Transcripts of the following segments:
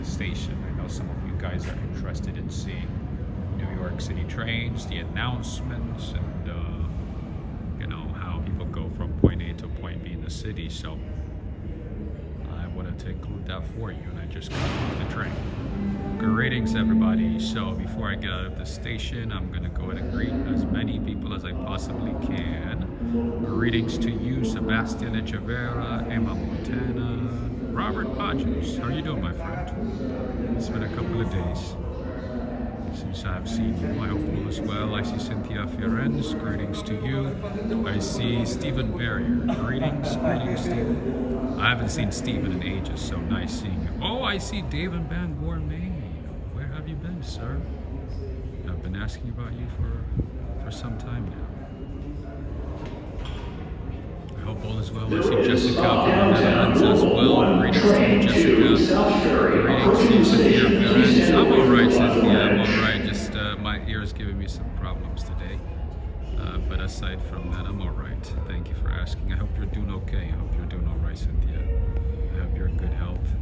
the station. I know some of you guys are interested in seeing New York City trains, the announcements, and you know, how people go from point A to point B in the city. So I wanted to include that for you, and I just got off the train. Greetings, everybody. So before I get out of the station, I'm gonna go ahead and greet as many people as I possibly can. Greetings to you, Sebastian Echeverra, Emma Montana, Robert Hodges. How are you doing, my friend? It's been a couple of days since I've seen you. I hope all is well. I see Cynthia Fiorenz. Greetings to you. I see Stephen Barrier. Greetings, Stephen. I haven't seen Stephen in ages, so nice seeing you. Oh, I see David Van Gourmet. Where have you been, sir? I've been asking about you for some time now. I hope all is well. I see Jessica from the Netherlands as well. Greetings to you, Jessica. Greetings to you, Cynthia Fiorenz. I'm alright, Cynthia. I'm alright. Just my ear's giving me some problems today. But aside from that, I'm alright. Thank you for asking. I hope you're doing okay. I hope you're doing alright, Cynthia. I hope you're in good health.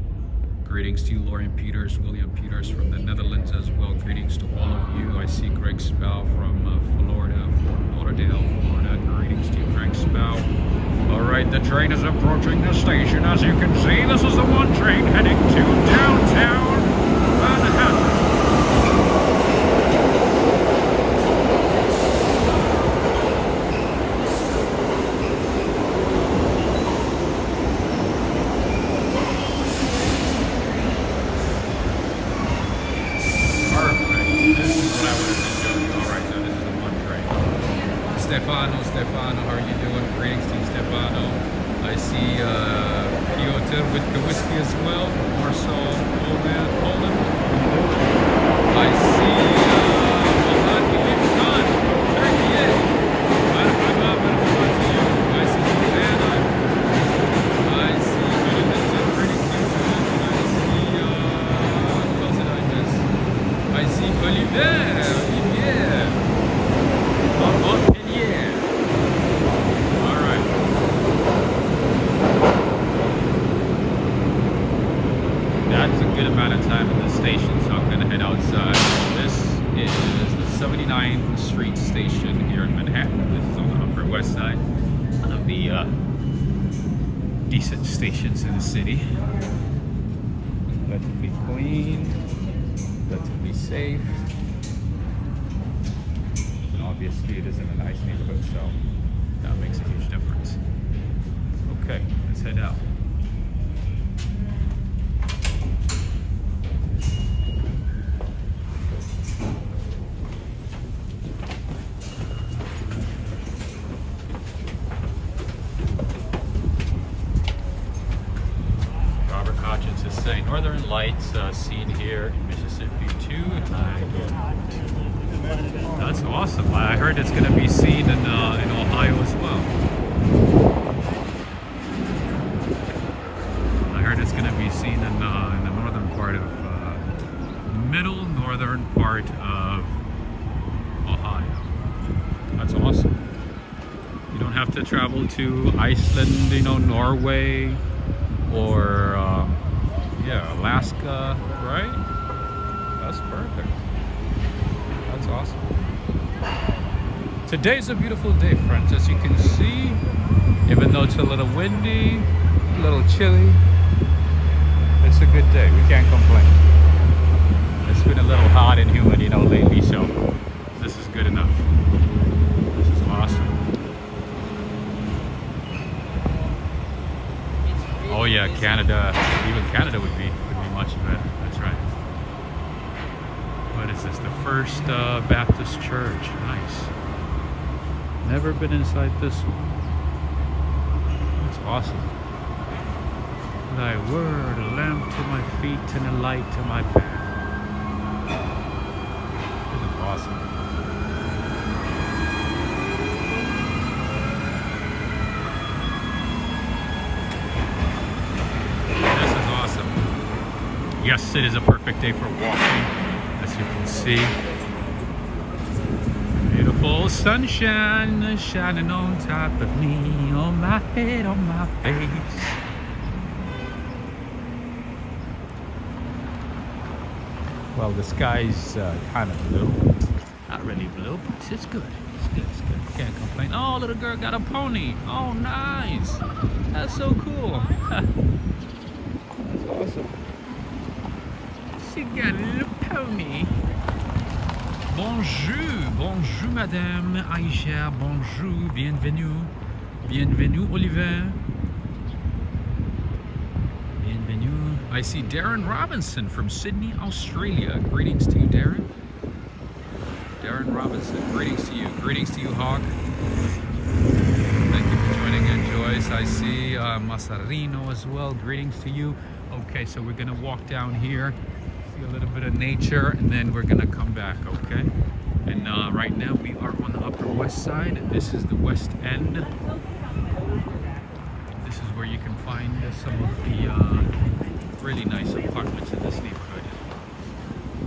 Greetings to you, Lauren Peters, William Peters from the Netherlands as well. Greetings to all of you. I see Greg Spell from Florida, Fort Lauderdale, Florida. Greetings to you, Greg Spell. All right, the train is approaching the station. As you can see, this is the one train heading to downtown Manhattan. Stefano, how are you doing? Greetings to you, Stefano. I see Piotr with the whiskey as well from Warsaw, Poland. I see Mohan Khan from Turkey. I see Savannah. I see Benedict, pretty cute. Who else did I miss? I see Olivier. That's a good amount of time in the station, so I'm going to head outside. This is the 79th Street station here in Manhattan. This is on the Upper West Side. One of the decent stations in the city. Relatively clean, relatively safe. And obviously it is in a nice neighborhood, so that makes a huge difference. Okay, let's head out. Northern Lights seen here in Mississippi too. That's awesome. I heard it's going to be seen in Ohio as well. I heard it's going to be seen in the northern part of middle northern part of Ohio. That's awesome. You don't have to travel to Iceland, you know, Norway, or yeah, Alaska, right? That's perfect. That's awesome. Today's a beautiful day, friends. As you can see, even though it's a little windy, a little chilly, it's a good day. We can't complain. It's been a little hot and humid, you know, lately, so this is good enough. This is awesome. Oh yeah, Canada, even Canada would be much better. That's right. What is this? The First Baptist Church. Nice. Never been inside this one. That's awesome. Thy word, a lamp to my feet and a light to my path. This is awesome. Yes, it is a perfect day for walking, as you can see. Beautiful sunshine shining on top of me, on my head, on my face. Well, the sky's kind of blue. Not really blue, but it's good. It's good. It's good. Can't complain. Oh, little girl got a pony. Oh, nice. That's so cool. That's awesome. She got a little pony. Bonjour, bonjour, Madame Aisha. Bonjour, bienvenue, bienvenue, Oliver. Bienvenue. I see Darren Robinson from Sydney, Australia. Greetings to you, Darren. Darren Robinson, greetings to you. Greetings to you, Hawk. Thank you for joining in, Joyce. I see Masarino as well. Greetings to you. Okay, so we're gonna walk down here, see a little bit of nature, and then we're gonna come back, okay? And right now we are on the Upper West Side. This is the West End. This is where you can find some of the really nice apartments in this neighborhood.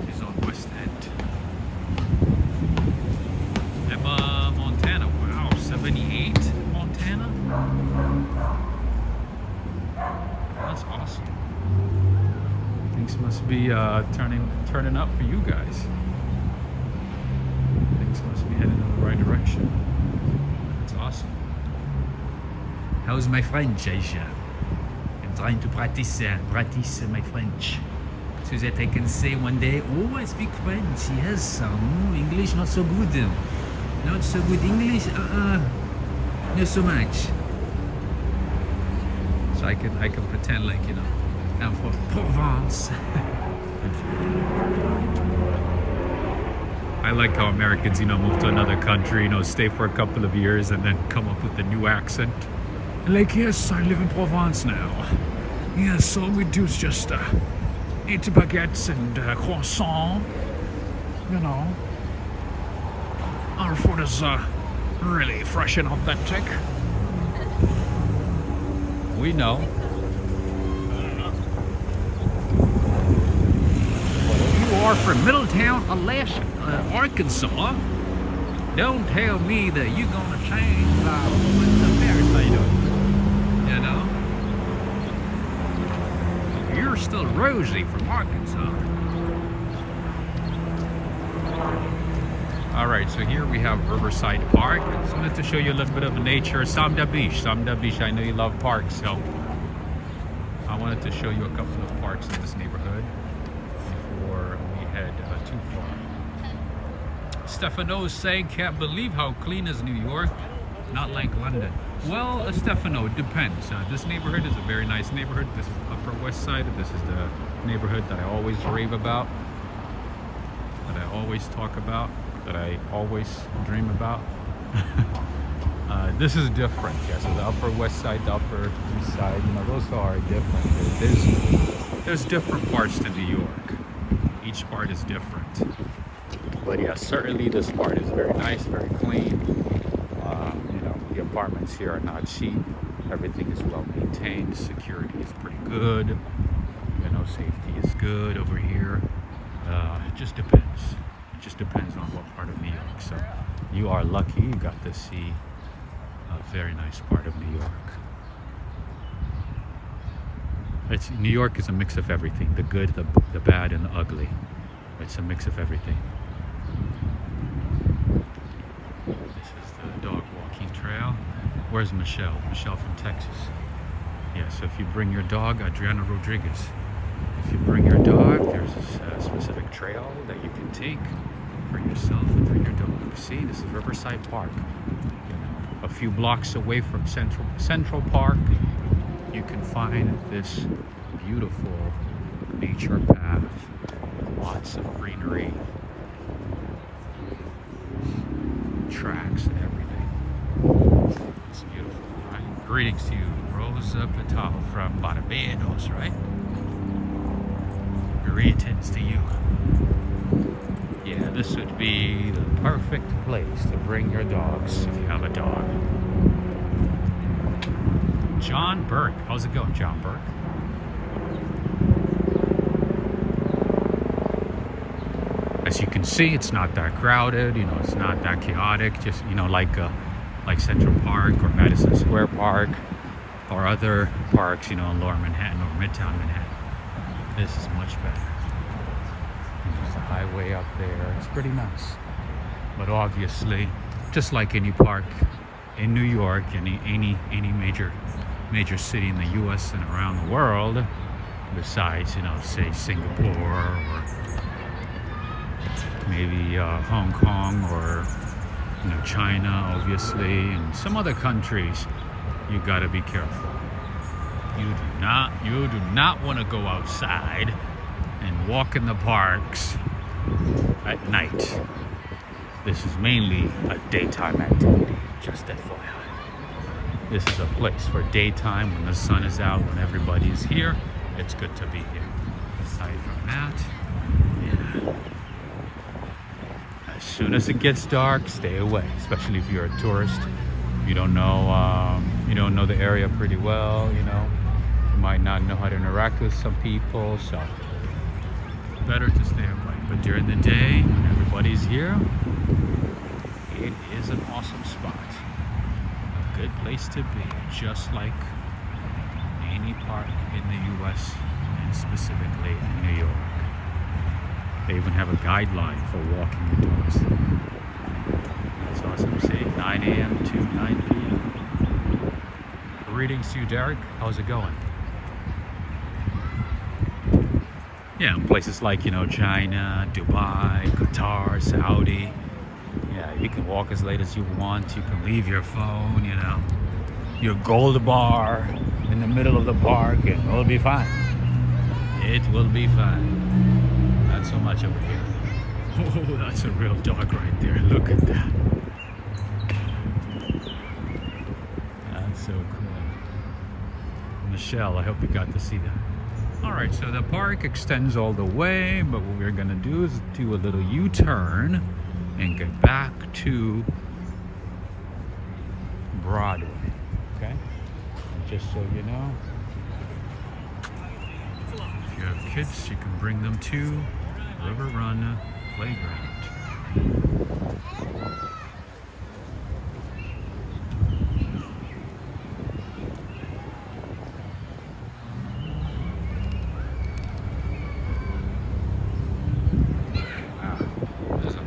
It's on West End. Emma, Montana. Wow, 78 Montana. That's awesome. Things must be turning up for you guys. Things must be heading in the right direction. That's awesome. How's my French, Aisha? I'm trying to practice my French. So that I can say one day, oh, I speak French. Yes, English not so good. Not so good English. Not so much. So I can pretend like, you know, I'm from Provence. I like how Americans, you know, move to another country, you know, stay for a couple of years and then come up with a new accent. Like, yes, I live in Provence now. Yes, all we do is just eat baguettes and croissant. You know, our food is really fresh and authentic. We know. You are from Middletown, Alaska, Arkansas. Don't tell me that you're gonna change with the Riverside. You know, you're still Rosie from Arkansas. All right, so here we have Riverside Park. I just wanted to show you a little bit of nature. Sam da Beach, I know you love parks, so I wanted to show you a couple of parks in this neighborhood before we head too far. Stefano is saying, can't believe how clean is New York, not like London. Well, Stefano, it depends. This neighborhood is a very nice neighborhood. This is the Upper West Side. This is the neighborhood that I always rave about, that I always talk about, that I always dream about. This is different. Yeah, so the Upper West Side, the Upper East Side, you know, those are different. There's different parts to New York. Each part is different. But yeah, certainly this part is very nice, very clean. You know, the apartments here are not cheap. Everything is well maintained. Security is pretty good. You know, safety is good over here. It just depends. It just depends on what part of New York. So you are lucky you got to see a very nice part of New York. New York is a mix of everything. The good, the bad, and the ugly. It's a mix of everything. This is the dog walking trail. Where's Michelle? Michelle from Texas. Yeah, so if you bring your dog, Adriana Rodriguez. If you bring your dog, there's a specific trail that you can take for yourself and for your dog. See, this is Riverside Park. You know, a few blocks away from Central Park, you can find this beautiful nature path. Lots of greenery, tracks and everything. It's beautiful, right? Greetings to you, Rosa Patel from Barbados, right? Greetings to you. Yeah, this would be the perfect place to bring your dogs if you have a dog. John Burke. How's it going, John Burke? As you can see, it's not that crowded, you know, it's not that chaotic, just, you know, like Central Park or Madison Square Park or other parks, you know, in Lower Manhattan or Midtown Manhattan. This is much better. There's a highway up there. It's pretty nice. But obviously, just like any park in New York, any major city in the U.S. and around the world, besides, say Singapore or maybe Hong Kong or China, obviously, and some other countries, you gotta be careful. You do not want to go outside and walk in the parks at night. This is mainly a daytime activity, just FYI. This is a place for daytime when the sun is out, when everybody is here. It's good to be here. Aside from that, yeah. As soon as it gets dark, stay away. Especially if you're a tourist. You don't know the area pretty well. You might not know how to interact with some people, so better to stay away. But during the day, when everybody's here, it is an awesome spot. A good place to be, just like any park in the US and specifically in New York. They even have a guideline for walking indoors. That's awesome. See, 9 a.m. to 9 p.m. Greetings to you, Derek. How's it going? Yeah, in places like, China, Dubai, Qatar, Saudi. Yeah, you can walk as late as you want. You can leave your phone, your gold bar in the middle of the park, and it'll be fine. It will be fine. Not so much over here. Oh, that's a real dog right there. Look at that. That's so cool. Michelle, I hope you got to see that. Alright, so the park extends all the way, but what we're gonna do is do a little U-turn and get back to Broadway, okay? And just so you know, if you have kids, you can bring them to River Run Playground.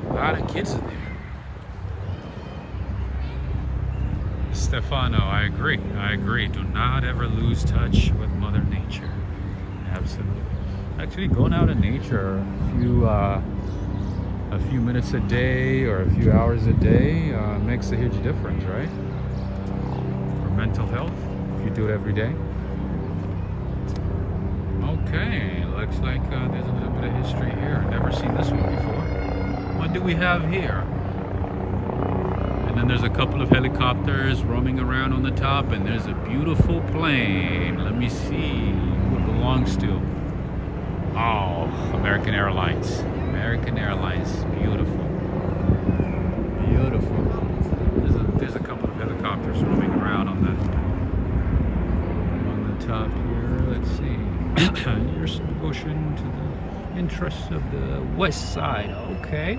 A lot of kids in there. Stefano, I agree. Do not ever lose touch with Mother Nature. Absolutely. Actually, going out in nature a few minutes a day or a few hours a day makes a huge difference, right? For mental health, if you do it every day. Okay, looks like there's a little bit of history here. I've never seen this one before. What do we have here? And then there's a couple of helicopters roaming around on the top, and there's a beautiful plane. Let me see who it belongs to. Oh, American Airlines. American Airlines, beautiful. Beautiful. There's a couple of helicopters roaming around on the top here. Let's see. Here's devotion to the interests of the west side. Okay.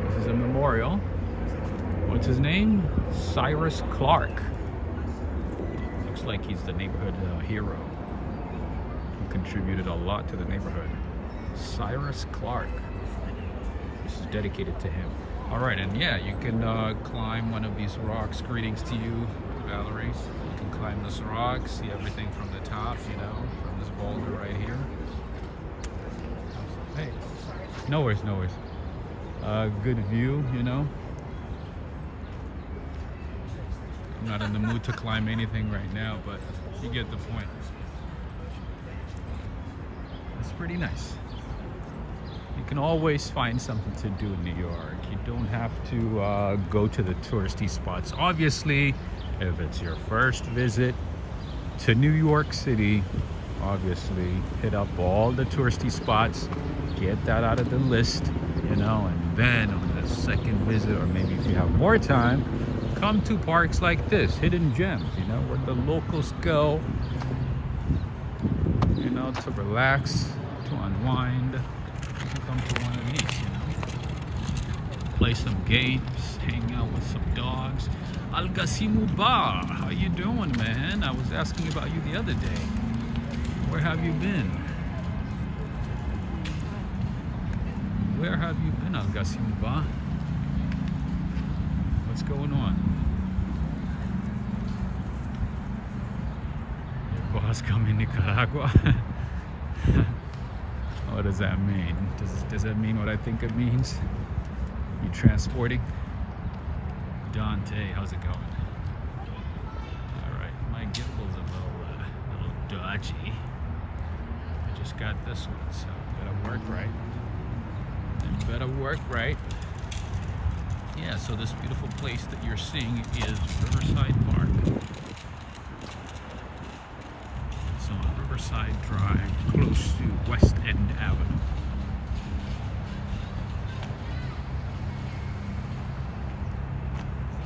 This is a memorial. What's his name? Cyrus Clark. Looks like he's the neighborhood hero. He contributed a lot to the neighborhood. Cyrus Clark. This is dedicated to him. Alright, and yeah, you can climb one of these rocks. Greetings to you, Valerie. You can climb this rock, see everything from the top, from this boulder right here. Hey, no worries. Good view, I'm not in the mood to climb anything right now, but you get the point. It's pretty nice. You can always find something to do in New York. You don't have to go to the touristy spots. Obviously, if it's your first visit to New York City, obviously hit up all the touristy spots, get that out of the list, and then on the second visit, or maybe if you have more time, come to parks like this, hidden gems, where the locals go, to relax, to unwind. You can come to one of these, play some games, hang out with some dogs. Al-Gasimu Ba, how you doing, man? I was asking about you the other day. Where have you been? where have you been, Algasimba? What's going on? Your boss come in Nicaragua? What does that mean? Does that mean what I think it means? You transporting? Dante, how's it going? Alright, my gimbal's a little dodgy. I just got this one, so it better work right. It better work right. Yeah, so this beautiful place that you're seeing is Riverside Park. It's on Riverside Drive, close to West End Avenue.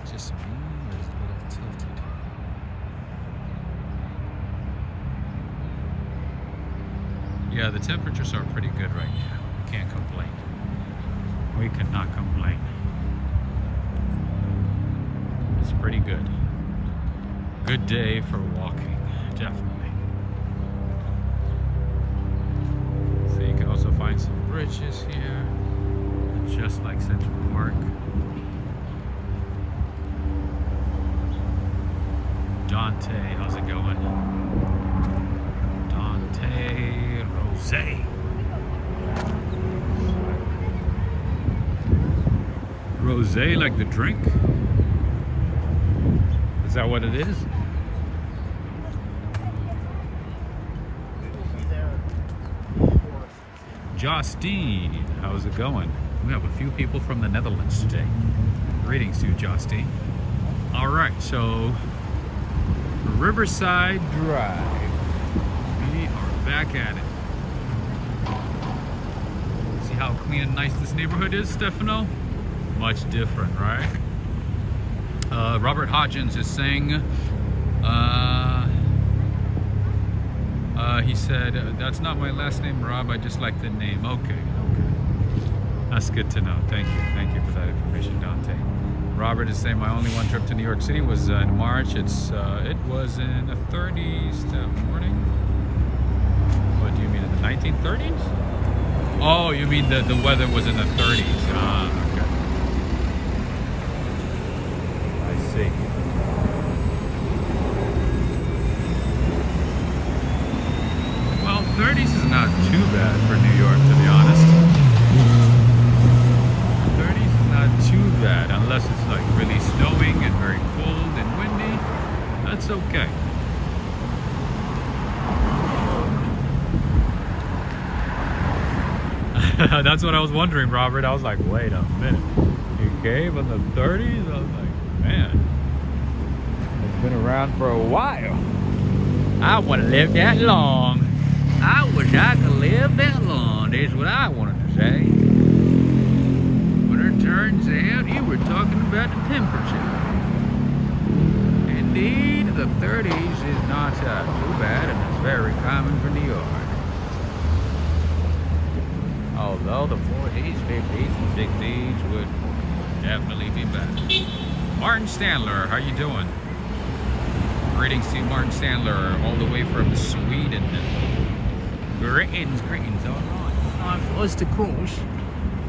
Just me, or is it a little tilted? Yeah, the temperatures are pretty good right now. We can't complain. We cannot complain. It's pretty good. Good day for walking, definitely. So you can also find some bridges here, just like Central Park. Dante, how's it going? Dante Rosé. Rosé, like the drink? Is that what it is? Justine, how's it going? We have a few people from the Netherlands today. Greetings to you, Justine. Alright, so Riverside Drive. We are back at it. See how clean and nice this neighborhood is, Stefano? Much different, right? Robert Hodgins is saying, he said, that's not my last name, Rob, I just like the name. Okay. That's good to know. Thank you for that information, Dante. Robert is saying my only one trip to New York City was in March. It was in the 30s that morning. What do you mean, in the 1930s? Oh, you mean the weather was in the 30s. Okay. I see. Well, 30s is not too bad for New York, to be honest. 30s is not too bad, unless it's like really snowing and very cold and windy. That's okay. That's what I was wondering, Robert. I was like, wait a minute. You came in the 30s? I was like, man, it's been around for a while. I want to live that long. I wish I could live that long. That's what I wanted to say. But it turns out you were talking about the temperature. Indeed, the 30s is not too bad, and it's very common for New York. Although the 40s, 50s, and 60s would definitely be better. Martin Stanler, how you doing? Greetings to you, Martin Stanler, all the way from Sweden. Greetings. All right, time for us to cruise.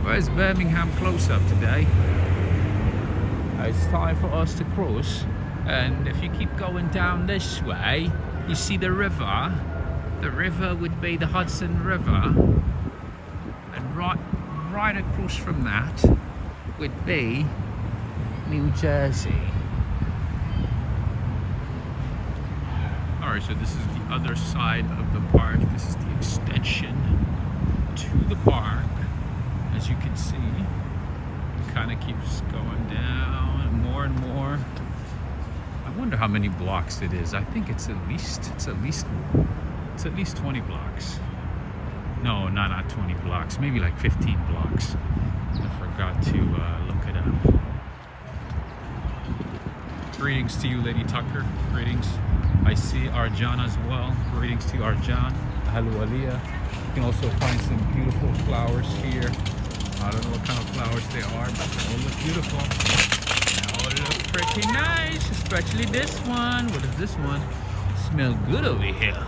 Where's Birmingham close-up today? It's time for us to cruise. And if you keep going down this way, you see the river. The river would be the Hudson River. And right across from that would be New Jersey. Alright, so this is the other side of the park. This is the extension to the park. As you can see, it kind of keeps going down more and more. I wonder how many blocks it is. I think it's at least 20 blocks. No, not 20 blocks. Maybe like 15 blocks. I forgot to look it up. Greetings to you, Lady Tucker. Greetings. I see Arjan as well. Greetings to Arjan. Hello, Aliyah. You can also find some beautiful flowers here. I don't know what kind of flowers they are, but they all look beautiful. They all look pretty nice, especially this one. What is this one? Smell good over here.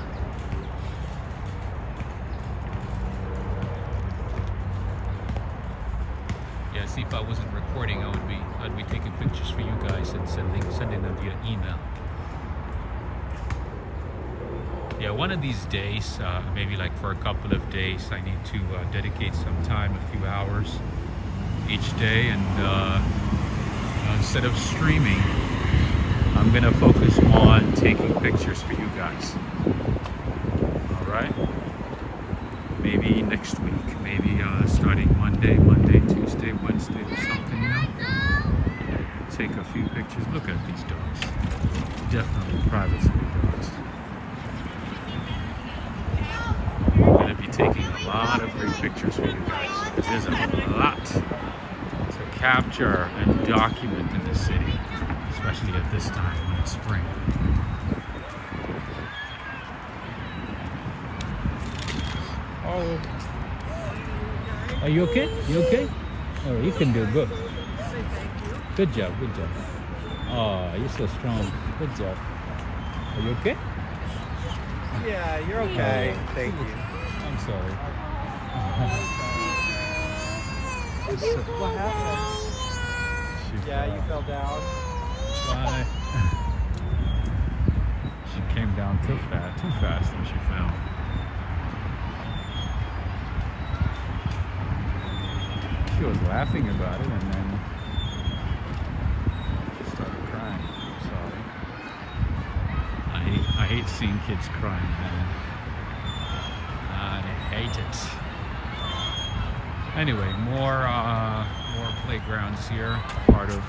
if I wasn't recording, I'd be taking pictures for you guys and sending them via email. Yeah, one of these days, maybe like for a couple of days, I need to dedicate some time, a few hours each day, and instead of streaming, I'm gonna focus on taking pictures for you guys. All right? Maybe next week, maybe starting Monday, Tuesday, Wednesday or something, you know? Take a few pictures. Look at these dogs. Definitely private school dogs. I'm gonna be taking a lot of great pictures for you guys, because there's a lot to capture and document in the city, especially at this time when it's spring. Oh, are you okay? You okay? Oh, you can do good. Good job, good job. Oh, you're so strong. Good job. Are you okay? Yeah, you're okay. Thank you. I'm sorry. What happened? Yeah, you fell down. Bye. She came down too fast when she fell. She was laughing about it and then she started crying. I'm sorry. I hate seeing kids crying, man. I hate it. Anyway, more playgrounds here, part of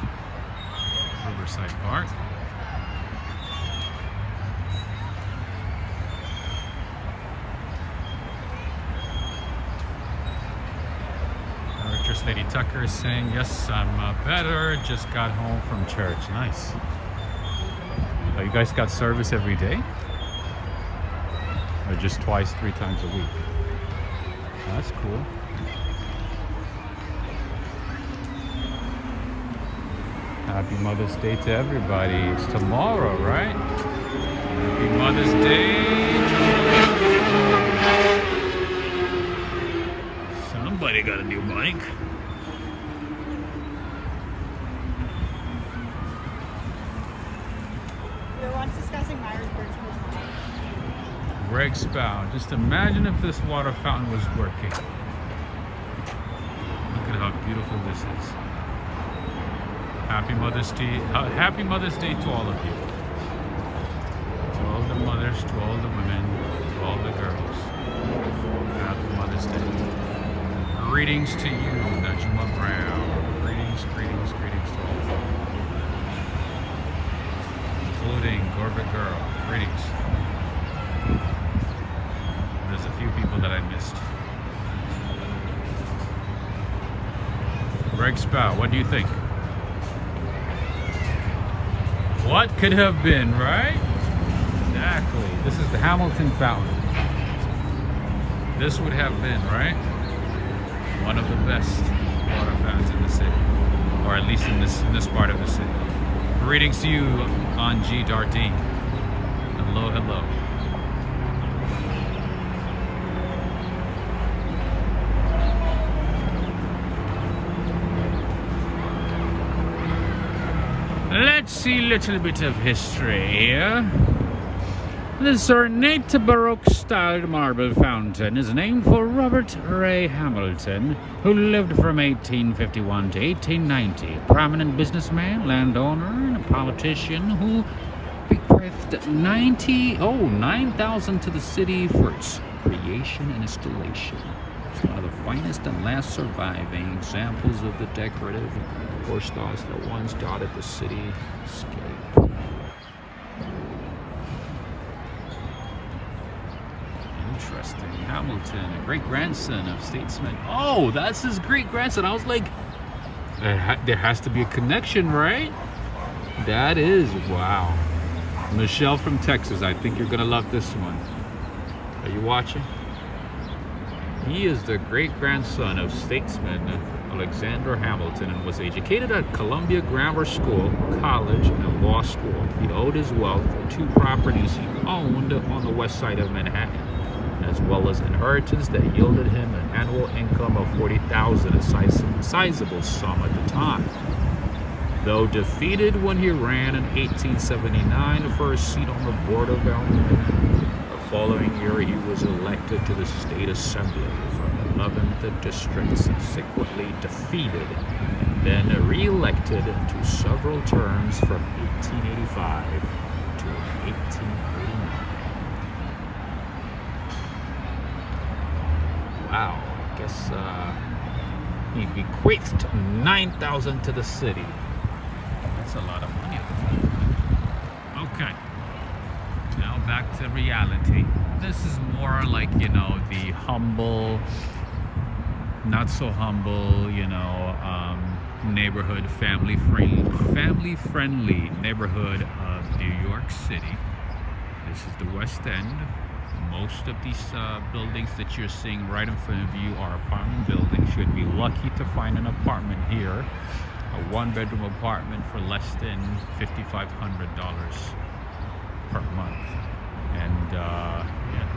Riverside Park. Actress Lady Tucker is saying, yes, I'm better, just got home from church. Nice. Oh, you guys got service every day? Or just twice, 3 times a week? Oh, that's cool. Happy Mother's Day to everybody. It's tomorrow, right? Happy Mother's Day. Somebody got a new mic. We were once discussing Myers-Briggs. Greg Spout. Just imagine if this water fountain was working. Look at how beautiful this is. Happy Mother's Day. Happy Mother's Day to all of you. To all the mothers, to all the women, to all the girls. Happy Mother's Day. Greetings to you, Najma Brown. Greetings, greetings, greetings to all of you. Including Gorbit Girl. Greetings. There's a few people that I missed. Greg Spout, what do you think? What could have been, right? Exactly. This is the Hamilton Fountain. This would have been, right? One of the best water fountains in the city, or at least in this part of the city. Greetings to you, Anji Dardine. Hello, hello. Let's see a little bit of history here. This ornate Baroque-styled marble fountain is named for Robert Ray Hamilton, who lived from 1851 to 1890. A prominent businessman, landowner, and a politician who bequeathed 9,000 to the city for its creation and installation. It's one of the finest and last surviving examples of the decorative horse styles that once dotted the cityscape. Interesting. Hamilton, a great-grandson of statesman. Oh, that's his great-grandson. I was like, there has to be a connection, right? That is, wow. Michelle from Texas, I think you're gonna love this one. Are you watching? He is the great-grandson of statesman Alexander Hamilton and was educated at Columbia Grammar School, college, and law school. He owed his wealth to 2 properties he owned on the west side of Manhattan. as well as inheritance that yielded him an annual income of $40,000, a sizable sum at the time. Though defeated when he ran in 1879 for a seat on the Board of Aldermen, the following year he was elected to the State Assembly from the 11th District, subsequently defeated and then re-elected to several terms from 1885 to 1889. Wow, I guess he bequeathed $9,000 to the city. That's a lot of money at the time. Okay, now back to reality. This is more like, you know, the humble, not so humble, you know, neighborhood, family friendly neighborhood of New York City. This is the West End. Most of these buildings that you're seeing right in front of you are apartment buildings. You'd be lucky to find an apartment here, a one-bedroom apartment for less than $5,500 per month. And yeah.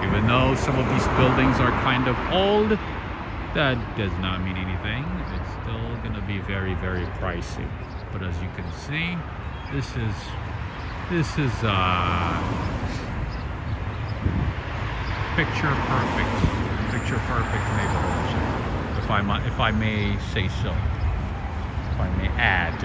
Even though some of these buildings are kind of old, that does not mean anything. It's still going to be very, very pricey. But as you can see, this is picture perfect neighborhood, if I may say so, if I may add.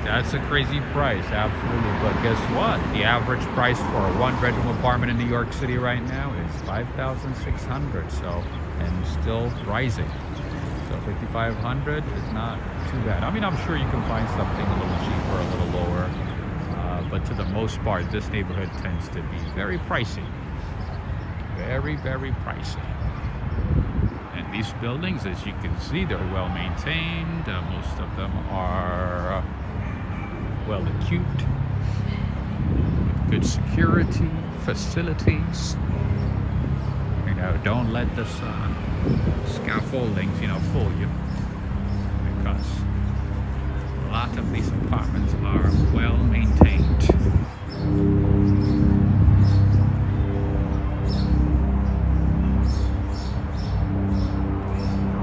That's a crazy price, absolutely. But guess what? The average price for a one-bedroom apartment in New York City right now is $5,600. So, and still rising. So $5,500 is not too bad. I mean, I'm sure you can find something a little cheaper, a little lower. But to the most part, this neighborhood tends to be very pricey. Very, very pricey. And these buildings, as you can see, they're well maintained. Most of them are well equipped, with good security, facilities. You know, don't let the scaffoldings, you know, fool you. Because a lot of these apartments are well maintained.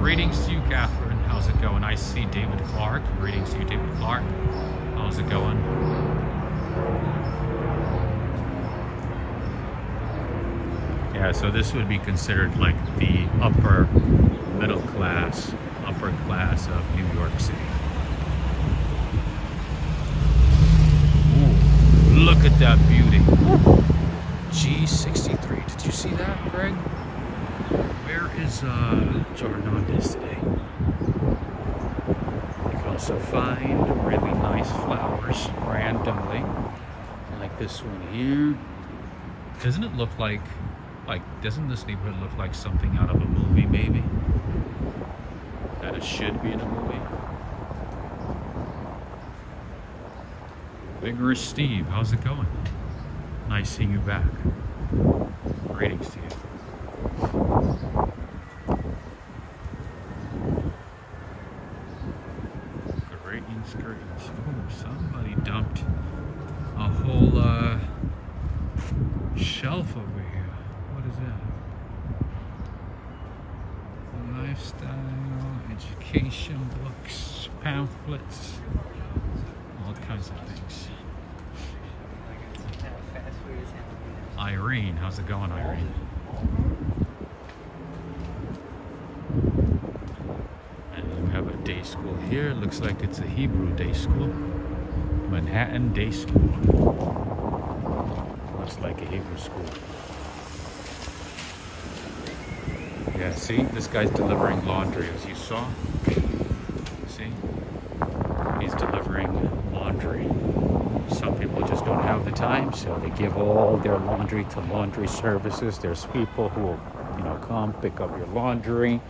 Greetings to you, Catherine. How's it going? I see David Clark. Greetings to you, David Clark. How's it going? Yeah, so this would be considered like the upper class of New York City. Ooh, look at that beauty. G63. Did you see that, Greg? Where is Jornandes today? You can also find really nice flowers randomly, like this one here. Doesn't it look like doesn't this neighborhood look like something out of a movie, maybe? That it should be in a movie. Vigorous Steve, how's it going? Nice seeing you back. Greetings to you. Greetings. Oh, somebody dumped a whole shelf over here. What is that? Lifestyle, education books, pamphlets, all kinds of things. Irene, how's it going, Irene? And we have a day school here. Looks like it's a Hebrew day school. Manhattan Day School. Looks like a Hebrew school. Yeah, see? This guy's delivering laundry, as you saw. See? He's delivering laundry. Some people just don't have the time, so they give all their laundry to laundry services. There's people who will, you know, come pick up your laundry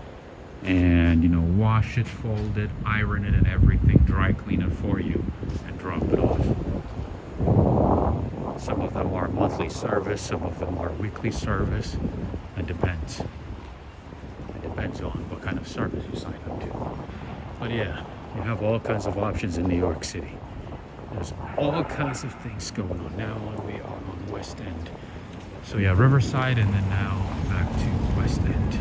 and, you know, wash it, fold it, iron it, and everything, dry clean it for you, and drop it off. Some of them are monthly service, some of them are weekly service. It depends. It depends on what kind of service you sign up to. But yeah, you have all kinds of options in New York City. there's all kinds of things going on. Now we are on West End. So yeah, Riverside, and then now back to West End.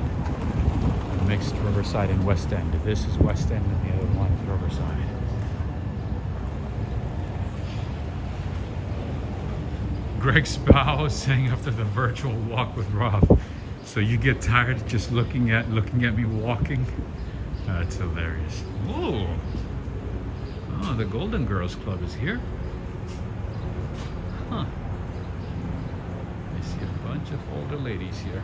A mixed Riverside and West End. This is West End and the other one is Riverside. Greg Spow saying after the virtual walk with Rob, so you get tired of just looking at me walking? That's hilarious. Whoa! Oh, the Golden Girls Club is here. Huh. I see a bunch of older ladies here.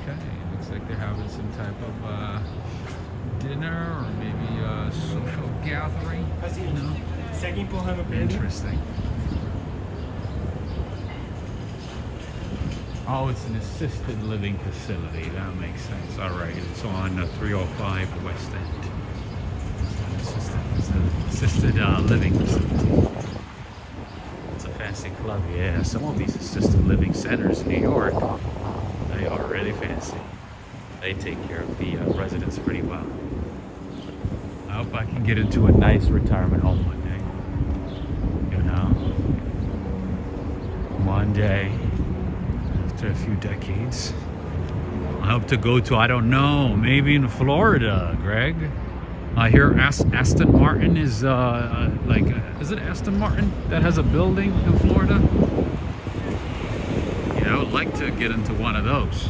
Okay, looks like they're having some type of dinner or maybe a social gathering. Interesting. Oh, it's an assisted living facility. That makes sense. All right, it's on 305 West End. It's an assisted living facility. It's a fancy club, yeah. Some of these assisted living centers in New York, they are really fancy. They take care of the residents pretty well. I hope I can get into a nice retirement home one day. You know, one day. After a few decades, I hope to go to, I don't know, maybe in Florida, Greg. I hear Aston Martin is is it Aston Martin that has a building in Florida? Yeah, I would like to get into one of those.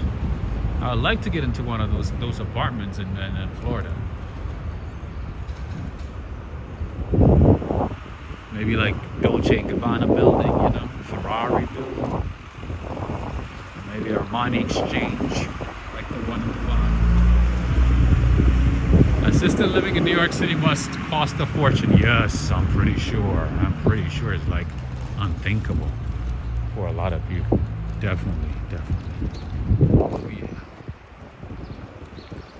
I would like to get into one of those apartments in Florida. Maybe like Dolce & Gabbana building, you know, Ferrari building. Maybe Armani Exchange, like the one in the bottom. Assisted living in New York City must cost a fortune. Yes, I'm pretty sure. It's like unthinkable for a lot of people. Definitely. Oh yeah.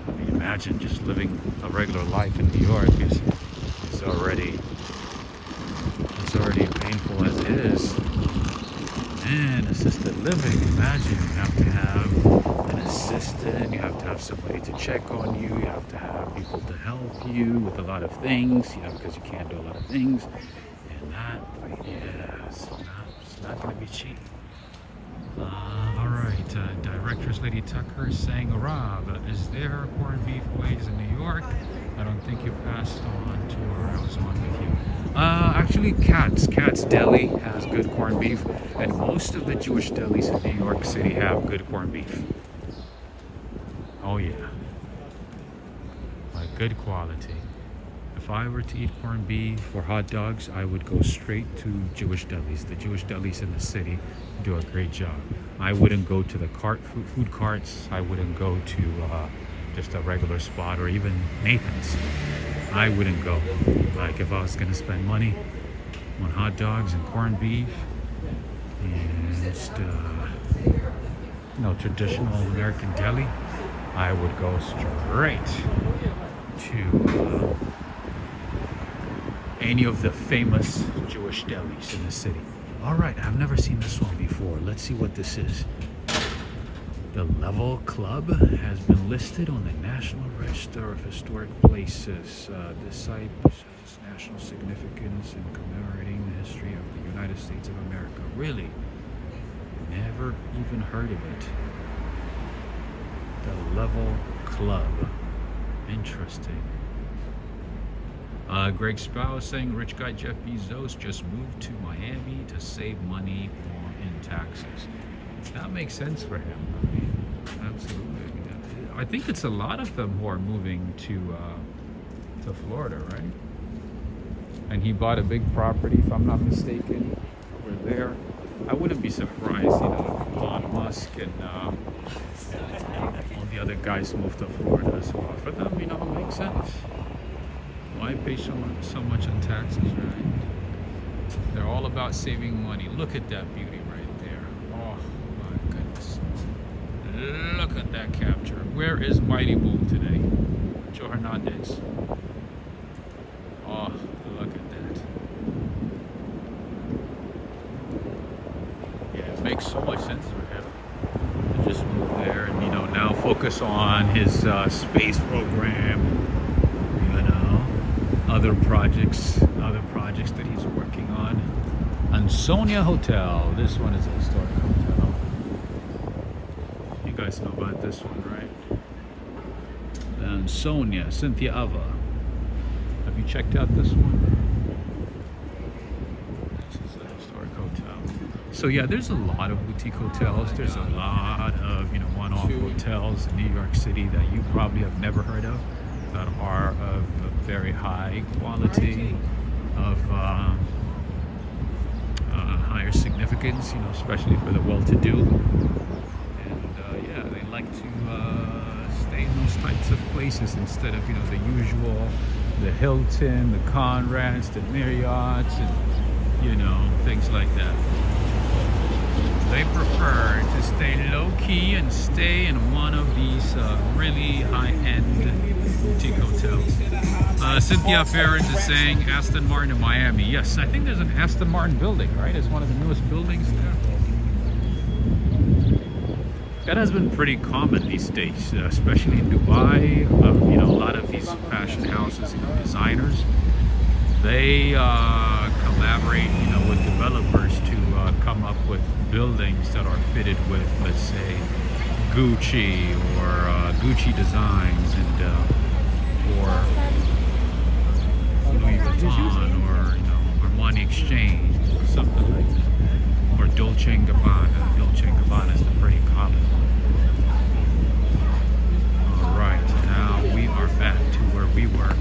I mean, imagine just living a regular life in New York is already painful as it is. And assisted living, imagine you have to have an assistant, you have to have somebody to check on you, you have to have people to help you with a lot of things, you know, because you can't do a lot of things. And that, yeah, it's not going to be cheap. Alright, Directress Lady Tucker is saying, Rob, is there corned beef ways in New York? I don't think you passed on to her. I was on with you. Actually, Kat's Deli has good corned beef, and most of the Jewish delis in New York City have good corned beef. Oh yeah, like good quality. If I were to eat corned beef or hot dogs, I would go straight to Jewish delis. The Jewish delis in the city do a great job. I wouldn't go to the food carts. I wouldn't go to just a regular spot or even Nathan's. I wouldn't go. Like if I was gonna spend money on hot dogs and corned beef and just traditional American deli, I would go straight to any of the famous Jewish delis in the city. All right, I've never seen this one before. Let's see what this is. The Level Club has been listed on the National Register of Historic Places. This site has national significance in commemorating the history of the United States of America. Really? Never even heard of it. The Level Club. Interesting. Greg Spow is saying rich guy Jeff Bezos just moved to Miami to save money in taxes. That makes sense for him. I mean, absolutely. I think it's a lot of them who are moving to Florida, right? And he bought a big property, if I'm not mistaken, over there. I wouldn't be surprised, you know, if Elon Musk and all the other guys moved to Florida as well. For them, you know, it makes sense. Why pay so much on taxes, right? They're all about saving money. Look at that beauty right there. Oh my goodness. Look at that capture. Where is Mighty Bull today? Joe Hernandez. Oh, look at that. Yeah, it makes so much sense for him to just move there and, you know, now focus on his space program, you know. other projects that he's working on. Ansonia Hotel. This one is a historic hotel. You guys know about this one, right? Ansonia, Cynthia Ava. Have you checked out this one? This is a historic hotel. So yeah, there's a lot of boutique hotels. There's a lot of, you know, one-off hotels in New York City that you probably have never heard of, that are of very high quality, of higher significance, you know, especially for the well-to-do. And yeah, they like to stay in those types of places instead of, you know, the usual, the Hilton, the Conrads, the Marriotts, and, you know, things like that. They prefer to stay low-key and stay in one of these really high-end boutique hotels. Cynthia Ferris is saying Aston Martin in Miami. Yes, I think there's an Aston Martin building, right? It's one of the newest buildings there. That has been pretty common these days, especially in Dubai. You know, a lot of these fashion houses, you know, designers, they collaborate, you know, with developers to come up with buildings that are fitted with, let's say, Gucci or Gucci designs, and or Louis Vuitton, or, you know, Armani Exchange, or something like that, or Dolce & Gabbana. Dolce & Gabbana is pretty common. All right, now we are back to where we were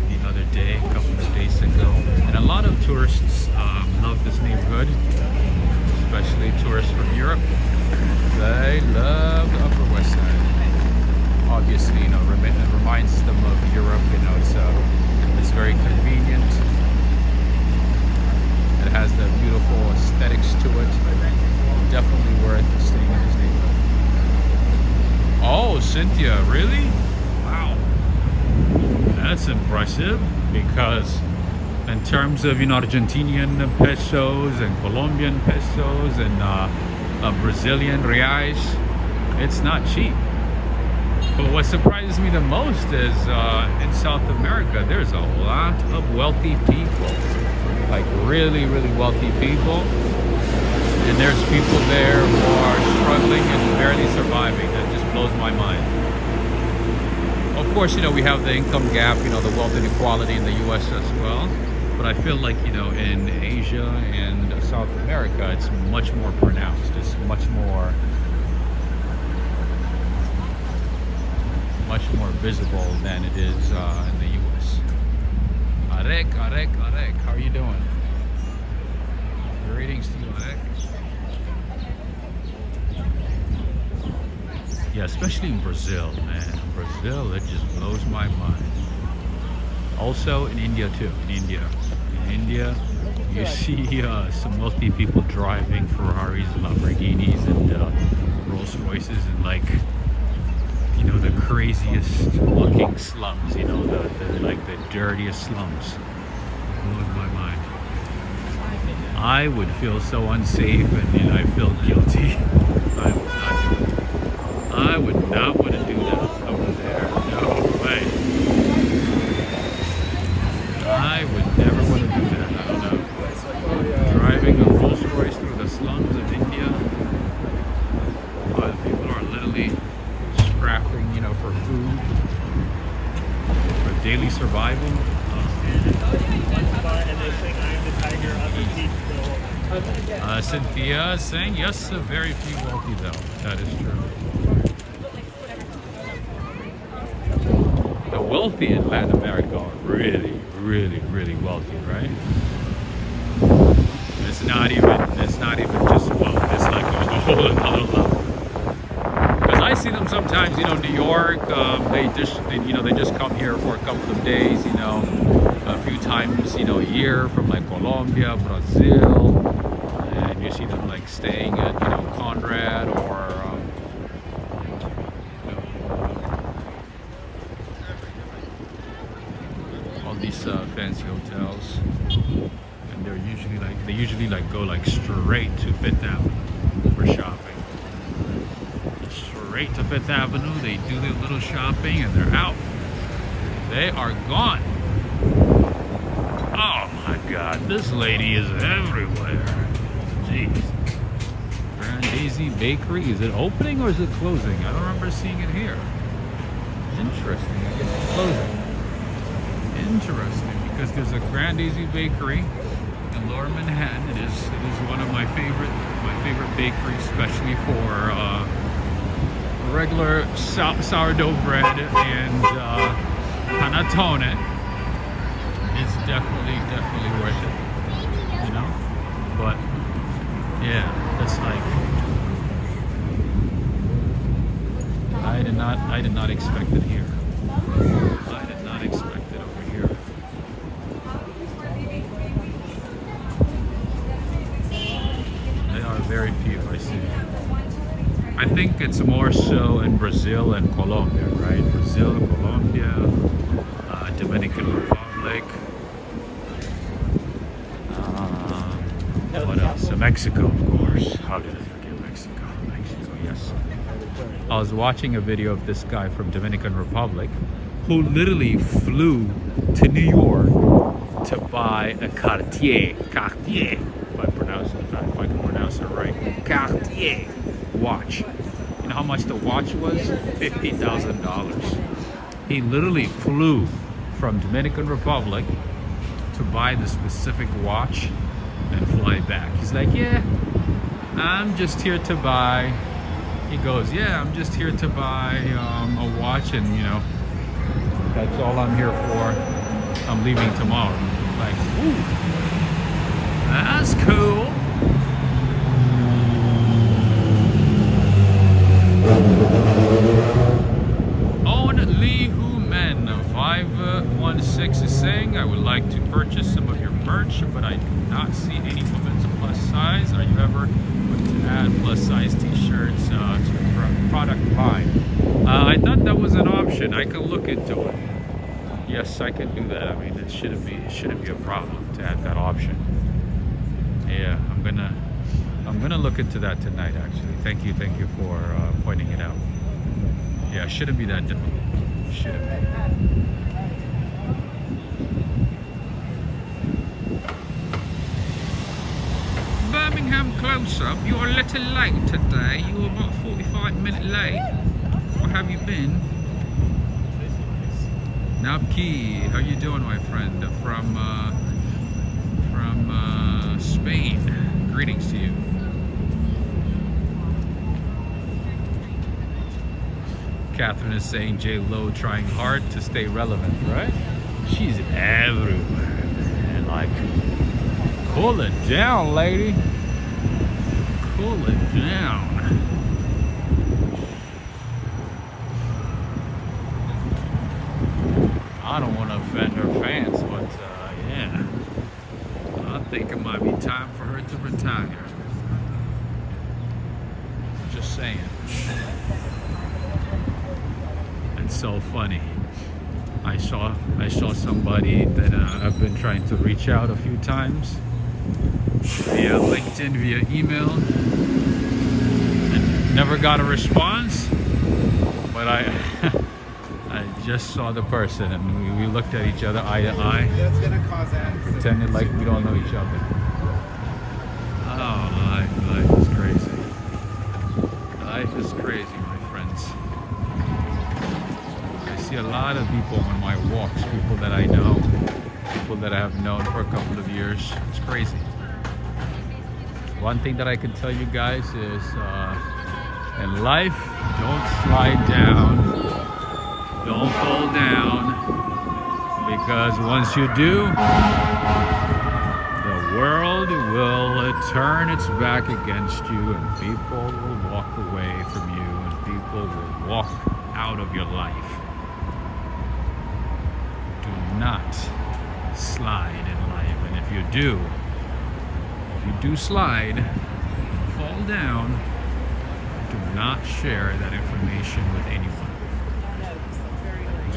the other day, a couple of days ago, and a lot of tourists love this neighborhood, especially tourists from Europe. They love the Upper West Side. Obviously, you know, it reminds them of Europe. You know, it's very convenient. It has the beautiful aesthetics to it. Definitely worth staying in this neighborhood. Oh, Cynthia, really? Wow, that's impressive. Because in terms of, you know, Argentinian pesos and Colombian pesos and Brazilian reais, it's not cheap. But what surprises me the most is in South America, there's a lot of wealthy people, like really, really wealthy people. And there's people there who are struggling and barely surviving. That just blows my mind. Of course, you know, we have the income gap, you know, the wealth inequality in the US as well. But I feel like, you know, in Asia and South America, it's much more pronounced. It's much more visible than it is in the US. Arek, how are you doing? Greetings to you, Arek. Yeah, especially in Brazil, man. In Brazil, it just blows my mind. Also in India too. In India, you see some wealthy people driving Ferraris, Lamborghinis, and Rolls Royces, and, like, you know, the craziest looking slums. You know, the dirtiest slums. Blows my mind. I would feel so unsafe, and, you know, I feel guilty. I would not want to do that over there. No way. I would never want to do that. I don't know. Driving a Rolls Royce through the slums of India. People are literally scrapping, you know, for food, for daily survival. Cynthia is saying yes, very few wealthy though. That is true. The wealthy in Latin America are really, really, really wealthy, right? It's not even just wealth. It's like a whole another level. Because I see them sometimes, you know, New York. They just come here for a couple of days, you know, a few times, you know, a year, from like Colombia, Brazil, and you see them like staying at, you know, Conrad or all these fancy hotels, and they usually go like straight to Fifth Avenue for shopping. Straight to Fifth Avenue, they do their little shopping and they're out. They are gone. Oh my God, this lady is everywhere. Jeez. Grand Daisy Bakery, is it opening or is it closing? I don't remember seeing it here. Interesting, I guess it's closing. Interesting, because there's a Grand Daisy Bakery in Lower Manhattan. It is one of my favorite bakeries, especially for regular sourdough bread and panettone. It's definitely worth it, you know. But yeah, it's like I did not expect it here. I did not expect it over here. There are very few I see. I think it's more so in Brazil and Colombia, right? Brazil, Colombia, Dominican Republic. What else? Mexico, of course. How did I forget Mexico? Mexico, yes. I was watching a video of this guy from Dominican Republic who literally flew to New York to buy a Cartier, if I can pronounce it right, Cartier watch. You know how much the watch was? $50,000. He literally flew from Dominican Republic to buy the specific watch and fly back. He's like, yeah, I'm just here to buy. He goes, yeah, I'm just here to buy a watch, and you know, that's all I'm here for. I'm leaving tomorrow. Like, ooh, that's cool. Only Human 516 is saying, I would like to purchase some of your merch, but I do not see any women's plus size. Are you ever going to add plus size t-shirts to the product line? I thought that was an option. I could look into it. Yes, I could do that. I mean, it shouldn't be a problem to add that option. Yeah, I'm gonna look into that tonight. Actually, thank you for pointing it out. Yeah, it shouldn't be that difficult. Shouldn't be. Birmingham close-up. You're a little late today. You were about 45 minutes late. Where have you been? Nabki, how you doing, my friend? From Spain. Greetings to you. Catherine is saying J-Lo trying hard to stay relevant, right? She's everywhere, man. Like, cool it down, lady. Cool it down. I don't want to offend her fans, but yeah. I think it might be time for her to retire. Just saying. It's so funny. I saw somebody that I've been trying to reach out a few times via LinkedIn, via email, and never got a response. But I just saw the person, and we looked at each other eye to eye. That's gonna cause accidents. Pretended like we don't know each other. Oh, life is crazy. Life is crazy, my friends. I see a lot of people on my walks, people that I know, people that I have known for a couple of years. It's crazy. One thing that I can tell you guys is, in life, don't slide down, don't fall down, because once you do, the world will turn its back against you, and people will walk away from you, and people will walk out of your life. Do not slide in life, and if you do slide, fall down, do not share that information with anyone.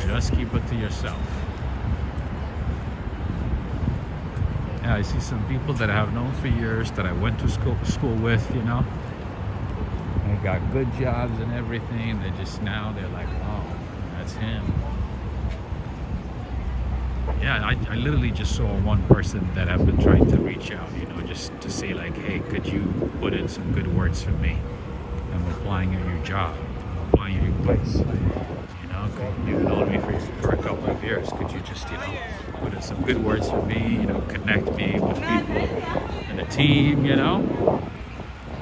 Just keep it to yourself. Yeah, I see some people that I have known for years, that I went to school with, you know. They got good jobs and everything. They're like, oh, that's him. yeah, I literally just saw one person that I've been trying to reach out, you know, just to say like, hey, could you put in some good words for me? I'm applying at your job, I'm applying at your place. You know, you've known me for a couple of years. Could you just, you know, put in some good words for me, you know, connect me with people in the team, you know?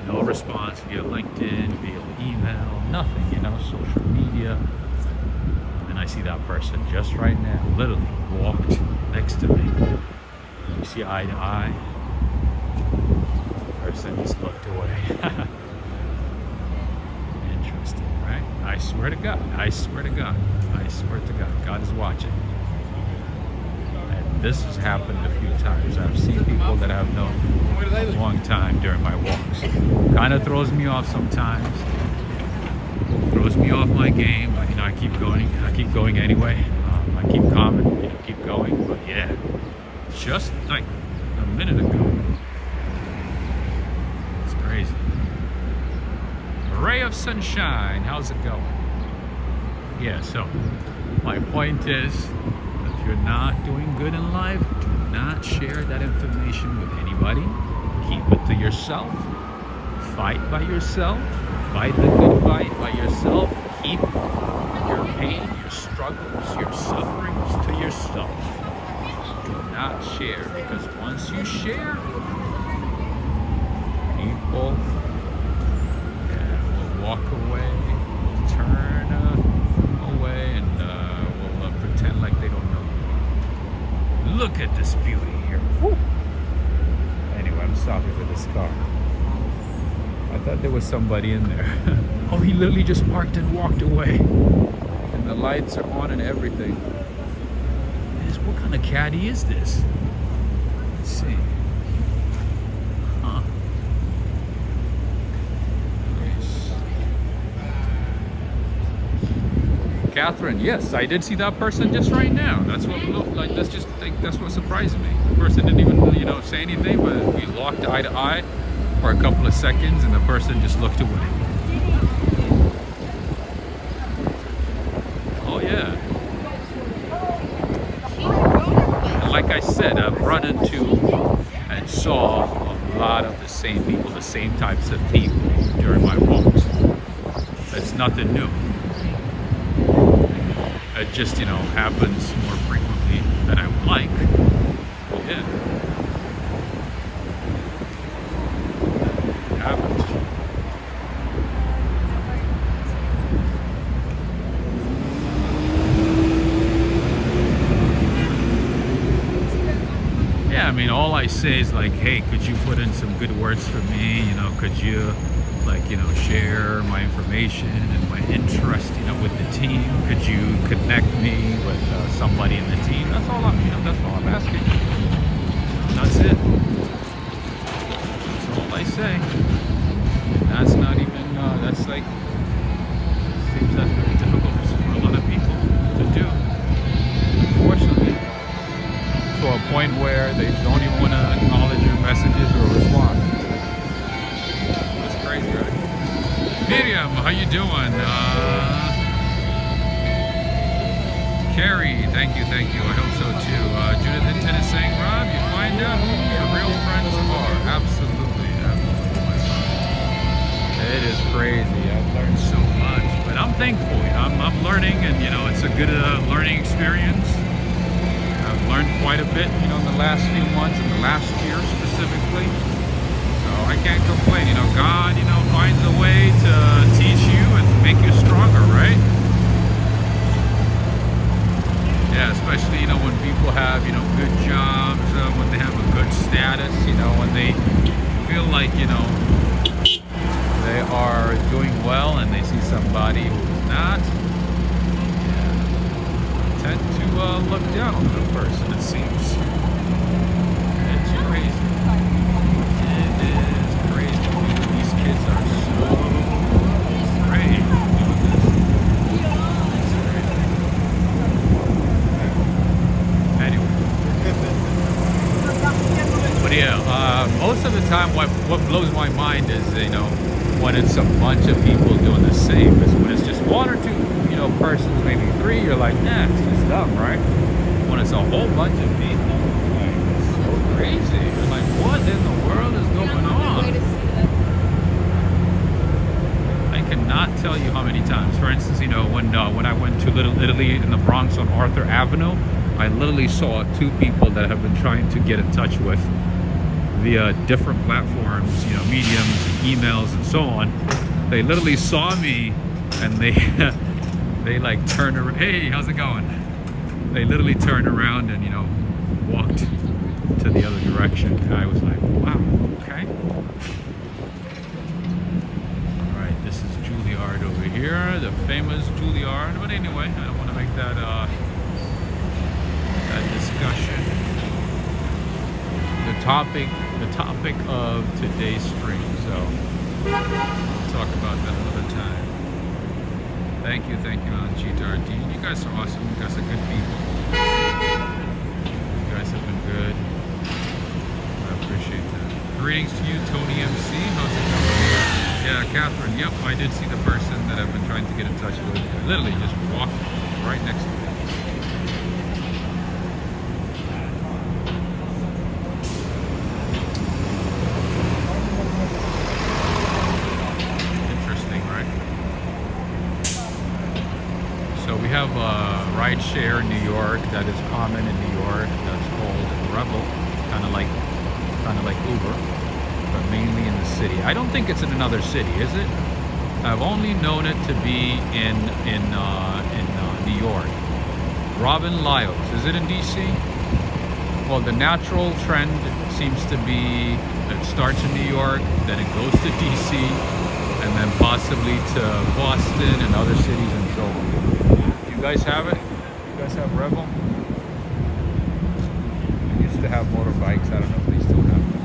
No response via LinkedIn, via email, nothing, you know, social media. And I see that person just right now, literally walked next to me. You see eye to eye. The person just looked away. Interesting, right? I swear to God, I swear to God, I swear to God, God is watching. And this has happened a few times. I've seen people that I've known for a long time during my walks. Kind of throws me off sometimes. Throws me off my game, but you know, I keep going anyway. I keep calm and, you know, keep going. But yeah, just like a minute ago, it's crazy. A ray of sunshine, how's it going? Yeah, so my point is, if you're not doing good in life, do not share that information with anybody. Keep it to yourself. Fight by yourself. Fight the good fight by yourself. Keep your pain, your struggles, your sufferings to yourself. Do not share, because once you share, people will walk away, turn away, and will pretend like they don't know. Look at this beauty here. Woo. Anyway, I'm stopping for this car. I thought there was somebody in there. Oh, he literally just parked and walked away. And the lights are on and everything. What kind of caddy is this? Let's see. Huh. Nice. Catherine, yes, I did see that person just right now. That's what looked like. That's what surprised me. The person didn't even, you know, say anything, but we locked eye to eye for a couple of seconds, and the person just looked away. Oh yeah. And like I said, I've run into and saw a lot of the same people, the same types of people during my walks. It's nothing new. It just, you know, happens more frequently than I would like. Yeah. I mean, all I say is like, hey, could you put in some good words for me? You know, could you, like, you know, share my information and my interest, you know, with the team? Could you connect me with somebody in the team? That's all I'm, you know, that's all I'm asking. That's it. That's all I say. And that's not even, that's like, seems that's very difficult for a lot of people to do, unfortunately. To a point where they don't even want to acknowledge your messages or respond. That's crazy, right? Miriam, how you doing? Carrie, thank you. I hope so too. Judith Hinton is saying, Rob, you find out who your real friends are. Absolutely. It is crazy. I've learned so much, but I'm thankful. I'm learning, and you know, it's a good learning experience. I've learned quite a bit, you know, in the last few months, in the last year specifically. So I can't complain. You know, God, you know, finds a way to teach you and make you stronger, right? Yeah, especially, you know, when people have, you know, good jobs, when they have a good status, you know, when they feel like, you know, they are doing well and they see somebody who's not. Tend to look down on the person, it seems. It's crazy. It is crazy. These kids are so brave. It's crazy. Anyway. But yeah, most of the time what blows my mind is, you know, when it's a bunch of people doing the same. Because when it's just one or two, you know, persons, maybe three, you're like, nah, it's just dumb, right? when it's a whole bunch of people, like, it's so crazy. You're like, what in the world is going on? I cannot tell you how many times. For instance, you know, when I went to Little Italy in the Bronx on Arthur Avenue, I literally saw two people that have been trying to get in touch with via different platforms, you know, mediums, and emails, and so on. They literally saw me, and they like turned around. Hey, how's it going? They literally turned around and, you know, walked to the other direction. And I was like, wow, okay. All right, this is Juilliard over here, the famous Juilliard. But anyway, I don't want to make that that discussion. The topic of today's stream. So we'll talk about that another time. Thank you, G-Dardine. You guys are awesome. You guys are good people. You guys have been good. I appreciate that. Greetings to you, Tony MC. How's it going? Yeah, Catherine. Yep, I did see the person that I've been trying to get in touch with. Literally just walked right next to me. We have a ride share in New York that is common in New York that's called Revel, kind of like Uber, but mainly in the city. I don't think it's in another city, is it? I've only known it to be in New York. Robin Lyles, is it in DC? Well, the natural trend seems to be it starts in New York, then it goes to DC, and then possibly to Boston and other cities and so on. You guys have it? You guys have Revel? I used to have motorbikes. I don't know if they still have them.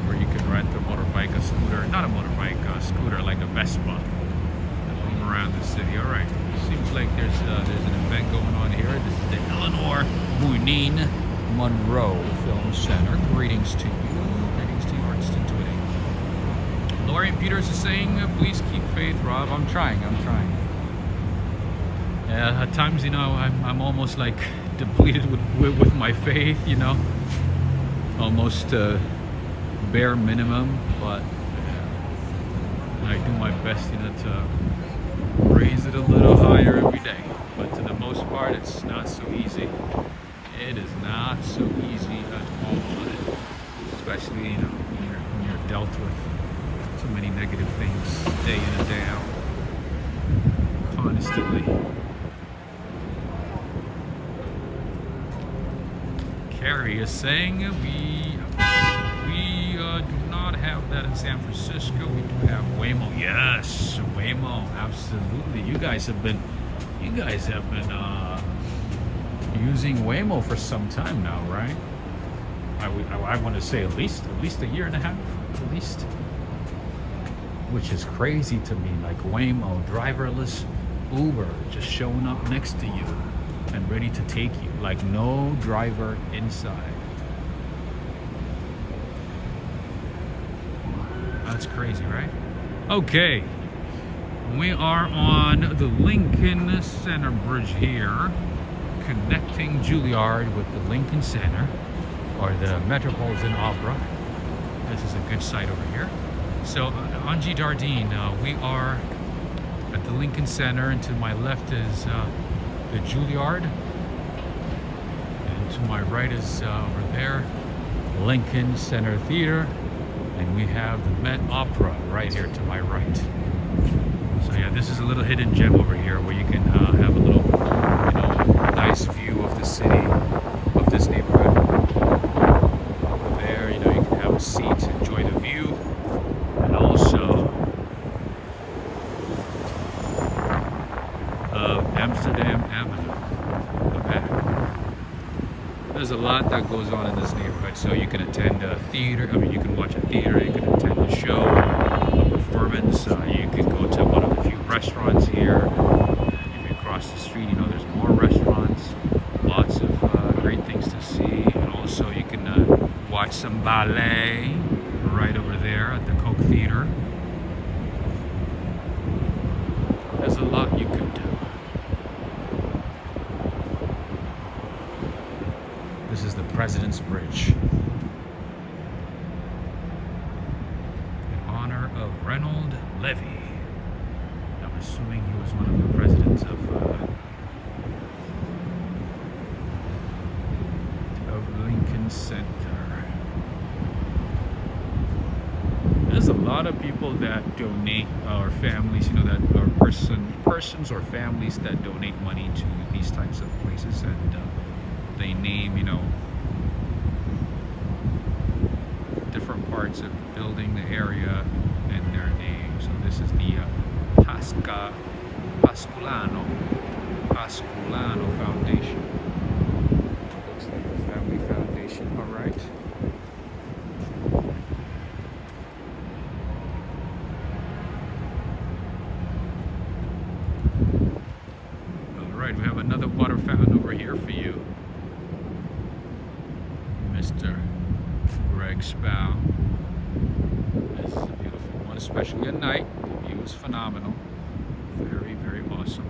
Where you can rent a motorbike, a scooter. Not a motorbike, a scooter like a Vespa. And roam around the city. Alright. Seems like there's an event going on here. This is the Eleanor Boonine Monroe Film Center. Greetings to you. Greetings to your instant tweeting. Lorian Peters is saying, please keep faith, Rob. I'm trying. Yeah, at times, you know, I'm almost like depleted with my faith, you know, almost bare minimum, but I do my best, you know, to raise it a little higher every day. But to the most part, it's not so easy. It is not so easy at all, especially, you know, when you're dealt with so many negative things day in and day out, constantly. Carrie is saying we do not have that in San Francisco. We do have Waymo. Yes, Waymo, absolutely. You guys have been using Waymo for some time now, right? I want to say at least a year and a half, at least. Which is crazy to me. Like Waymo, driverless Uber, just showing up next to you and ready to take you, like no driver inside. That's crazy, right? Okay, we are on the Lincoln Center Bridge here, connecting Juilliard with the Lincoln Center, or the Metropolitan Opera. This is a good site over here. So, Angie Dardine, we are at the Lincoln Center, and to my left is the Juilliard, and to my right is over there Lincoln Center Theater, and we have the Met Opera right here to my right. So yeah, this is a little hidden gem over here where you can have a little, you know, nice view of the city, of this neighborhood. Over there, you know, you can have a seat, enjoy the view, and also Amsterdam Avenue, the back. There's a lot that goes on in this neighborhood, so you can attend a theater, you can watch a theater, you can attend a show, a performance, you can go to one of the few restaurants here. If you cross the street, you know, there's more restaurants, lots of great things to see, and also you can watch some ballet right over there at the Coke Theater. There's a lot you could do. is the President's Bridge. In honor of Reynold Levy. I'm assuming he was one of the presidents of Lincoln Center. There's a lot of people that donate, or families, you know, that are persons or families that donate money to these types of places, and they name, you know, different parts of the building, the area, and their name. So this is the Pasculano Foundation. Looks like a family foundation. All right. All right, we have another water fountain over here for you, Mr. Greg Spow. This is a beautiful one, especially at night. The view is phenomenal. Very, very awesome.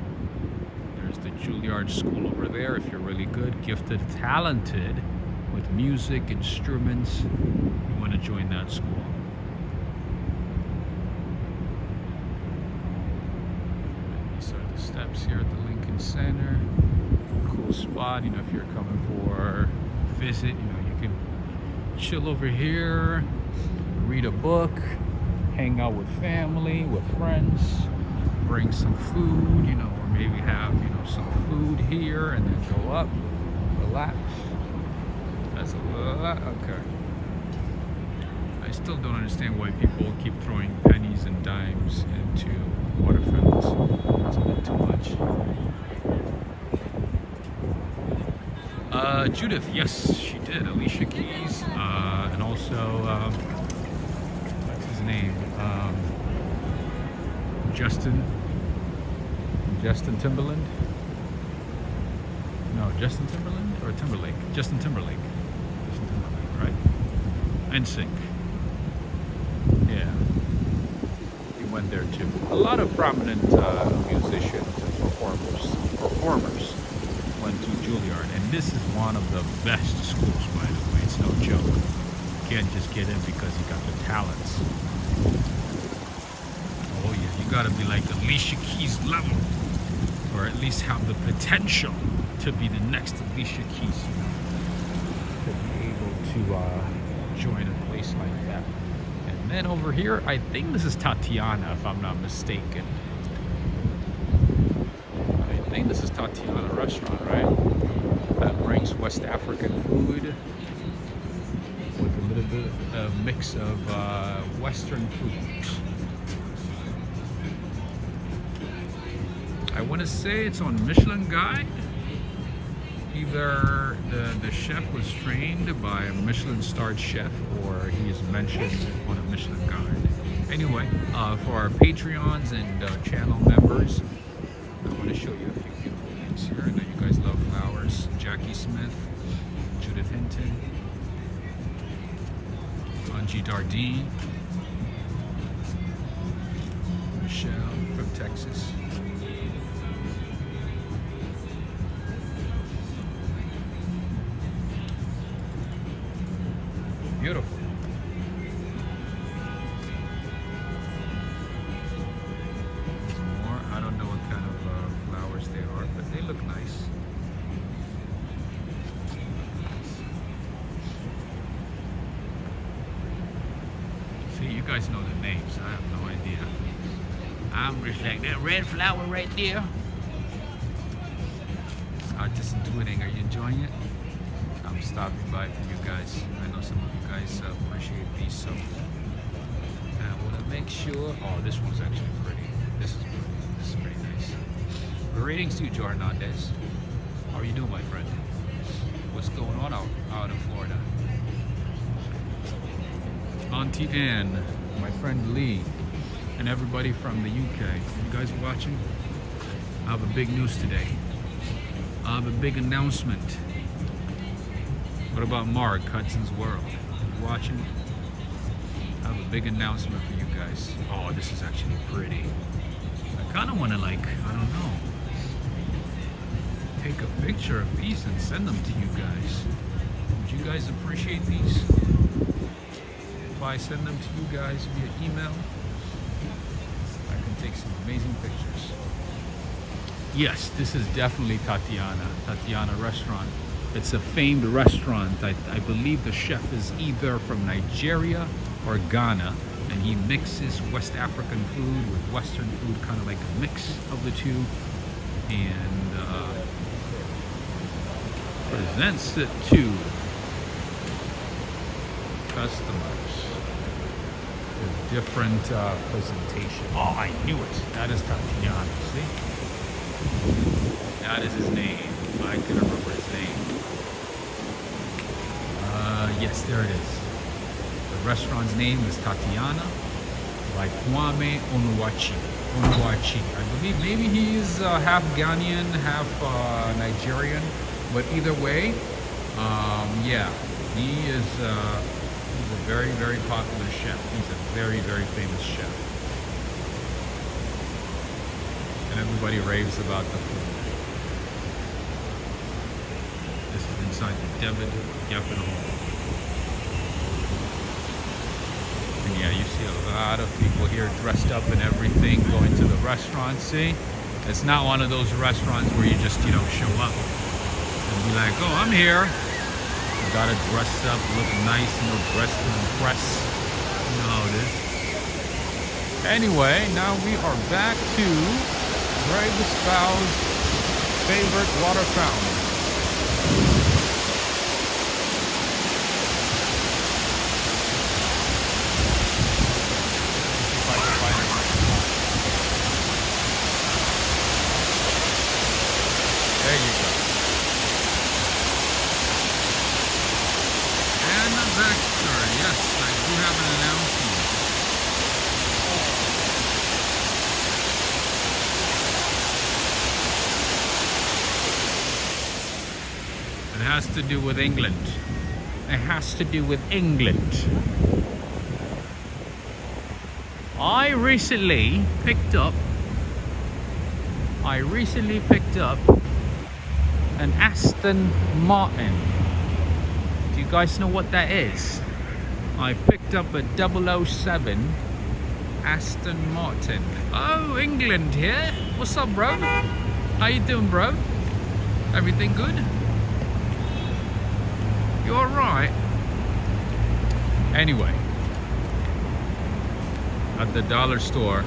There's the Juilliard School over there. If you're really good, gifted, talented with music, instruments, you want to join that school. And these are the steps here at the Lincoln Center. Cool spot, you know, if you're coming for a visit, you know, you can chill over here, read a book, hang out with family, with friends, bring some food, you know, or maybe have, you know, some food here and then go up, relax. That's a lot. Okay. I still don't understand why people keep throwing pennies and dimes into water fountains. It's a bit too much. Judith, yes, she did. Alicia Keys, and also, what's his name? Justin Timberland? No, Justin Timberland or Timberlake? Justin Timberlake, right? NSYNC. Yeah, he went there too. A lot of prominent musicians and performers went to Juilliard, and this is one of the best schools, by the way. It's no joke. You can't just get in because you got the talents. Oh yeah, you gotta be like Alicia Keys level, or at least have the potential to be the next Alicia Keys, you know, to be able to join a place like that. And then over here, I think this is Tatiana, if I'm not mistaken. I think this is Tatiana restaurant, right? That brings West African food with a little bit of mix of Western foods. I want to say it's on Michelin Guide. Either the chef was trained by a Michelin-starred chef, or he is mentioned on a Michelin Guide. Anyway, for our Patreons and channel members, I want to show you a few beautiful things here. I know you guys love flowers. Jackie Smith, Judith Hinton, Angie Dardine, Michelle from Texas. Beautiful. Some more. I don't know what kind of flowers they are, but they look nice. See, you guys know the names. I have no idea. I'm just like that red flower right there. Artist Intuiting. Are you enjoying it? I'm stopping by for you guys. I know some of you guys appreciate these, so I want to make sure. Oh, this one's actually pretty. This is pretty. This is pretty nice. Greetings to you, Joe Hernandez. How are you doing, my friend? What's going on out in Florida? Auntie Anne, my friend Lee, and everybody from the UK. You guys watching? I have a big news today. I have a big announcement. What about Mark, Hudson's World? You watching? I have a big announcement for you guys. Oh, this is actually pretty. I kind of want to, like, I don't know, take a picture of these and send them to you guys. Would you guys appreciate these? If I send them to you guys via email, I can take some amazing pictures. Yes, this is definitely Tatiana restaurant. It's a famed restaurant. I believe the chef is either from Nigeria or Ghana, and he mixes West African food with Western food, kind of like a mix of the two, and presents it to customers with different presentation. Oh, I knew it. That is Tatiana, see? That is his name. I couldn't remember his name. Yes, there it is. The restaurant's name is Tatiana by Kwame Onuachi. I believe maybe he's half Ghanaian, half Nigerian, but either way, yeah, he's a very, very popular chef. He's a very, very famous chef. And everybody raves about the food. This is inside the indebth home. And yeah, you see a lot of people here dressed up and everything, going to the restaurant. See, it's not one of those restaurants where you just, you know, show up and be like, oh, I'm here. You gotta dress up, look nice, you know, dress to impress. You know how it is. Anyway, now we are back to Greg Spau's favorite water fountain. There you go. And the Vector, yes, I do have an announcement. It has to do with England. It has to do with England. I recently picked up an Aston Martin. Do you guys know what that is? I picked up a 007 Aston Martin. Oh, England here. What's up, bro? How you doing, bro? Everything good? You alright? Anyway, at the dollar store,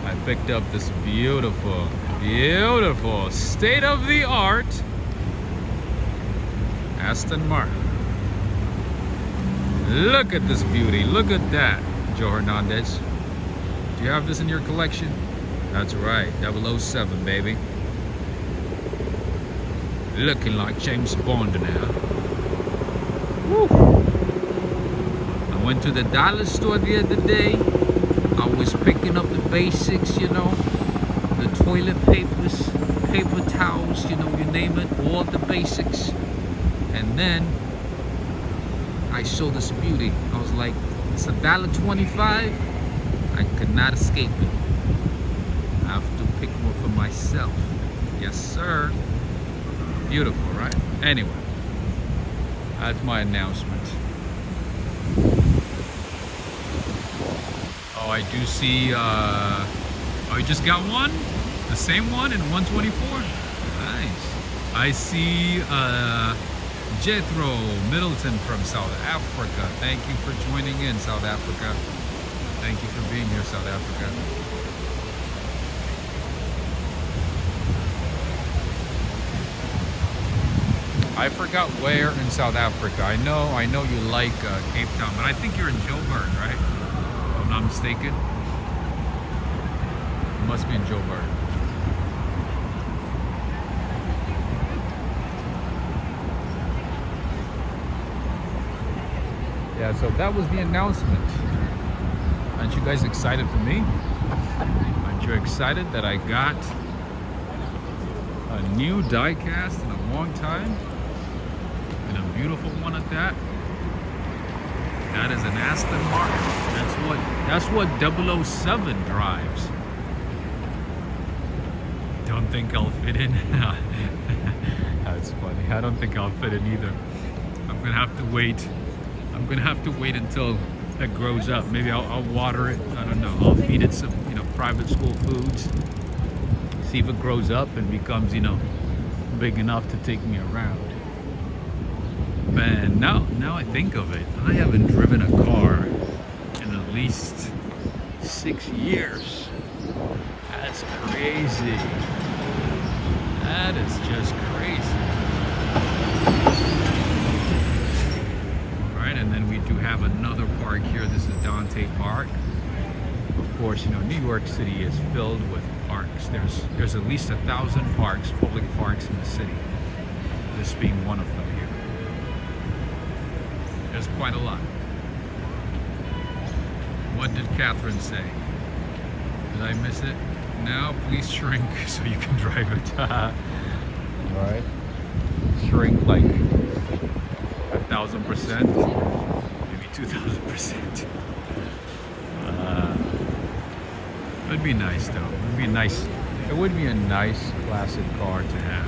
I picked up this beautiful, beautiful, state-of-the-art Aston Martin. Look at this beauty. Look at that, Joe Hernandez. Do you have this in your collection? That's right, 007, baby. Looking like James Bond now. Woo. I went to the dollar store the other day. I was picking up the basics, you know, the toilet papers, paper towels, you know, you name it, all the basics. And then I saw this beauty. I was like, it's $1.25. I could not escape it. I have to pick one for myself. Yes, sir. Beautiful, right? Anyway, that's my announcement. Oh, I do see, oh, you just got one? The same one in 124? Nice. I see Jethro Middleton from South Africa. Thank you for joining in, South Africa. Thank you for being here, South Africa. I forgot where in South Africa. I know you like Cape Town, but I think you're in Joburg, right? If I'm not mistaken. You must be in Joburg. Yeah, so that was the announcement. Aren't you guys excited for me? Aren't you excited that I got a new die-cast in a long time? And a beautiful one at that. That is an Aston Martin. That's what 007 drives. Don't think I'll fit in. That's funny. I don't think I'll fit in either. gonna have to wait. I'm gonna have to wait until it grows up. Maybe I'll water it. I don't know. I'll feed it some, private school foods. See if it grows up and becomes, big enough to take me around. Man, now I think of it, I haven't driven a car in at least 6 years. That's crazy. That is just crazy. Alright, and then we do have another park here. This is Dante Park. Of course, New York City is filled with parks. There's at least 1,000 parks, public parks in the city. This being one of them here. There's quite a lot. What did Catherine say? Did I miss it? Now please shrink so you can drive it. Alright. Shrink like 1,000%, maybe 2,000%. It'd be nice though. It'd be nice. It would be a nice classic car to have.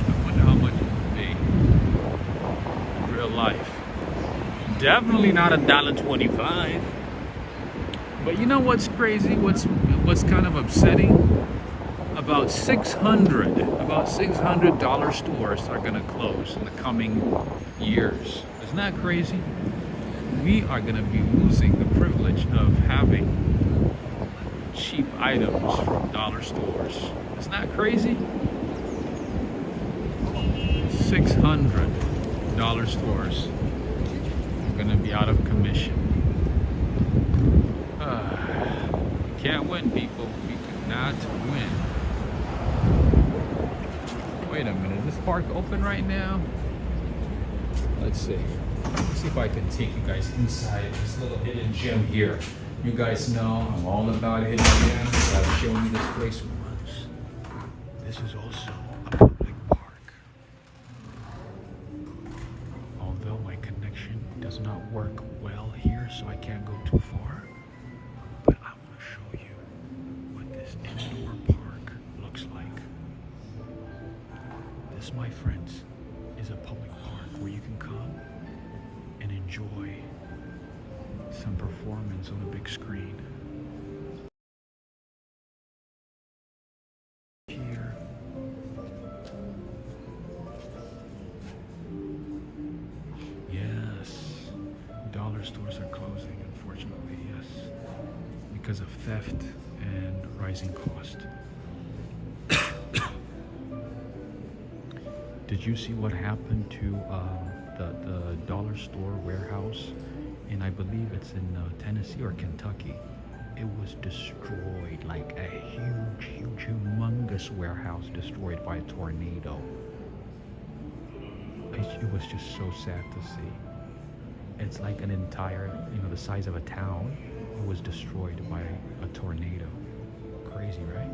I wonder how much it would be in real life. Definitely not $1.25. But you know what's crazy? What's kind of upsetting? About 600 dollar stores are gonna close in the coming years. Isn't that crazy? We are gonna be losing the privilege of having cheap items from dollar stores. Isn't that crazy? 600 dollar stores are gonna be out of commission. Can't win, people. We cannot win. Wait a minute, is this park open right now? Let's see. Let's see if I can take you guys inside this little hidden gem here. You guys know I'm all about hidden gems. I've shown you this place once. This is also a public park. Although my connection does not work well here, so I can't go too far. But I want to show you what this indoor park looks like. This, my friends, is a public park where you can come and enjoy some performance on a big screen. Here. Yes. Dollar stores are closing, unfortunately, yes. Because of theft and rising cost. Did you see what happened to the dollar store warehouse? And I believe it's in Tennessee or Kentucky. It was destroyed, like a huge, humongous warehouse destroyed by a tornado. It was just so sad to see. It's like an entire, the size of a town. It was destroyed by a tornado. Crazy, right?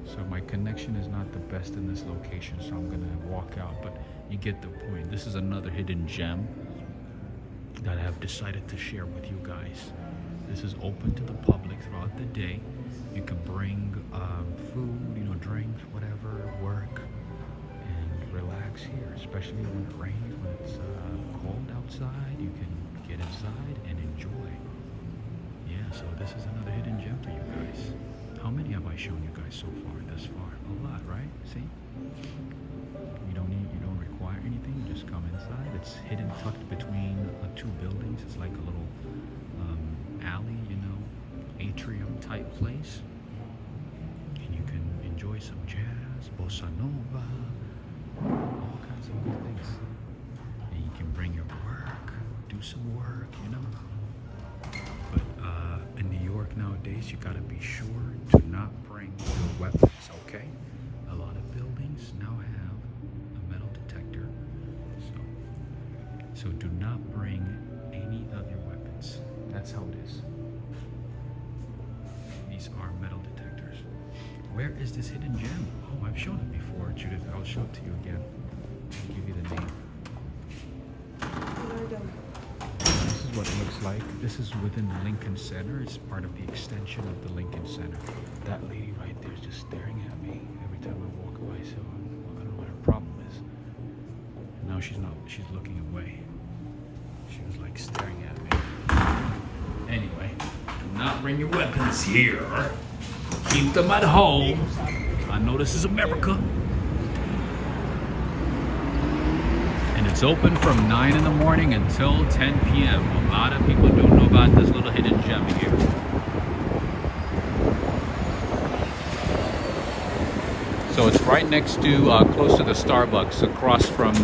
So my connection is not the best in this location, so I'm gonna walk out, but you get the point. This is another hidden gem that I have decided to share with you guys. This is open to the public throughout the day. You can bring food, drinks, whatever, work, and relax here, especially when it rains, when it's cold outside. You can get inside and enjoy. Yeah, so this is another hidden gem for you guys. How many have I shown you guys so far, thus far? A lot, right? See? You don't require anything, you just come inside. It's hidden, tucked between two buildings. It's like a little alley, atrium type place. And you can enjoy some jazz, bossa nova, all kinds of good things. And you can bring your work, do some work, But in New York nowadays, you gotta be sure to not bring your weapons, okay? A lot of buildings now have a metal detector, so do not bring any of your weapons. That's how it is. These are metal detectors. Where is this hidden gem? Oh, I've shown it before, Judith. I'll show it to you again. I'll give you the name. This is what it looks like. This is within the Lincoln Center. It's part of the extension of the Lincoln Center. That lady right there. there's just staring at me every time I walk by. So I don't know what her problem is. Now she's not. She's looking away. She was like staring at me. Anyway, do not bring your weapons here. Keep them at home. I know this is America. And it's open from 9 in the morning until 10 p.m. A lot of people don't know about this little hidden gem here. So it's right next to, close to the Starbucks, across from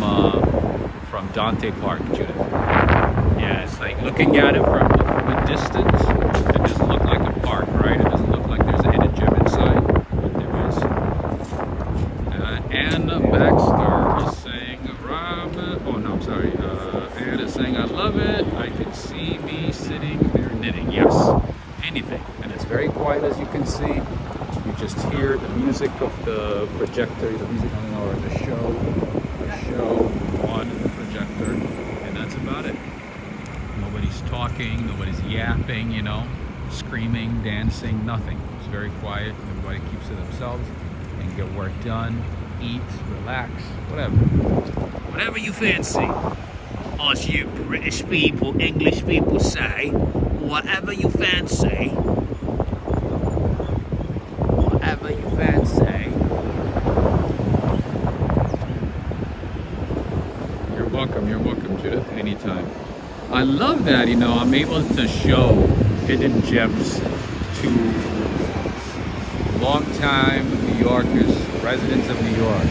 Dante Park, Judith. Yeah, it's like looking at it from a distance, it doesn't look like a park, right? It doesn't look like there's a hidden gem inside, but there is. Anna Baxter is saying, Anna is saying, I love it. I can see me sitting there knitting. Yes, anything. And it's very quiet, as you can see. You just hear the music of the projector, the music or the show on the projector, and that's about it. Nobody's talking, nobody's yapping, you know, screaming, dancing, nothing. It's very quiet. Everybody keeps to themselves and get work done, eat, relax, whatever. Whatever you fancy. Us you British people, English people say, whatever you fancy. Whatever you fancy. You're welcome, Judith, anytime. I love that, you know, I'm able to show hidden gems to long-time New Yorkers, residents of New York.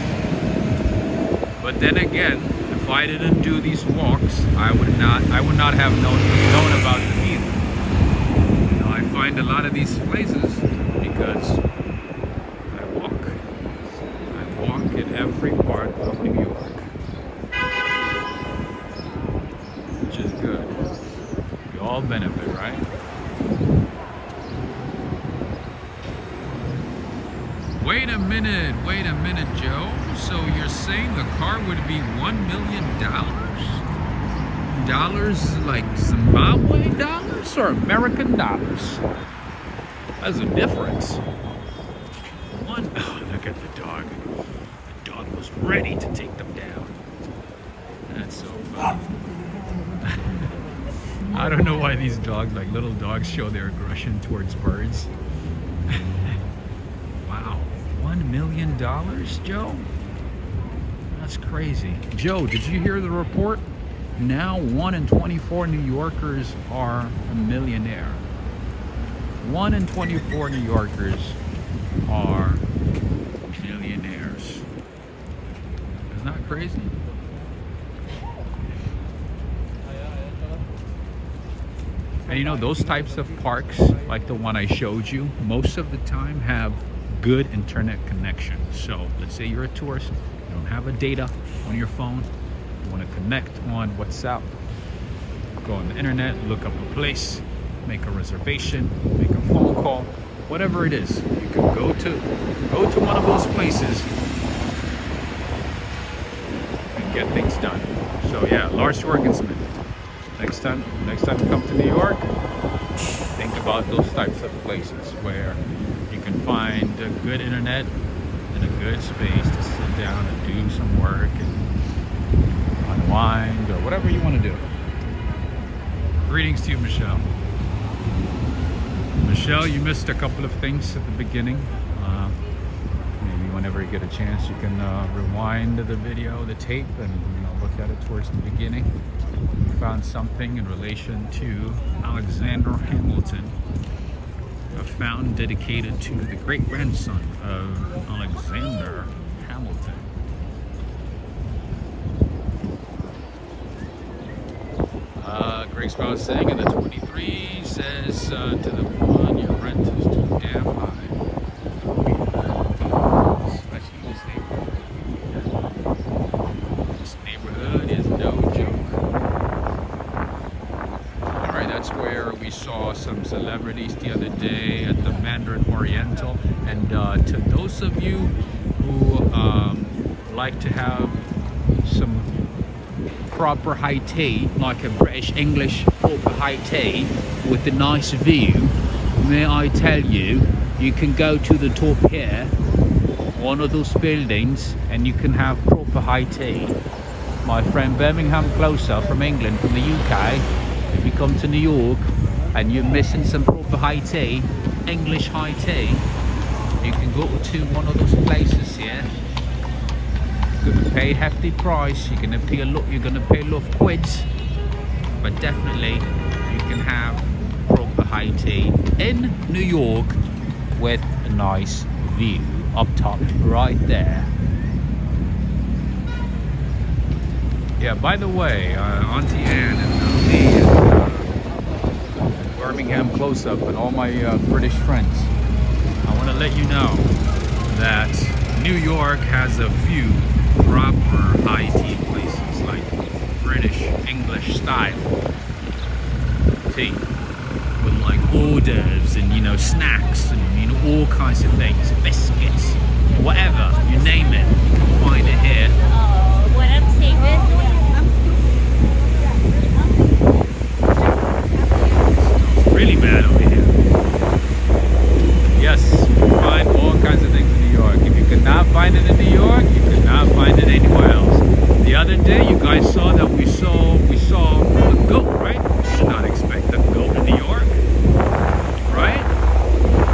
But then again, if I didn't do these walks, I would not have known about them either. You know, I find a lot of these places because I walk in every part of New York. Which is good. We all benefit, right? Wait a minute, Joe. So you're saying the car would be $1 million? Dollars like Zimbabwe dollars or American dollars? There's a difference. Oh, look at the dog. The dog was ready to take them down. That's so funny. I don't know why these dogs, like little dogs, show their aggression towards birds. Wow, $1 million, Joe? That's crazy. Joe, did you hear the report? Now 1 in 24 New Yorkers are a millionaire. 1 in 24 New Yorkers are millionaires. Isn't that crazy? And you know, those types of parks, like the one I showed you, most of the time have good internet connection. So let's say you're a tourist, you don't have a data on your phone, you want to connect on WhatsApp, go on the internet, look up a place, make a reservation, make a phone call, whatever it is. You can go to one of those places and get things done. So yeah, Lars Jorgensman. Next time you come to New York, think about those types of places where you can find a good internet and a good space to sit down and do some work and unwind or whatever you want to do. Greetings to you, Michelle. Michelle, you missed a couple of things at the beginning. Maybe whenever you get a chance, you can rewind the video, the tape, and look at it towards the beginning. We found something in relation to Alexander Hamilton, a fountain dedicated to the great-grandson of Alexander Hamilton. Greg Spouse saying in the 23 says to the one, your rent is too damn high. Especially in this neighborhood. This neighborhood is no joke. Alright, that's where we saw some celebrities the other day at the Mandarin Oriental. And to those of you who like to have some proper high tea, like a British English proper high tea with a nice view, may I tell you, you can go to the top here, one of those buildings, and you can have proper high tea. My friend Birmingham Closer from England, from the UK, if you come to New York and you're missing some proper high tea, English high tea, you can go to one of those places here. You're gonna pay a hefty price, you're gonna pay a lot of quids, but definitely you can have proper high tea in New York with a nice view up top right there. Yeah, by the way, Auntie Anne and me and Birmingham Close-Up and all my British friends, I want to let you know that New York has a few proper high tea places, like British English style tea, with like hors d'oeuvres and, you know, snacks and, you know, all kinds of things, biscuits, whatever, you name it, you can find it here. Oh, what I'm saying is, It's really bad over here. Yes, you can find all kinds of things in New York. If you could not find it in New York, you could not find it anywhere else. The other day, you guys saw that we saw a goat, right? You should not expect a goat in New York, right?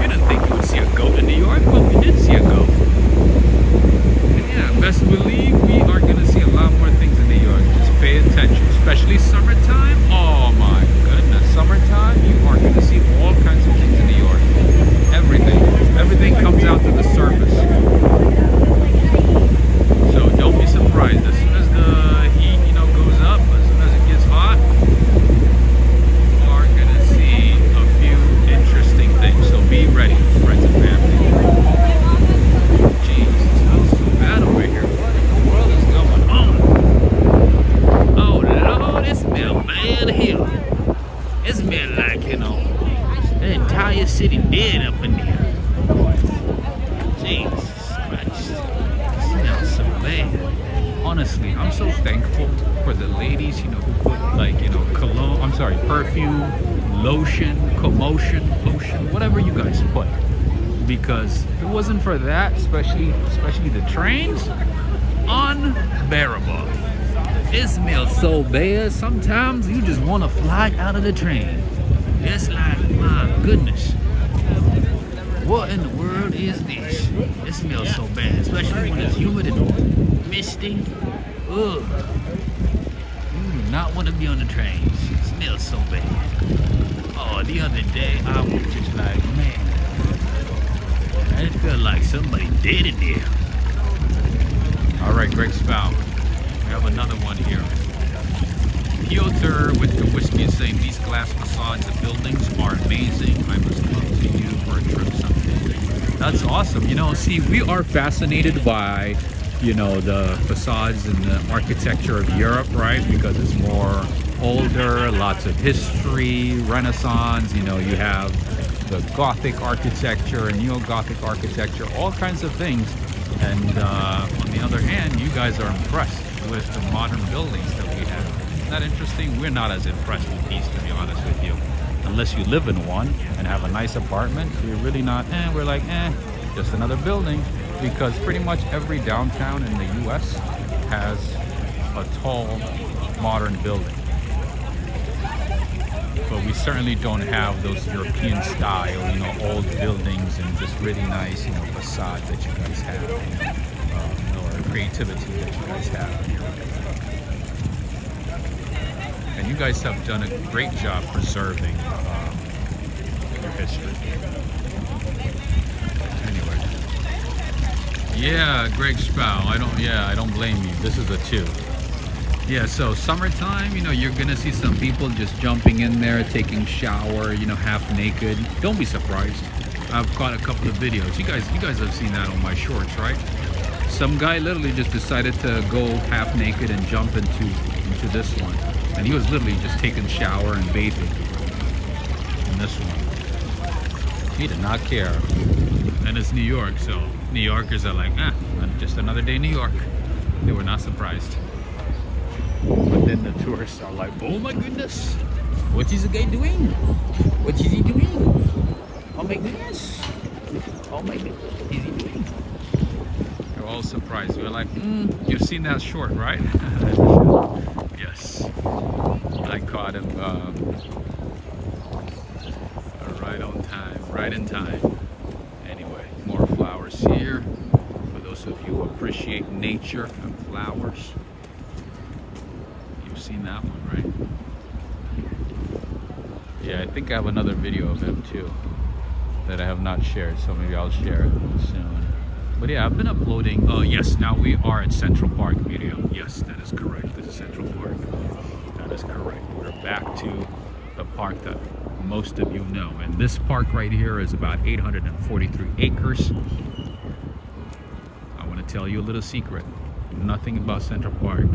You didn't think you would see a goat in New York, but we did see a goat. And yeah, best believe we are gonna see a lot more things in New York. Just pay attention, especially summertime. Oh my goodness, summertime, you are gonna see all kinds of things in New York. Everything comes out to the surface. So don't be surprised. As soon as the heat, you know, goes up, as soon as it gets hot, you are gonna see a few interesting things. So be ready, friends and family. Jeez, it smells so bad over here. What in the world is going on? Oh Lord, it smells bad here. It smells like, you know, the entire city dead up in there. Jesus Christ. It smells so bad. Honestly, I'm so thankful for the ladies, you know, who put, like, you know, perfume, lotion, commotion, potion, whatever you guys put. Because if it wasn't for that, especially the trains, unbearable. It smells so bad, sometimes you just want to fly out of the train. It's like, my goodness, what in the world is this? It smells so bad, especially when it's humid and misty. Ugh. You do not want to be on the trains. It smells so bad. Oh, the other day I was just like, man, I felt like somebody dead in there. All right, Greg Spow. We have another one here. Piotr with the whiskey is saying these glass facades of buildings are amazing. I must come to you for a trip someday. That's awesome. You know, see, we are fascinated by, you know, the facades and the architecture of Europe, right? Because it's more older, lots of history, Renaissance. You know, you have the Gothic architecture and Neo-Gothic architecture, all kinds of things. And on the other hand, you guys are impressed with the modern buildings that we have. Isn't that interesting? We're not as impressed with these, to be honest with you. Unless you live in one and have a nice apartment, we're really not, we're like, just another building. Because pretty much every downtown in the US has a tall, modern building. But we certainly don't have those European style, you know, old buildings and just really nice, you know, facades that you guys have, or creativity that you guys have. And you guys have done a great job preserving your history. Anyway, yeah, Greg Spow. I don't blame you. This is a 2. Yeah, so summertime, you know, you're gonna see some people just jumping in there, taking shower, you know, half naked. Don't be surprised. I've caught a couple of videos. You guys have seen that on my shorts, right? Some guy literally just decided to go half naked and jump into this one. And he was literally just taking shower and bathing in this one. He did not care. And it's New York, so New Yorkers are like, just another day in New York. They were not surprised. But then the tourists are like, oh my goodness, what is the guy doing? What is he doing? Oh my goodness. Oh my goodness. What is he doing? They're all surprised. We're like, you've seen that short, right? Yes. I caught him right on time, right in time. Anyway, more flowers here. For those of you who appreciate nature and flowers. You've seen that one, right? Yeah, I think I have another video of him too that I have not shared, so maybe I'll share it soon. But yeah, I've been uploading. Oh yes, now we are at Central Park video. Yes, that is correct. This is Central Park. That is correct. We're back to the park that most of you know. And this park right here is about 843 acres. I want to tell you a little secret. Nothing about Central Park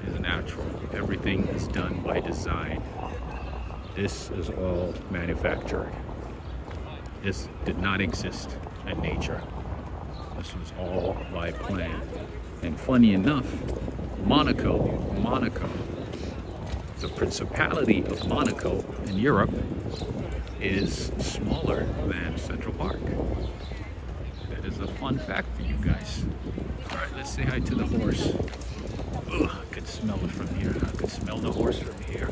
is natural. Everything is done by design. This is all manufactured. This did not exist in nature. This was all by plan. And funny enough, Monaco, the Principality of Monaco in Europe is smaller than Central Park. That is a fun fact for you guys. All right, let's say hi to the horse. Ugh, I could smell it from here. I could smell the horse from here.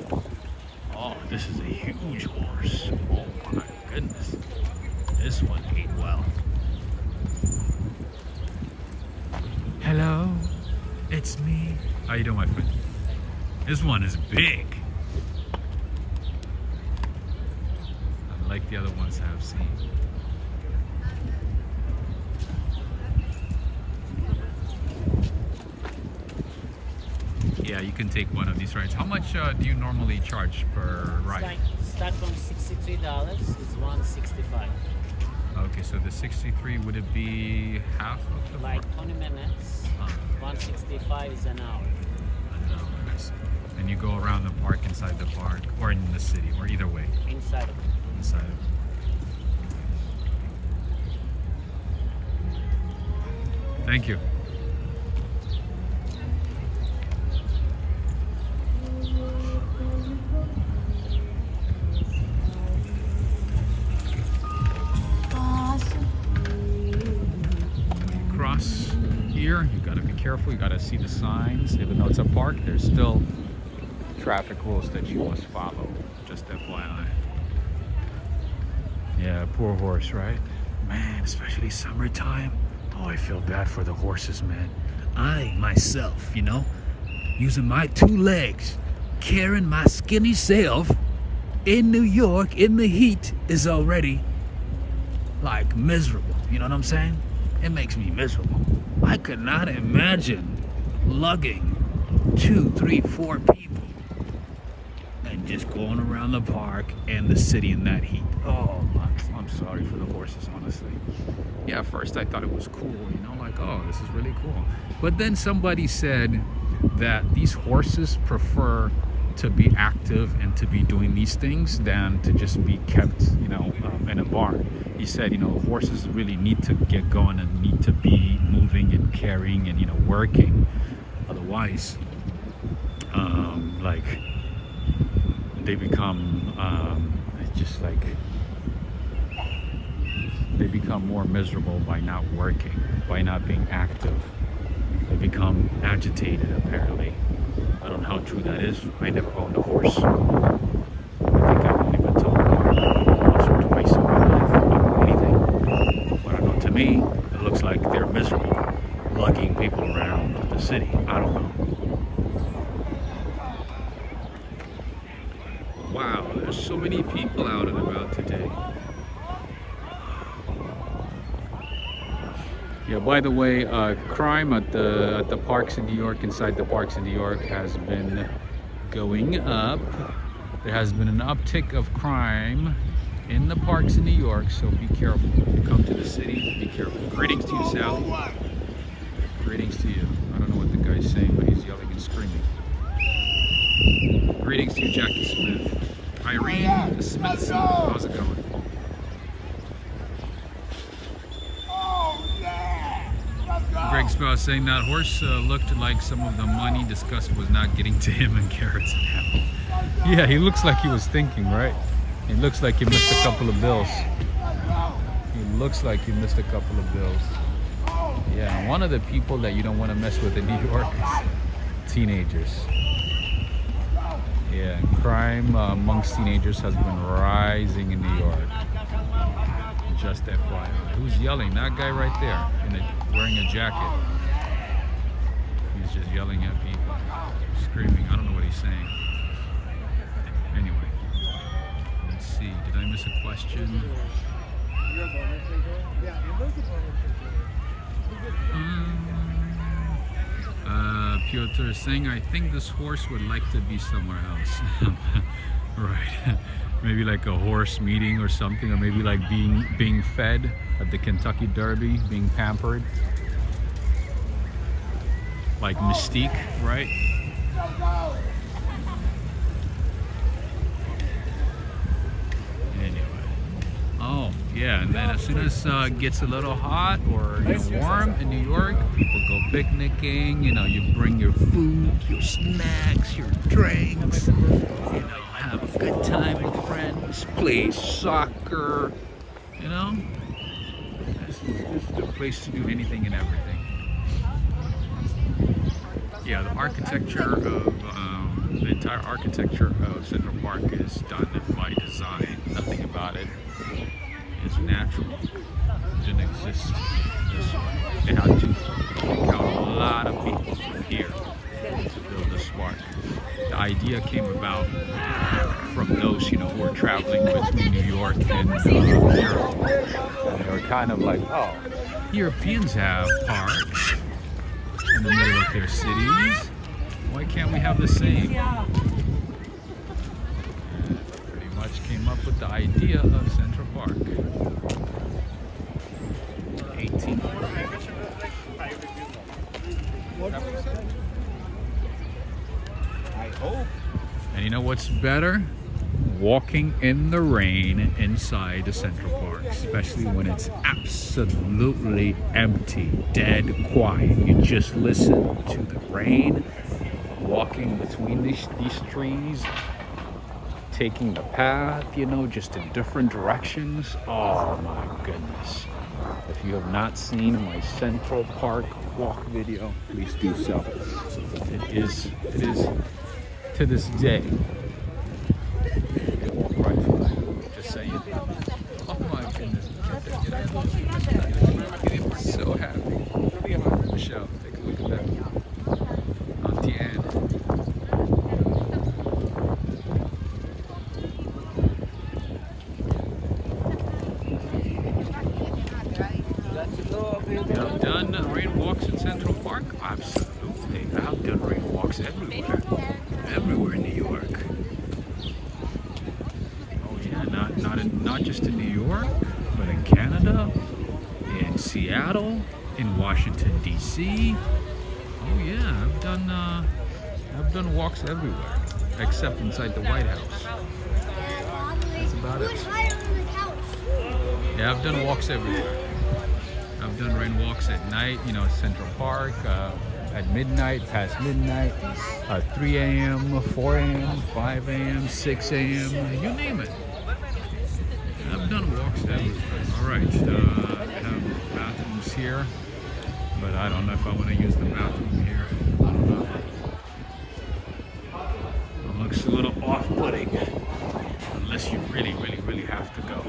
Oh, this is a huge horse. Oh my goodness. This one ate well. Hello, it's me. How you doing, my friend? This one is big. Unlike the other ones I've seen. Yeah, you can take one of these rides. How much do you normally charge per ride? Start from $63 is $165. Okay, so the 63, would it be half of the Like 20 minutes, 165 is an hour. An hour, I see. And you go around the park, inside the park, or in the city, or either way? Inside of it. Inside of it. Thank you. Cross here, you gotta be careful, you gotta see the signs. Even though it's a park, there's still traffic rules that you must follow, just FYI. Yeah, poor horse, right? Man, especially summertime. Oh, I feel bad for the horses, man. I, myself, you know, using my 2 legs, carrying my skinny self in New York in the heat is already, like, miserable. You know what I'm saying? It makes me miserable. I could not imagine lugging 2, 3, 4 people and just going around the park and the city in that heat. Oh, I'm sorry for the horses, honestly. Yeah, at first I thought it was cool, you know, like, oh, this is really cool. But then somebody said that these horses prefer to be active and to be doing these things than to just be kept, you know, in a barn. He said, you know, horses really need to get going and need to be moving and carrying and, you know, working. Otherwise, like, they become, just like, they become more miserable by not working, by not being active. They become agitated, apparently. I don't know how true that is. I never owned a horse. I think I've only been told once or twice in my life about anything. But I don't know, to me, it looks like they're miserable lugging people around the city. I don't know. Wow, there's so many people out and about today. Yeah, by the way, crime at the parks in New York, inside the parks in New York, has been going up. There has been an uptick of crime in the parks in New York, so be careful. If you come to the city, be careful. Greetings to you, Sally. Greetings to you. I don't know what the guy's saying, but he's yelling and screaming. Greetings to you, Jackie Smith. Irene, the Smiths. How's it going? Greg's spouse saying that horse looked like some of the money discussed was not getting to him in carrots and apples. Yeah, he looks like he was thinking, right? It looks like you missed a couple of bills. It looks like you missed a couple of bills. Yeah, one of the people that you don't want to mess with in New York is teenagers. Yeah, crime amongst teenagers has been rising in New York. Just FYI. Who's yelling? That guy right there, wearing a jacket. He's just yelling at people, screaming. I don't know what he's saying. Anyway, let's see. Did I miss a question? Piotr is saying, I think this horse would like to be somewhere else. Right. Maybe like a horse meeting or something, or maybe like being fed at the Kentucky Derby, being pampered. Like Mystique, right? Anyway. Oh, yeah, and then as soon as it gets a little hot or warm in New York, people go picnicking, you bring your food, your snacks, your drinks, have a good time with friends, play soccer, It's just a place to do anything and everything. Yeah, the architecture of, the entire architecture of Central Park is done by design. Nothing about it is natural. It didn't exist this way. They had to kick out a lot of people from here to build this park. The idea came about from those, who were traveling between New York and Europe. And they were kind of like, oh, Europeans have parks in the middle of their cities. Why can't we have the same? Pretty much came up with the idea of Central Park. 1840. I hope. And you know what's better? Walking in the rain inside the Central Park, especially when it's absolutely empty, dead quiet. You just listen to the rain, walking between these trees, taking the path, just in different directions. Oh my goodness. If you have not seen my Central Park walk video, please do so. It is to this day Walk.Ride.Fly. Just saying. Oh my goodness. So happy. Michelle, take a look at that. Auntie Anne. I've done rain walks in Central Park? Absolutely. I've done rain walks everywhere. Everywhere in New York. Oh yeah, not just in New York, but in Canada, in Seattle, in Washington D.C. Oh yeah, I've done walks everywhere, except inside the White House. That's about it. Yeah, I've done walks everywhere. I've done rain walks at night, Central Park, at midnight, past midnight, 3 a.m., 4 a.m., 5 a.m., 6 a.m., you name it. I've done walks everywhere. All right, I have bathrooms here, but I don't know if I want to use the bathroom here. I don't know. It looks a little off-putting, unless you really, really, really have to go.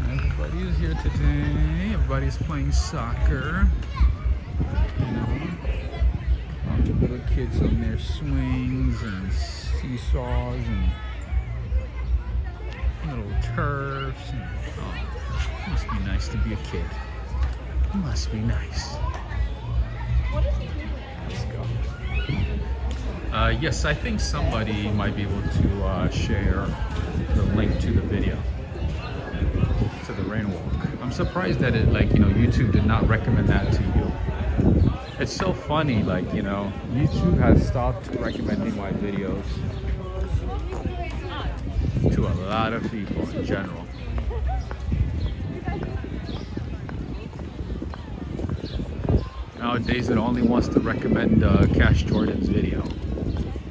Everybody's here today. Everybody's playing soccer. All the little kids on their swings and seesaws and little turfs. And, it must be nice to be a kid. It must be nice. Let's go. Yes, I think somebody might be able to share the link to the video, to the rain walk. I'm surprised that YouTube did not recommend that to you. It's so funny, YouTube has stopped recommending my videos to a lot of people in general. Nowadays it only wants to recommend Cash Jordan's video.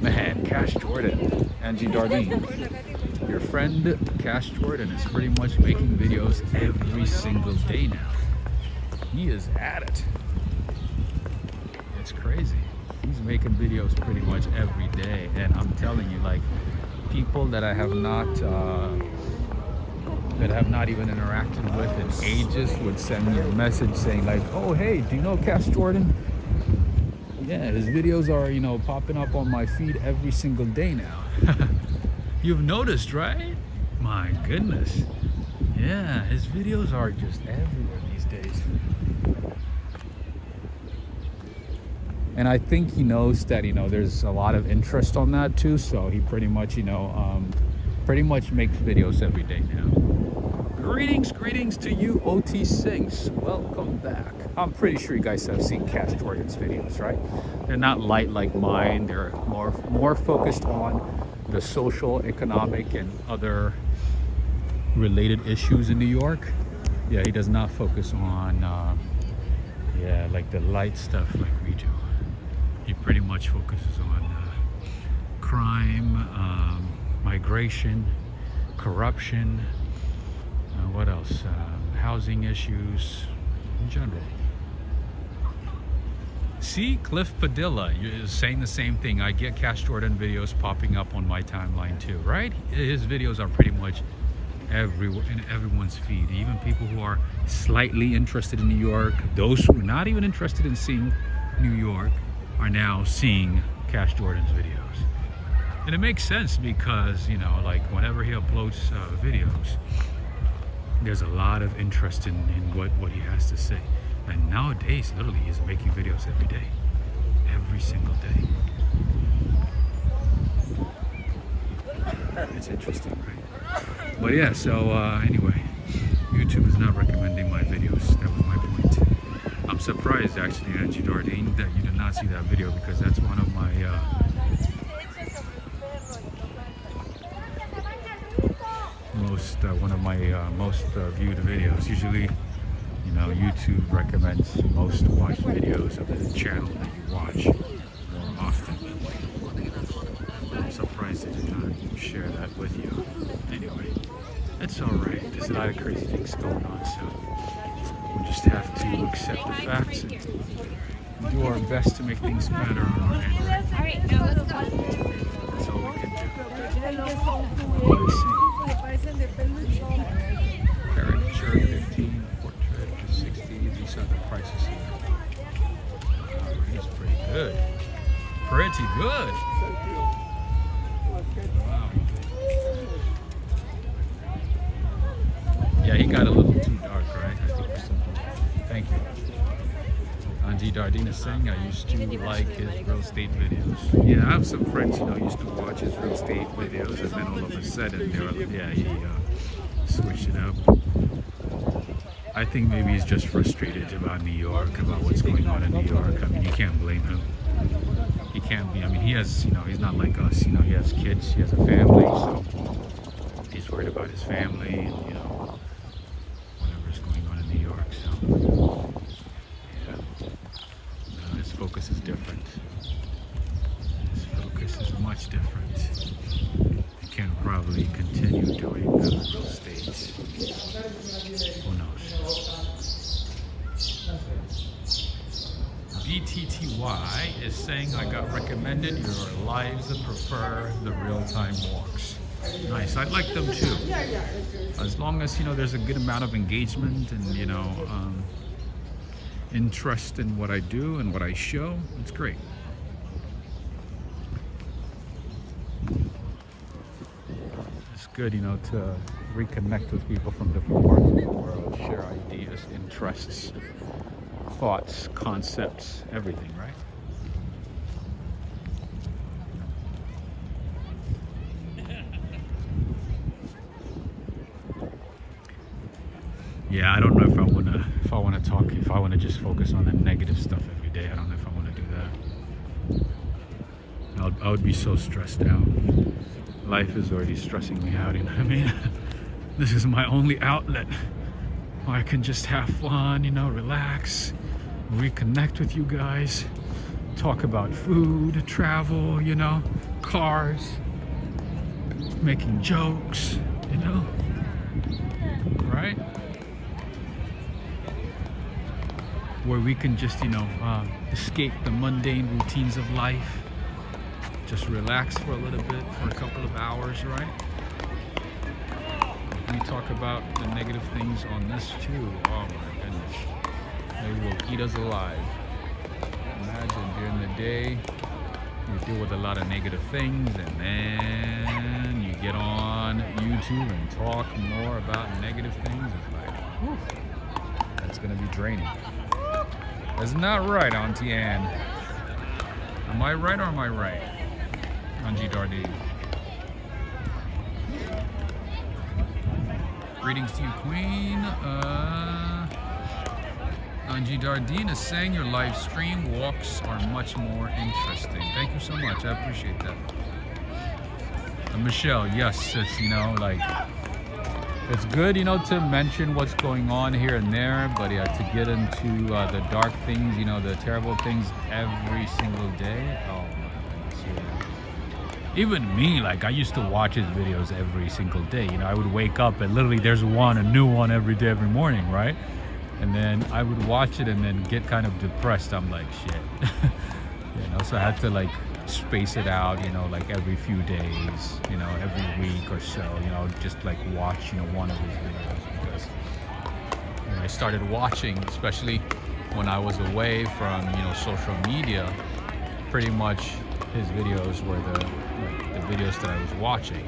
Man, Cash Jordan, Angie Dardine. Your friend Cash Jordan is pretty much making videos every single day now. He is at it. It's crazy. He's making videos pretty much every day, and I'm telling you, like, people that I have not even interacted with in ages would send me a message saying like, oh hey, do you know Cash Jordan? Yeah, his videos are, you know, popping up on my feed every single day now. You've noticed, right? My goodness. Yeah, his videos are just everywhere these days. And I think he knows that, you know, there's a lot of interest on that too, so he pretty much, you know, pretty much makes videos every day now. Greetings to you, OT Sings. Welcome back. I'm pretty sure you guys have seen Cash Jordan's videos, right? They're not light like mine. They're more focused on the social, economic, and other related issues in New York. Yeah, he does not focus on, yeah, like the light stuff like we do. He pretty much focuses on crime, migration, corruption, what else? Housing issues in general. See, Cliff Padilla is saying the same thing. I get Cash Jordan videos popping up on my timeline too, right? His videos are pretty much everywhere in everyone's feed. Even people who are slightly interested in New York, those who are not even interested in seeing New York, are now seeing Cash Jordan's videos. And it makes sense because, you know, like whenever he uploads videos, there's a lot of interest in what he has to say. And nowadays, literally, he's making videos every day. Every single day. It's interesting, right? But yeah, so anyway, YouTube is not recommending my videos. That was my point. I'm surprised, actually, Angie Dardine, that you did not see that video, because that's one of my most viewed videos. Usually, you know, YouTube recommends most watched videos of the channel that you watch more often. I'm surprised they did not share that with you. Anyway, it's alright. There's a lot of crazy things going on, so we'll just have to accept the facts and do our best to make things better on our end. Right? That's all we can do. Let's see. Caricature 15, portrait 60. These are the prices here. He's pretty good. Pretty good. Wow. Yeah, he got a little too dark, right? I think for something. Thank you. Angie Dardine is saying I used to like his real estate videos. Yeah, I have some friends, you know, used to watch his real estate videos, and then all of a sudden they were, yeah, he switched it up. I think maybe he's just frustrated about New York, about what's going on in New York. I mean, you can't blame him. He can't be. I mean, he has, you know, he's not like us. You know, he has kids, he has a family, so he's worried about his family and, you know, whatever's going on in New York. So, yeah, his focus is different. His focus is much different. He can't probably continue doing real estate. Who knows? BTTY is saying I got recommended your lives that prefer the real-time walks. Nice, I like them too. As long as, you know, there's a good amount of engagement and, you know, interest in what I do and what I show, it's great. It's good, you know, to reconnect with people from different parts of the world, share ideas, interests, thoughts, concepts, everything, right? Yeah, I don't know if I want to just focus on the negative stuff every day. I don't know if I want to do that. I would be so stressed out. Life is already stressing me out, you know what I mean? This is my only outlet where I can just have fun, you know, relax, reconnect with you guys, talk about food, travel, you know, cars, making jokes, you know, right? Where we can just, you know, escape the mundane routines of life, just relax for a little bit, for a couple of hours, right? We talk about the negative things on this too. Oh my goodness. They will eat us alive. Imagine during the day, you deal with a lot of negative things, and then you get on YouTube and talk more about negative things. It's like, whew, that's gonna be draining. That's not right, Auntie Anne. Am I right or am I right? Angie Dardy. Greetings to you, Queen. Angie Dardine is saying your live stream walks are much more interesting. Thank you so much. I appreciate that. Michelle, yes, it's, you know, like, it's good, you know, to mention what's going on here and there, but yeah, to get into the dark things, you know, the terrible things every single day. Oh my goodness, yeah. Even me, like, I used to watch his videos every single day. You know, I would wake up and literally there's a new one every day, every morning, right? And then I would watch it and then get kind of depressed. I'm like, shit. You know, so I had to like space it out, you know, like every few days, you know, every week or so, you know, just like watch, you know, one of his videos. Because when I started watching, especially when I was away from, you know, social media, pretty much his videos were the videos that I was watching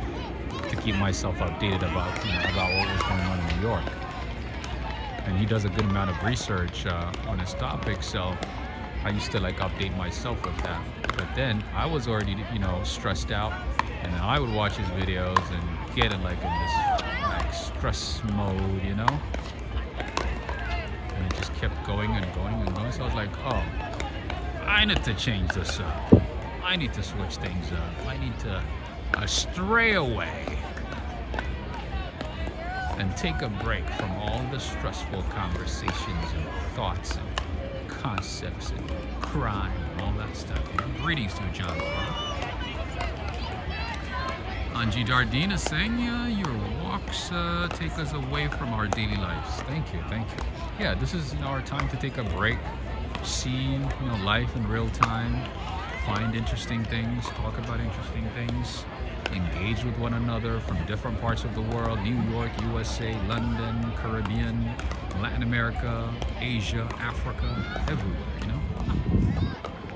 to keep myself updated about, you know, about what was going on in New York. And he does a good amount of research on his topic, so I used to like update myself with that. But then I was already, you know, stressed out, and then I would watch his videos and get in like in this like stress mode, you know. And it just kept going and going and going. So I was like, oh, I need to change this up. I need to switch things up. I need to stray away and take a break from all the stressful conversations and thoughts and concepts and crime and all that stuff. You know? Greetings to you, John. Angie Dardine is saying, yeah, your walks take us away from our daily lives. Thank you, thank you. Yeah, this is, you know, our time to take a break, see, you know, life in real time, find interesting things, talk about interesting things, engage with one another from different parts of the world, New York, USA, London, Caribbean, Latin America, Asia, Africa, everywhere, you know,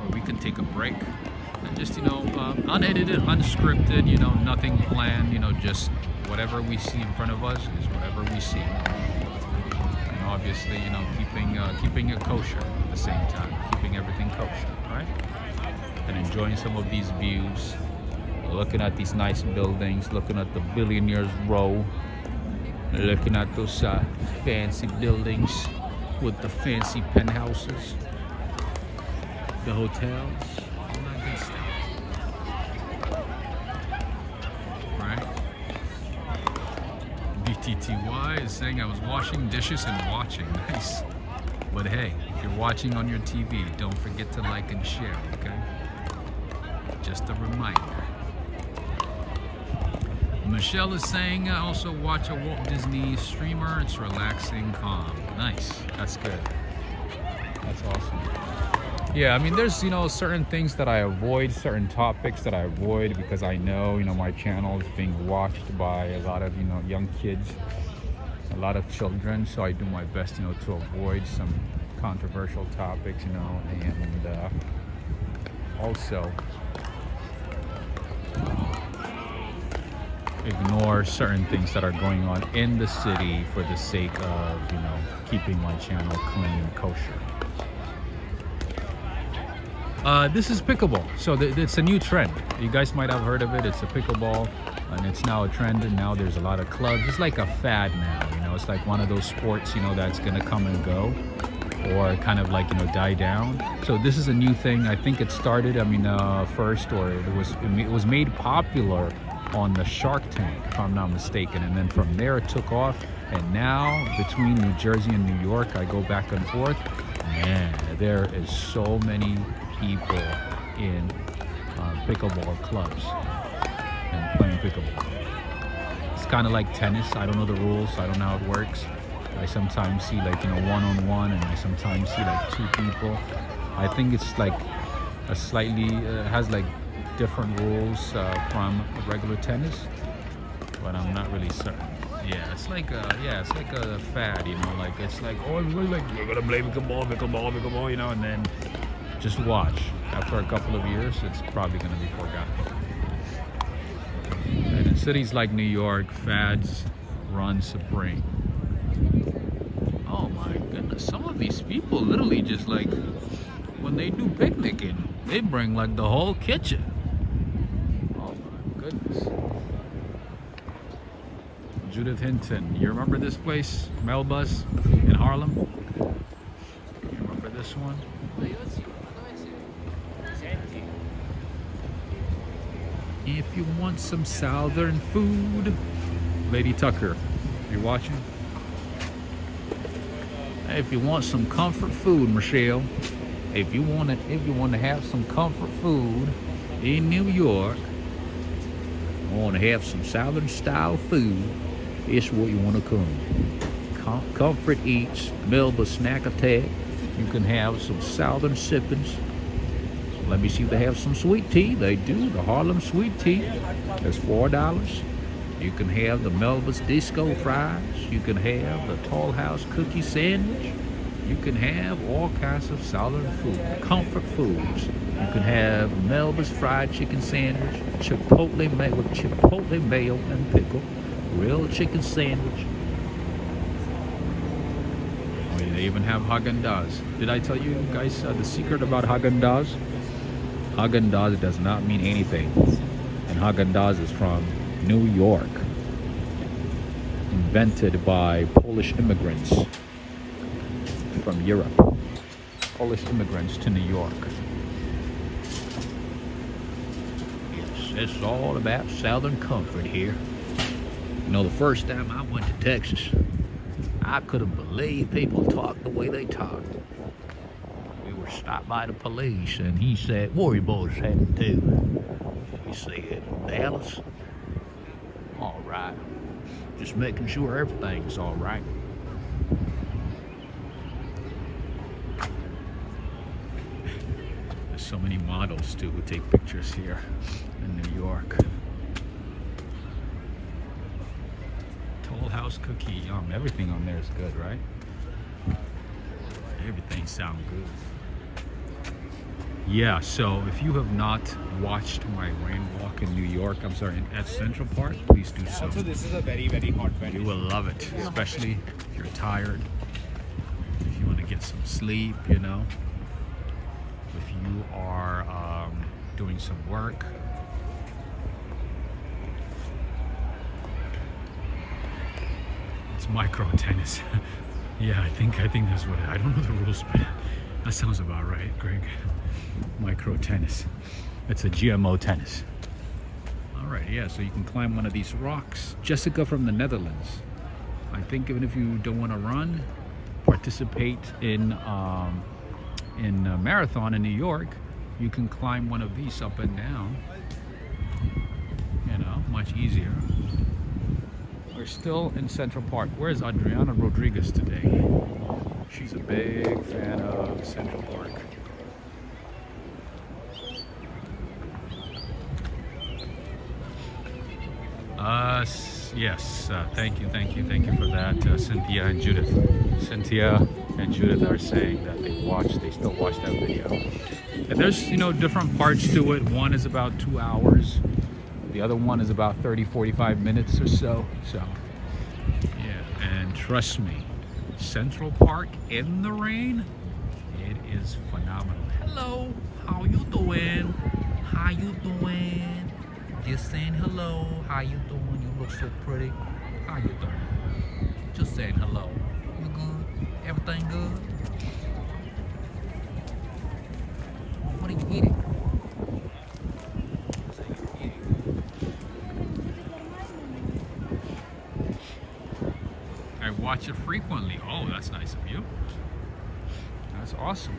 where we can take a break and just, you know, unedited, unscripted, you know, nothing planned, you know, just whatever we see in front of us is whatever we see. And obviously, you know, keeping it kosher at the same time, keeping everything kosher, right? And enjoying some of these views, looking at these nice buildings, looking at the Billionaire's Row, looking at those fancy buildings with the fancy penthouses, the hotels, all that good stuff. Right? BTTY is saying I was washing dishes and watching. Nice. But hey, if you're watching on your TV, don't forget to like and share, okay? Just a reminder. Michelle is saying I also watch a Walt Disney streamer. It's relaxing, calm. Nice. That's good. That's awesome. Yeah, I mean, there's, you know, certain things that I avoid, certain topics that I avoid because I know, you know, my channel is being watched by a lot of, you know, young kids, a lot of children. So I do my best, you know, to avoid some controversial topics, you know, and also ignore certain things that are going on in the city for the sake of, you know, keeping my channel clean and kosher. This is pickleball, so it's a new trend. You guys might have heard of it. It's a pickleball, and it's now a trend, and now there's a lot of clubs. It's like a fad now, you know. It's like one of those sports, you know, that's gonna come and go, or kind of like, you know, die down. So this is a new thing. I think it started, I mean, first, or it was made popular on the Shark Tank, if I'm not mistaken, and then from there it took off, and now between New Jersey and New York, I go back and forth, man, there is so many people in pickleball clubs and playing pickleball. It's kind of like tennis. I don't know the rules. I don't know how it works. I sometimes see like, you know, one-on-one, and I sometimes see like two people. I think it's like a slightly has like different rules from regular tennis, but I'm not really certain. Yeah, it's like a fad, you know, like it's like, oh, everybody's like, you're gonna play pickleball, you know, and then just watch. After a couple of years, it's probably gonna be forgotten. And in cities like New York, fads run supreme. Oh my goodness, some of these people literally just like, when they do picnicking, they bring like the whole kitchen. Oh my goodness. Judith Hinton, you remember this place? Melbus in Harlem? You remember this one? If you want some southern food, Lady Tucker, you're watching? If you want some comfort food, Michelle, if you want to have some comfort food in New York, want to have some southern style food, it's what you want to come. Comfort Eats, Melba Snack Attack. You can have some southern sippings. So let me see if they have some sweet tea. They do, the Harlem sweet tea. That's $4. You can have the Melba's Disco Fries. You can have the Tall House Cookie Sandwich. You can have all kinds of southern food, comfort foods. You can have Melba's Fried Chicken Sandwich, Chipotle with Chipotle mayo and pickle, grilled chicken sandwich. Oh, they even have Haagen-Dazs. Did I tell you guys the secret about Haagen-Dazs? Haagen-Dazs does not mean anything. And Haagen-Dazs is from New York. Invented by Polish immigrants from Europe. Polish immigrants to New York. Yes, it's all about southern comfort here. You know, the first time I went to Texas, I couldn't believe people talked the way they talked. We were stopped by the police, and he said, "Where you boys heading to?" We said, "Dallas." "All right. Just making sure everything's all right." There's so many models, too, who take pictures here in New York. Toll House Cookie, yum. Everything on there is good, right? Everything sounds good. Yeah, so if you have not watched my rain walk in New York, I'm sorry, at Central Park, please do so. Also, this is a very, very hot weather. You will love it, especially if you're tired, if you want to get some sleep, you know, if you are doing some work. It's micro tennis. Yeah, I think that's what I don't know the rules, but that sounds about right, Greg. Micro tennis. It's a GMO tennis. All right, yeah, so you can climb one of these rocks. Jessica from the Netherlands. I think even if you don't want to run, participate in a marathon in New York, you can climb one of these up and down. You know, much easier. We're still in Central Park. Where's Adriana Rodriguez today? She's a big fan of Central Park. Yes, thank you for that, Cynthia and Judith. Cynthia and Judith are saying that they still watch that video. And there's, you know, different parts to it. One is about 2 hours. The other one is about 30-45 minutes or so. So, yeah, and trust me, Central Park in the rain, it is phenomenal. Hello, how you doing? How you doing? Just saying hello. How you doing? You look so pretty. How you doing? Just saying hello. You good? Everything good? What are you eating? I watch it frequently. Oh, that's nice of you. That's awesome.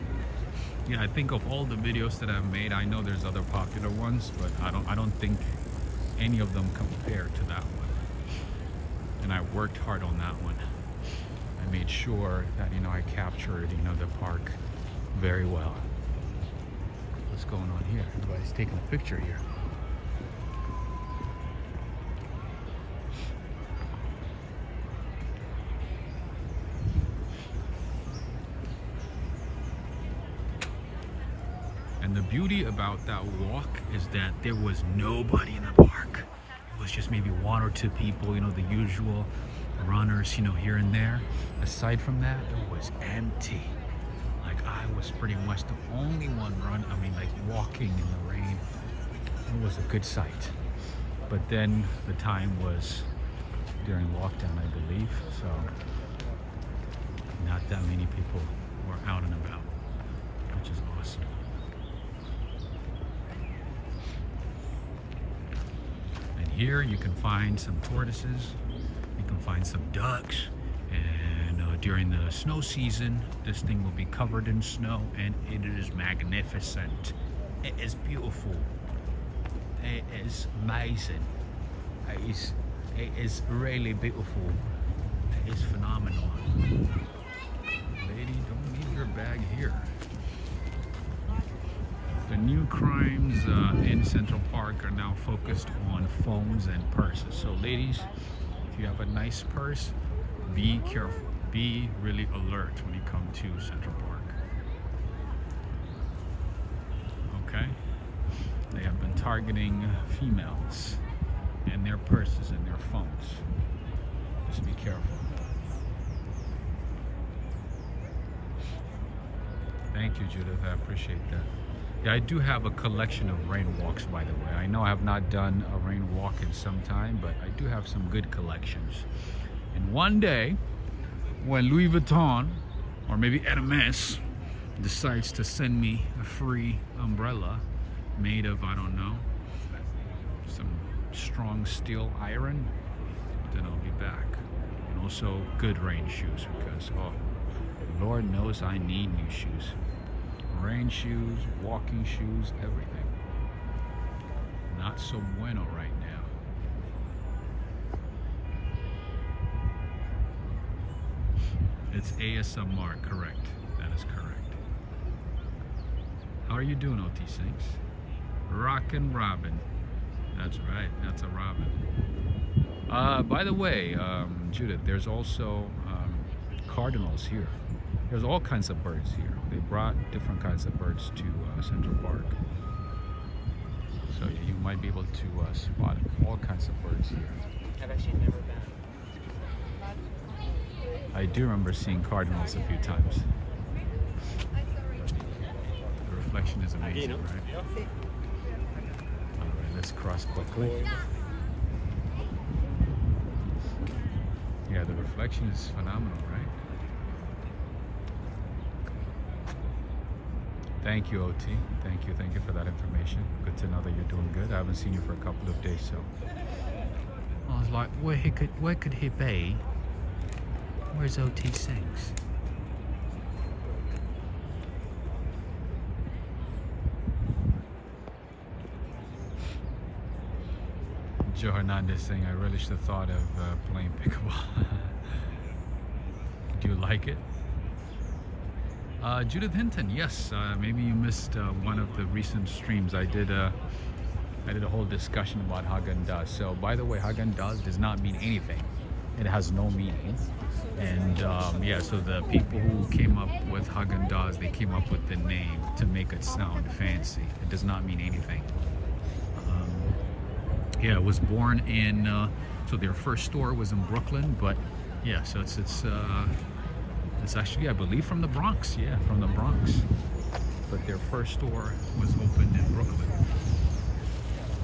Yeah, I think of all the videos that I've made, I know there's other popular ones, but I don't think any of them compare to that one. And I worked hard on that one. I made sure that, you know, I captured, you know, the park very well. What's going on here? Everybody's taking a picture here. And the beauty about that walk is that there was nobody in the park. It was just maybe one or two people, you know, the usual runners, you know, here and there. Aside from that, it was empty. Like, I was pretty much the only one walking in the rain. It was a good sight. But then the time was during lockdown, I believe, so not that many people were out and about, which is awesome. And here you can find some tortoises, you can find some ducks, and during the snow season, this thing will be covered in snow, and it is magnificent. It is beautiful. It is amazing. It is really beautiful. It is phenomenal. Lady, don't leave your bag here. The new crimes in Central Park are now focused on phones and purses. So ladies, if you have a nice purse, be careful. Be really alert when you come to Central Park. Okay? They have been targeting females and their purses and their phones. Just be careful. Thank you, Judith. I appreciate that. Yeah, I do have a collection of rain walks, by the way. I know I have not done a rain walk in some time, but I do have some good collections. And one day, when Louis Vuitton or maybe Hermes decides to send me a free umbrella made of, I don't know, some strong steel iron, then I'll be back. And also good rain shoes, because oh, Lord knows I need new shoes. Rain shoes, walking shoes, everything. Not so bueno right now. It's ASMR, correct. That is correct. How are you doing, OT Sinks? Rockin' Robin. That's right, that's a Robin. By the way, Judith, there's also cardinals here. There's all kinds of birds here. They brought different kinds of birds to Central Park. So you might be able to spot all kinds of birds here. I've actually never been. I do remember seeing cardinals a few times. The reflection is amazing, right? Alright, let's cross quickly. Yeah, the reflection is phenomenal, right? Thank you, OT. Thank you for that information. Good to know that you're doing good. I haven't seen you for a couple of days, so I was like, where could he be? Where's OT Sinks? Joe Hernandez saying, I relish the thought of playing pickleball. Do you like it? Judith Hinton, yes. Maybe you missed one of the recent streams. I did a whole discussion about Haagen-Dazs. So, by the way, Haagen-Dazs does not mean anything. It has no meaning. And yeah, so the people who came up with Haagen-Dazs, they came up with the name to make it sound fancy. It does not mean anything. Yeah, it was born in, so their first store was in Brooklyn, but yeah, so it's actually, I believe, from the Bronx. Yeah, from the Bronx. But their first store was opened in Brooklyn.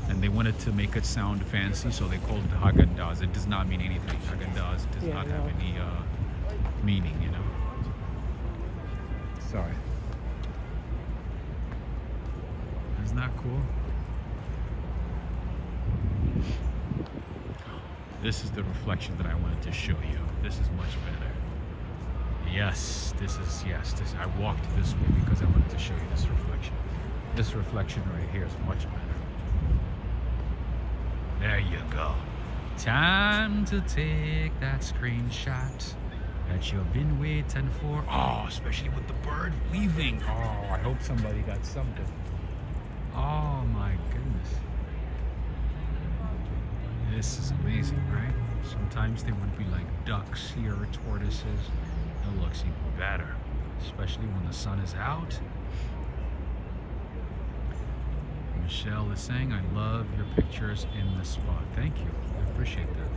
And they wanted to make it sound fancy, so they called it Haagen-Dazs. It does not mean anything. Haagen-Dazs does not have any meaning, you know. Sorry. Isn't that cool? This is the reflection that I wanted to show you. This is much better. Yes, this I walked this way because I wanted to show you this reflection. This reflection right here is much better. There you go. Time to take that screenshot that you've been waiting for. Oh, especially with the bird weaving. Oh, I hope somebody got something. Oh my goodness. This is amazing, right? Sometimes they would be like ducks here, tortoises. It looks even better, especially when the sun is out. Michelle is saying, I love your pictures in this spot. Thank you. I appreciate that.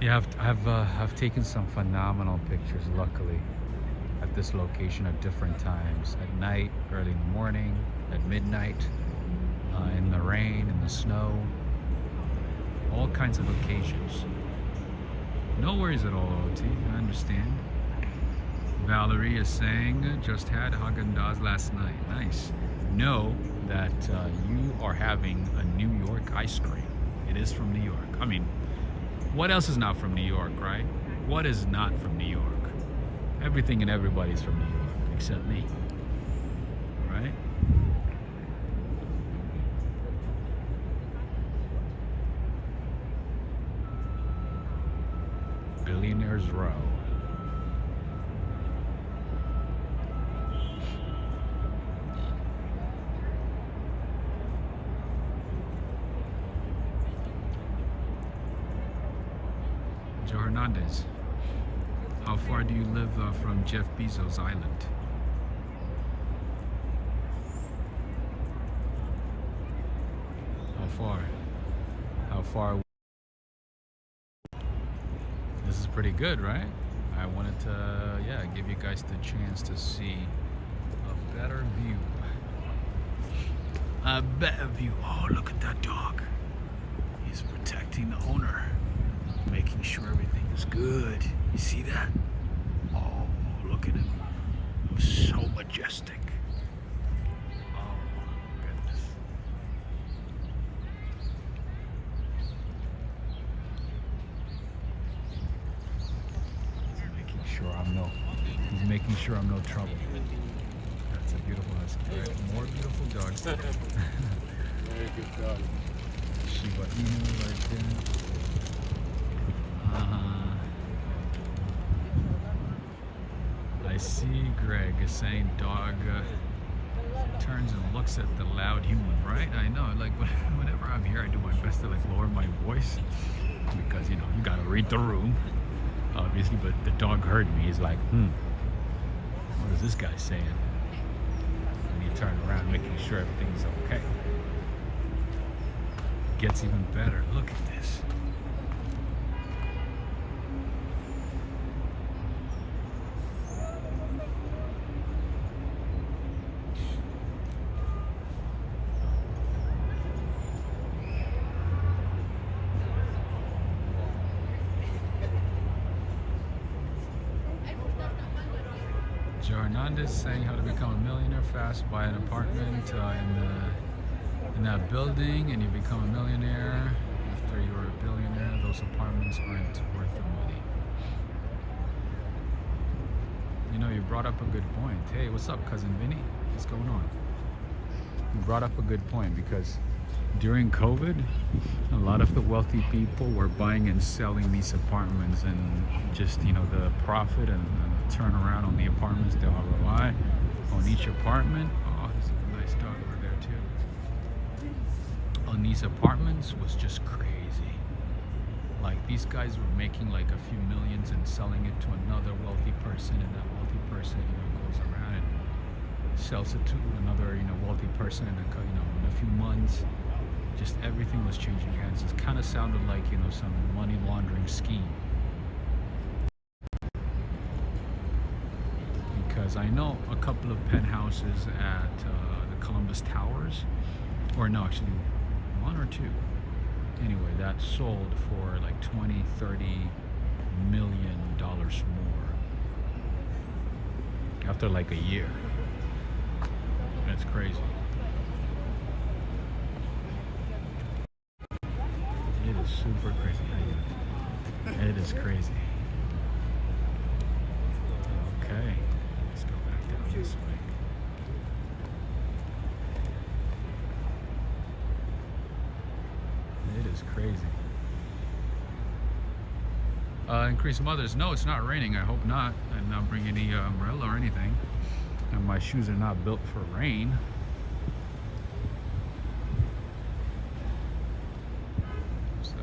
Yeah, I've taken some phenomenal pictures, luckily, at this location at different times. At night, early in the morning, at midnight, in the rain, in the snow. All kinds of occasions. No worries at all, OT. I understand. Valerie is saying, just had Haagen-Dazs last night. Nice. Know that you are having a New York ice cream. It is from New York. I mean, what else is not from New York, right? What is not from New York? Everything and everybody is from New York, except me. Right? Billionaire's Row. Joe Hernandez, how far do you live from Jeff Bezos' island? How far? How far? This is pretty good, right? I wanted to, yeah, give you guys the chance to see a better view. A better view. Oh, look at that dog. He's protecting the owner, making sure everything is good. You see that? Oh, look at him. So majestic. Oh, my goodness. He's making sure I'm no trouble. That's a beautiful husky. Right? More beautiful dogs. Very good dog. Shiba Inu right there. I see Greg is saying dog turns and looks at the loud human, right? I know, like whenever I'm here, I do my best to like lower my voice because, you know, you gotta read the room, obviously, but the dog heard me. He's like, what is this guy saying? And you turn around making sure everything's okay. Gets even better. Look at this. Joe Hernandez saying how to become a millionaire fast. Buy an apartment in that building and you become a millionaire. After you're a billionaire, those apartments aren't worth the money. You know, you brought up a good point. Hey, what's up, cousin Vinny? What's going on? You brought up a good point because during COVID, a lot of the wealthy people were buying and selling these apartments, and just, you know, the profit and turnaround on the apartments, the ROI on each apartment. Oh, there's a nice dog over there too. On these apartments was just crazy. Like, these guys were making like a few millions and selling it to another wealthy person, and that wealthy person, you know, goes around and sells it to another, you know, wealthy person, and you know, in a few months, just everything was changing hands. It kind of sounded like, you know, some money laundering scheme. Because I know a couple of penthouses at the Columbus Towers, or no, actually one or two, anyway, that sold for like 20-30 million dollars more after like a year. That's crazy. It is super crazy. It is crazy. this way. It is crazy. Increase mothers. No, it's not raining. I hope not. I'm not bringing any umbrella or anything. And my shoes are not built for rain. So.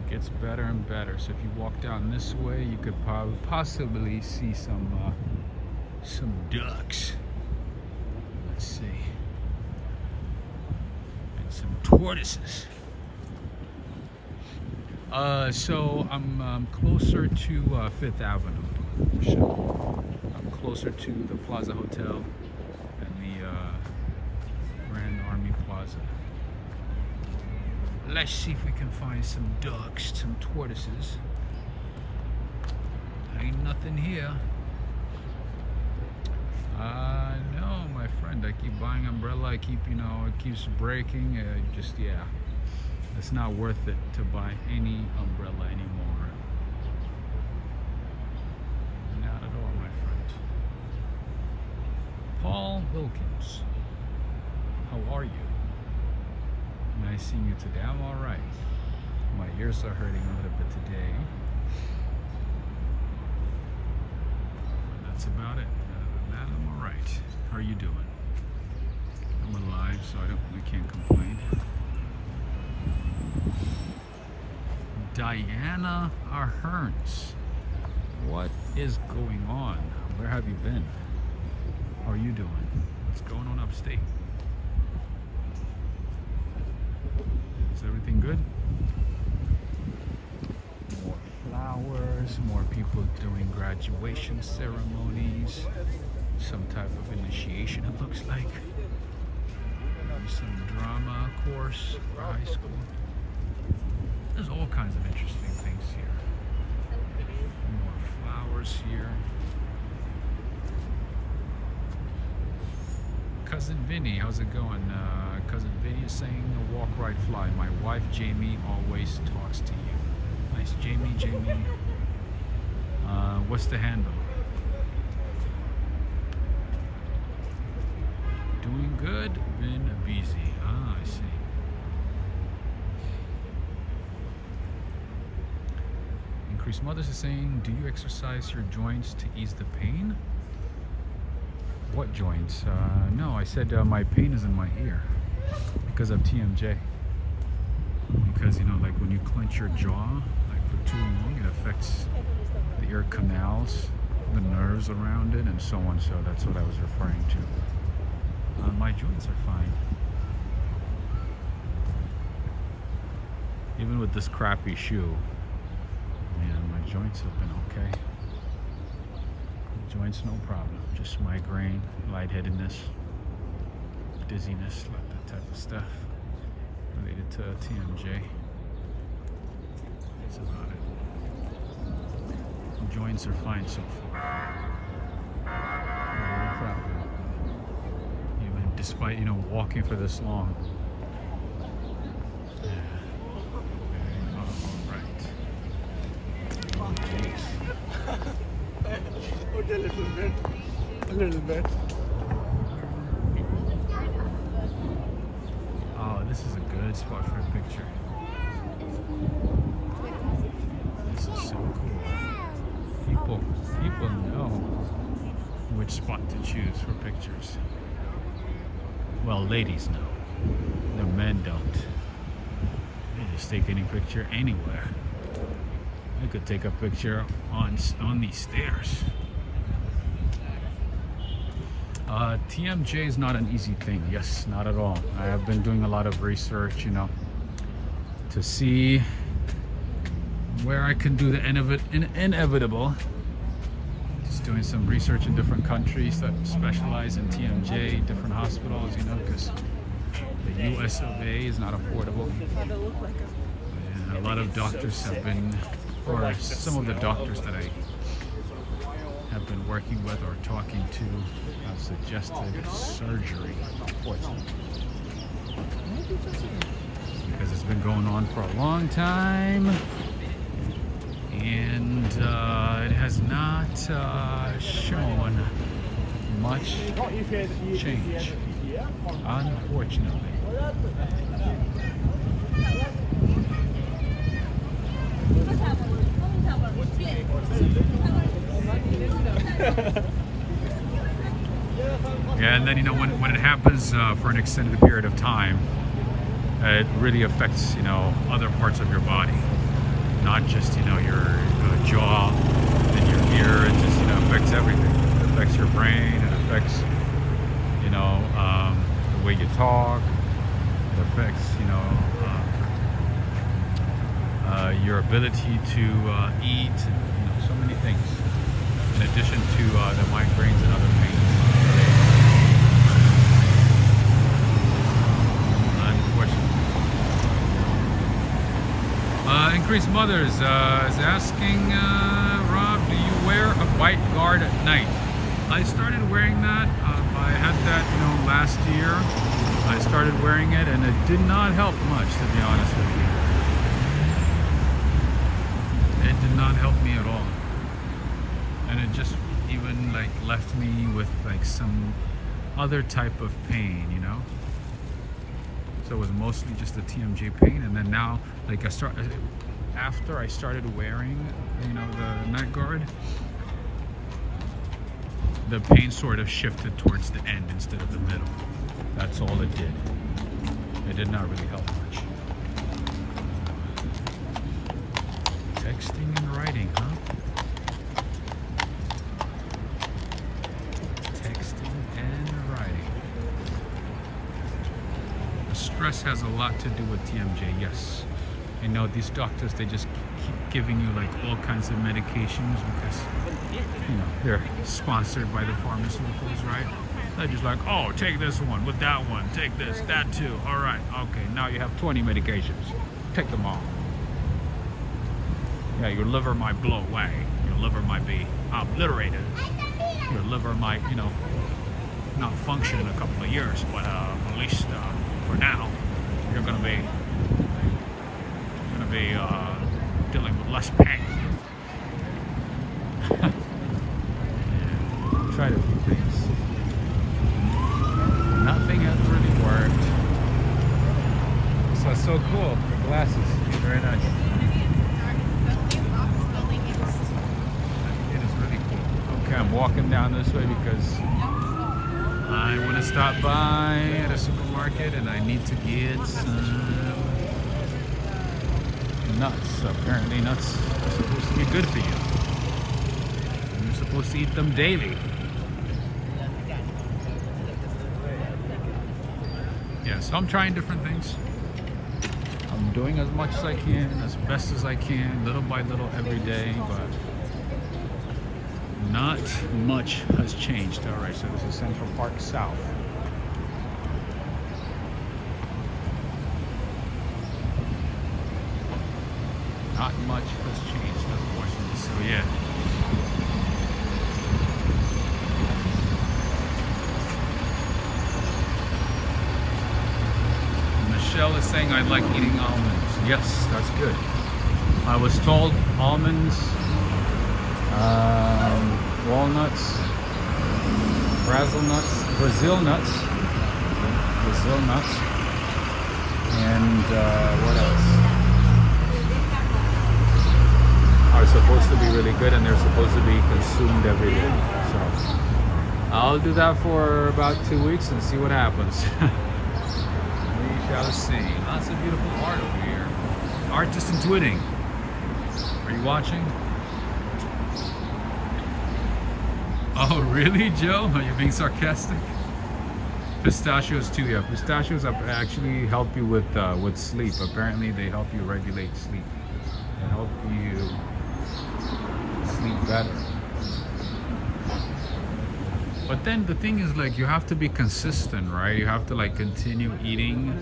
It gets better and better. So if you walk down this way, you could possibly see some ducks. Let's see. And some tortoises. So I'm closer to Fifth Avenue. So I'm closer to the Plaza Hotel and the Grand Army Plaza. Let's see if we can find some ducks, some tortoises. Ain't nothing here. No, my friend, I keep buying umbrella. I keep, it keeps breaking. Yeah, it's not worth it to buy any umbrella anymore. Not at all, my friend. Paul Wilkins, how are you? Nice seeing you today. I'm all right. My ears are hurting a little bit today. That's about it. Other than that, I'm all right. How are you doing? I'm alive, so we can't complain. Diana Ahern's. What is going on? Where have you been? How are you doing? What's going on upstate? Is everything good? More flowers, more people doing graduation ceremonies, some type of initiation it looks like. Maybe some drama course for high school. There's all kinds of interesting things here. More flowers here. Cousin Vinny, how's it going? Cousin Vinny is saying Walk.Ride.Fly. My wife Jamie always talks to you. Nice, Jamie. What's the handle? Doing good, been busy. Ah, I see. Increased Mothers is saying, do you exercise your joints to ease the pain? What joints? No, I said my pain is in my ear because of TMJ. Because, like when you clench your jaw, like for too long, it affects the ear canals, the nerves around it, and so on. So that's what I was referring to. My joints are fine. Even with this crappy shoe, man, my joints have been okay. Joints, no problem. Just migraine, lightheadedness, dizziness, like that type of stuff related to TMJ. That's about it. Joints are fine so far. No problem. Even despite, walking for this long. Yeah. All right. Oh, jeez. A little bit. Oh, this is a good spot for a picture. This is so cool. People know which spot to choose for pictures. Well, ladies know. The men don't. They just take any picture anywhere. I could take a picture on these stairs. TMJ is not an easy thing. Yes, not at all. I have been doing a lot of research, to see where I can do the inevitable. Just doing some research in different countries that specialize in TMJ, different hospitals, because the US of A is not affordable. And a lot of doctors have been, or some of the doctors that I have been working with or talking to have suggested surgery, unfortunately. because it's been going on for a long time, and it has not shown much change, unfortunately. Yeah, and then you know when it happens for an extended period of time, it really affects other parts of your body, not just your jaw and your ear. It just affects everything. It affects your brain. It affects the way you talk. It affects your ability to eat. So many things. In addition to the migraines and other pains. Increased Mothers is asking, Rob, do you wear a white guard at night? I started wearing that. I had that, last year. I started wearing it, and it did not help much, to be honest with you. It did not help me at all, and it just even left me with some other type of pain, So it was mostly just the TMJ pain, and then now, after I started wearing, the night guard, the pain sort of shifted towards the end instead of the middle. That's all it did. It did not really help much. Texting and writing, huh? Texting and writing. Stress has a lot to do with TMJ, yes. These doctors, they just keep giving you all kinds of medications because they're sponsored by the pharmaceuticals, right? They're just oh, take this one with that one, take this, that too. All right, okay, now you have 20 medications. Take them all. Yeah, your liver might blow away. Your liver might be obliterated. Your liver might, not function in a couple of years, but at least for now, you're gonna be dealing with less pain. Tried a few things. Nothing has really worked. So it's so cool. The glasses, very nice. It is really cool. Okay, I'm walking down this way because I want to stop by at a supermarket and I need to get some nuts. Apparently nuts are supposed to be good for you. You're supposed to eat them daily. Yeah, so I'm trying different things. I'm doing as much as I can, as best as I can, little by little every day, but not much has changed. All right, so this is Central Park South. Not much has changed, unfortunately. So yeah. Michelle is saying I like eating almonds. Yes, that's good. I was told almonds, walnuts, Brazil nuts, and what else? Are supposed to be really good, and they're supposed to be consumed every day. So I'll do that for about 2 weeks and see what happens. We shall see. Lots of beautiful art over here. Artist intuiting. Are you watching? Oh really, Joe? Are you being sarcastic? Pistachios too, yeah. Pistachios actually help you with sleep. Apparently they help you regulate sleep. They help you sleep better. But then the thing is, you have to be consistent, right? You have to continue eating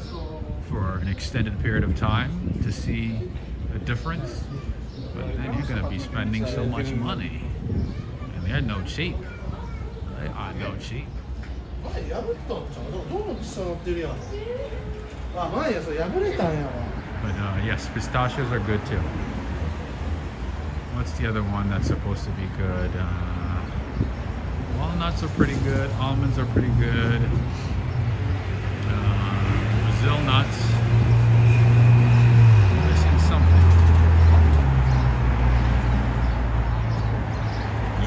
for an extended period of time to see a difference. But then you're gonna be spending so much money, and they're no cheap. They are no cheap. Yes, pistachios are good too. What's the other one that's supposed to be good? Walnuts are pretty good. Almonds are pretty good. Brazil nuts. Missing something.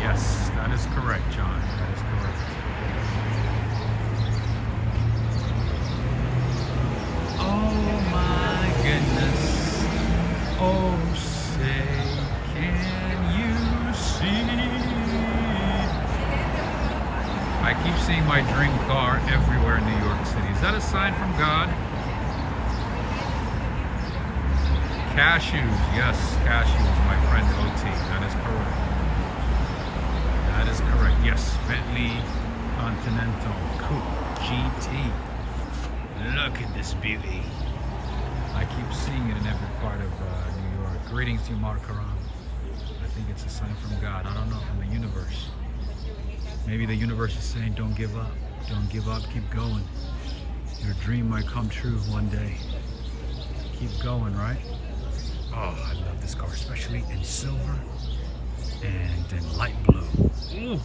Yes, that is correct, John. That is correct. Oh my goodness. Oh, say, can you see? I keep seeing my dream car everywhere in New York City. Is that a sign from God? Cashews, yes, cashews, my friend OT. That is correct. That is correct. Yes, Bentley Continental Coupe GT. Look at this beauty. I keep seeing it in every part of New York. Greetings to you, Mark Karam. I think it's a sign from God. I don't know, from the universe. Maybe the universe is saying, don't give up. Don't give up, keep going. Your dream might come true one day. Keep going, right? Oh, I love this car, especially in silver and in light blue. Ooh,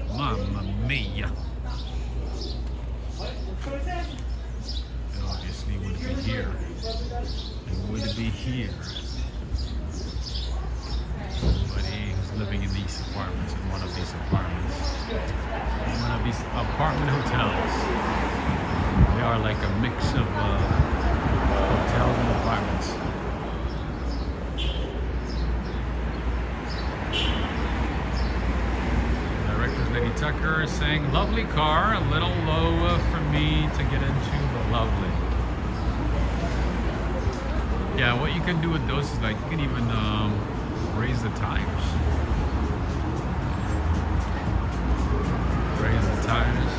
mamma mia. And obviously it would be here. It would be here. Somebody who's living in these apartments, in one of these apartments. One of these apartment hotels. They are like a mix of hotels and apartments. Director Lady Tucker is saying, lovely car, a little low for me to get into, but lovely. Yeah, what you can do with those is like, you can even raise the tires. Raise the tires.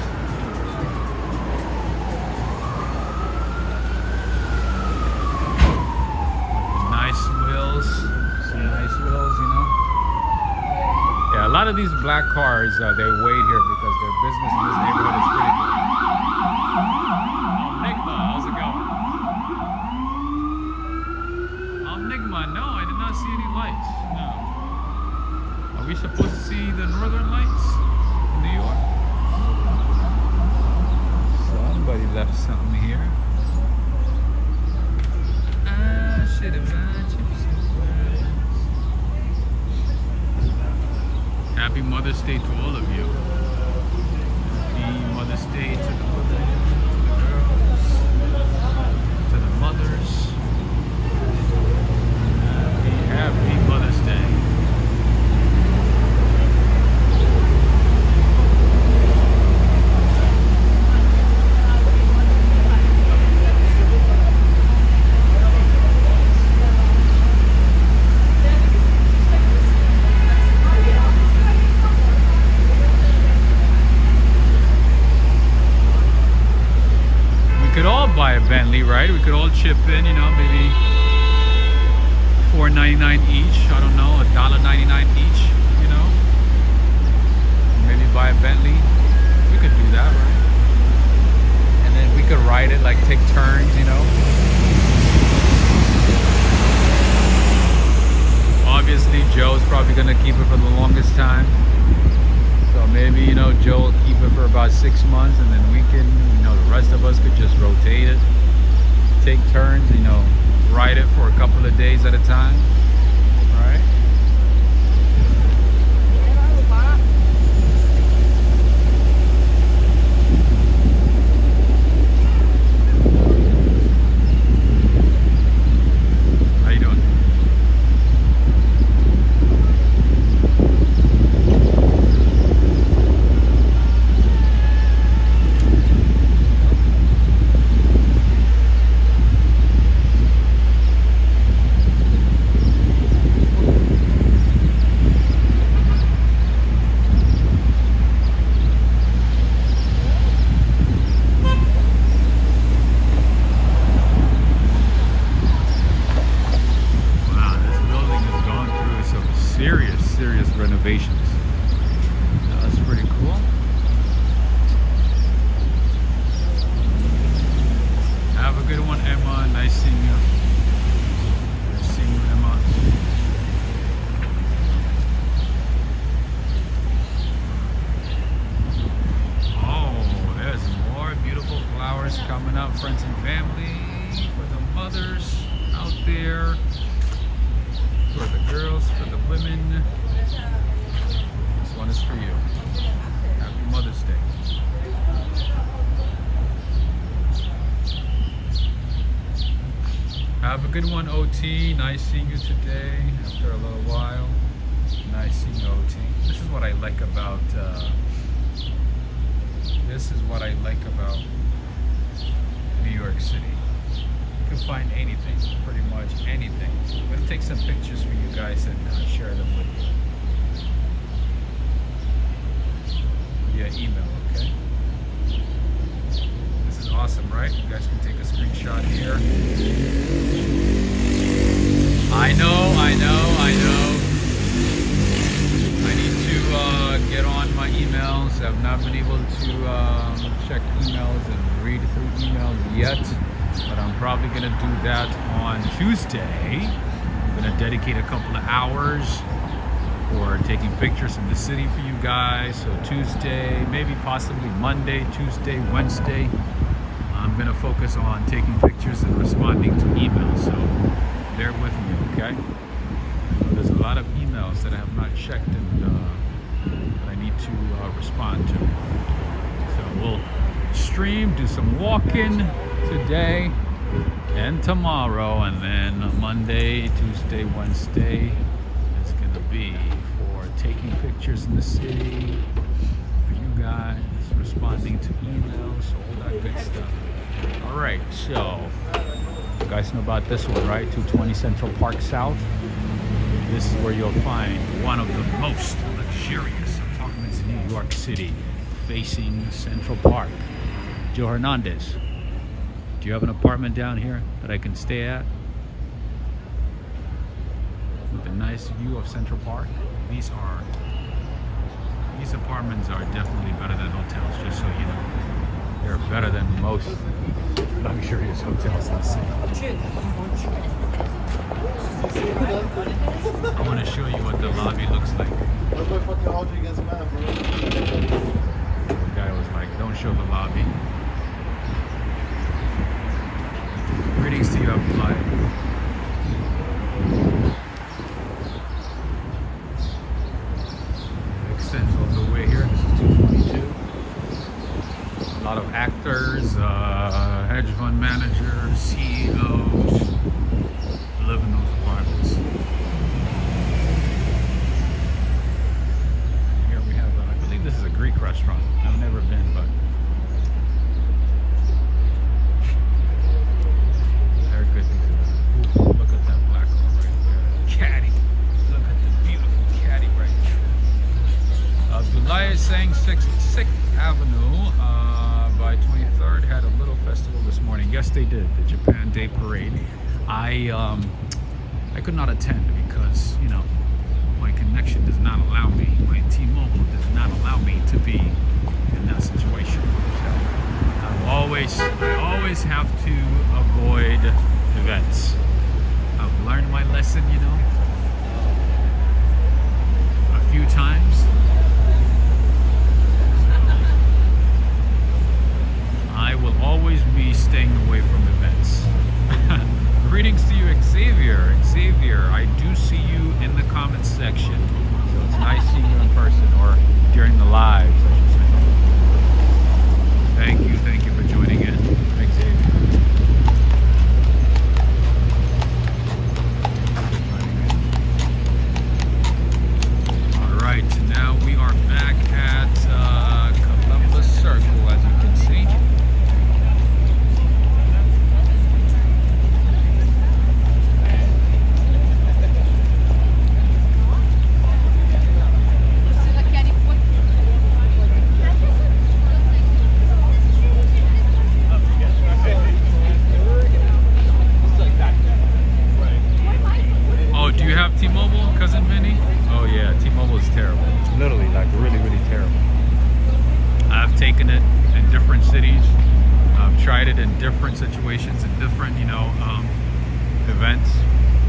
Nice wheels. Some nice wheels, you know. Yeah, a lot of these black cars, they wait here because their business in this neighborhood is pretty good. Enigma, how's it going? Enigma, no, I did not see any lights. No. Are we supposed to see the northern lights in New York? Somebody left something here. I should have met you somewhere. Happy Mother's Day to all of you. Happy Mother's Day to the women, to the girls, to the mothers. Happy Mother's Day. We could all buy a Bentley, right? We could all chip in, you know, maybe $4.99 each. I don't know, $1.99 each, you know. Maybe buy a Bentley. We could do that, right? And then we could ride it, like take turns, you know. Obviously, Joe's probably gonna keep it for the longest time. So maybe, you know, Joe will keep it for about 6 months, and then we can, you know, the rest of us could just rotate it, take turns, you know, ride it for a couple of days at a time. All right. How you doing? family, for the mothers out there, for the girls, for the women. This one is for you. Happy Mother's Day. Have a good one, OT. Nice seeing you today after a little while. Nice seeing you, OT. This is what I like about New York City. You can find anything, pretty much anything. I'm gonna take some pictures for you guys and share them with you via email, okay? This is awesome, right? You guys can take a screenshot here. I know. I need to get on my emails. I've not been able to check emails and read through emails yet, but I'm probably going to do that on Tuesday. I'm going to dedicate a couple of hours for taking pictures in the city for you guys. So Tuesday, maybe possibly Monday, Tuesday, Wednesday, I'm going to focus on taking pictures and responding to emails. So bear with me, okay? There's a lot of emails that I have not checked and that I need to respond to. So we'll stream, do some walking today and tomorrow, and then Monday, Tuesday, Wednesday is going to be for taking pictures in the city for you guys, responding to emails, all that good stuff. All right, so you guys know about this one, right? 220 Central Park South. This is where you'll find one of the most luxurious apartments in New York City, facing Central Park. Joe Hernandez, do you have an apartment down here that I can stay at? With a nice view of Central Park? These apartments are definitely better than hotels, just so you know. They're better than most luxurious hotels in the city. I want to show you what the lobby looks like. The guy was like, don't show the lobby. Greetings to you, Fly. Extends all the way here. This is 222. A lot of actors, hedge fund managers, CEOs live in those apartments. Here we have, I believe this is a Greek restaurant. I've never been, but they're good things. Ooh, look at that black one right there. Caddy. Look at the beautiful caddy right there. Abdullah is saying 6th Avenue by 23rd had a little festival this morning. Yes, they did. The Japan Day Parade. I could not attend because, you know, my connection does not allow me, my T-Mobile does not allow me to be in that situation. So I always have to avoid events. I've learned my lesson, you know, a few times. I will always be staying away from events. Greetings to you, Xavier. Xavier, I do see you in the comments section. So it's nice seeing you in person, or during the lives, I should say. Thank you for joining in, Xavier. All right, now we are back at Columbus Circle, as you can see. T-Mobile, cousin Vinny? Oh yeah, T-Mobile is terrible. Literally, like really, really terrible. I've taken it in different cities. I've tried it in different situations, in different, you know, events.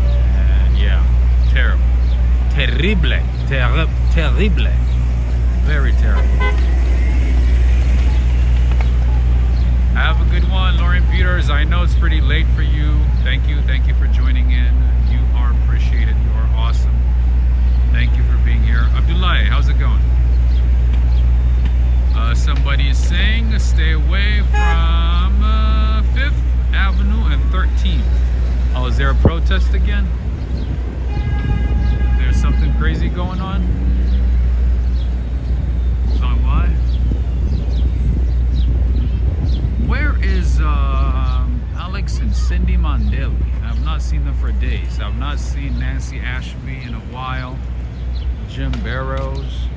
And yeah, terrible. Terrible. Terrible. Very terrible. Have a good one, Lauren Peters. I know Thank you for joining in. You are appreciated. You are awesome. Thank you for being here. Abdullah, how's it going? Somebody is saying stay away from 5th Avenue and 13th. Oh, is there a protest again? There's something crazy going on? So why? Where is Alex and Cindy Mondeli? I've not seen them for days. I've not seen Nancy Ashby in a while. Jim Barrows.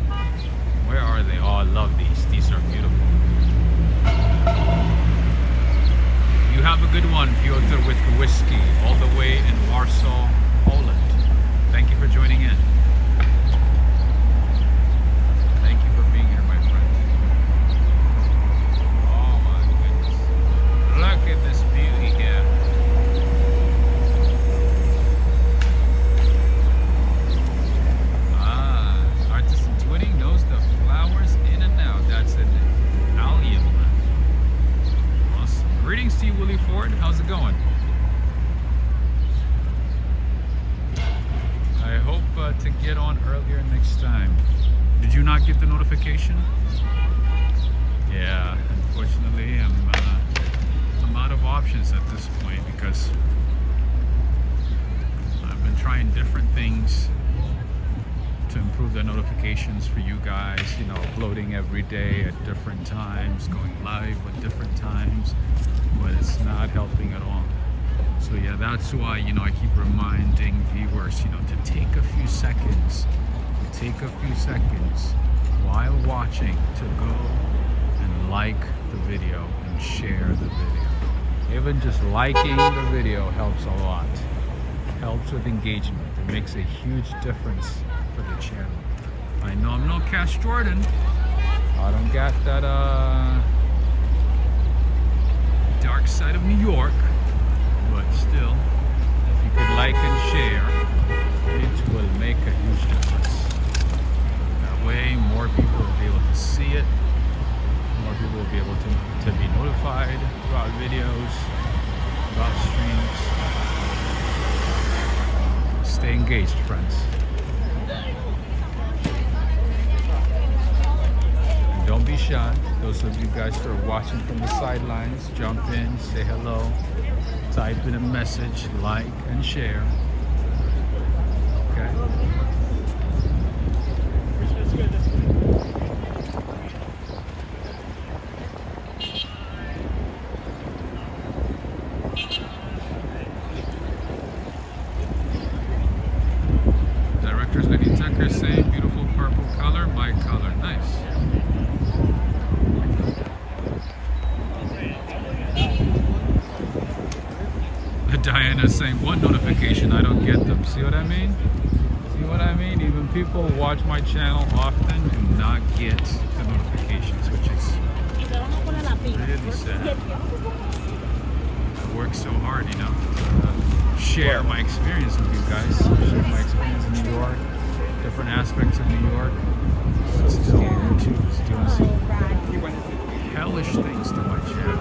Where are they? Oh, I love these. These are beautiful. You have a good one, Piotr with whiskey, all the way in Warsaw, Poland. Thank you for joining in. Thank you for being here, my friend. Oh my goodness. Look at this beauty here. Artisan Twinning knows the flowers in and out. That's an allium. Awesome. Greetings to you, Willie Ford. How's it going? I hope to get on earlier next time. Did you not get the notification? Yeah, unfortunately, I'm out of options at this point because I've been trying different things to improve the notifications for you guys, you know, uploading every day at different times, going live at different times, but it's not helping at all. So yeah, that's why, you know, I keep reminding viewers, you know, to take a few seconds while watching to go and like the video and share the video. Even just liking the video helps a lot. Helps with engagement. It makes a huge difference for the channel. I know I'm no Cash Jordan. I don't got that dark side of New York, but still, if you could like and share, it will make a huge difference. That way, more people will be able to see it. More people will be able to be notified about videos, about streams. Stay engaged, friends. And don't be shy. Those of you guys who are watching from the sidelines, jump in, say hello, type in a message, like and share. Okay? Director's Lady Tucker saying beautiful purple color, my color. Nice. Diana saying, what notification? I don't get them. See what I mean? See what I mean? Even people who watch my channel often do not get the notifications, which is really sad. I work so hard, you know, to share my experience with you guys. Share my experience in New York, different aspects of New York. Still YouTube is doing some hellish things to my channel.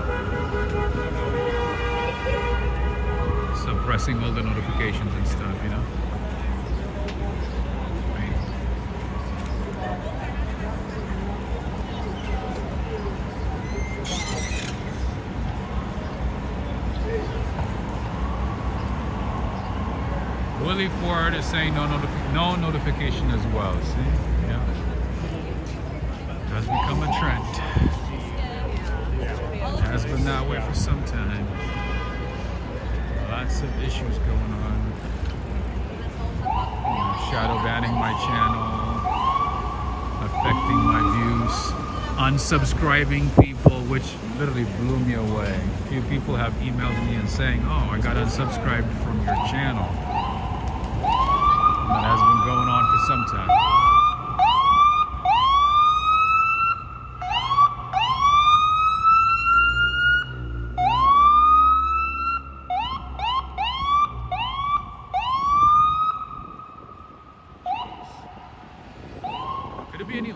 Suppressing all the notifications and stuff, you know. Willie Ford is saying no notification as well. See, yeah, it has become a trend. It has been that way for some time. Lots of issues going on. You know, shadow banning my channel, affecting my views, unsubscribing people, which literally blew me away. A few people have emailed me and saying, oh, I got unsubscribed from your channel. And that has been going on for some time.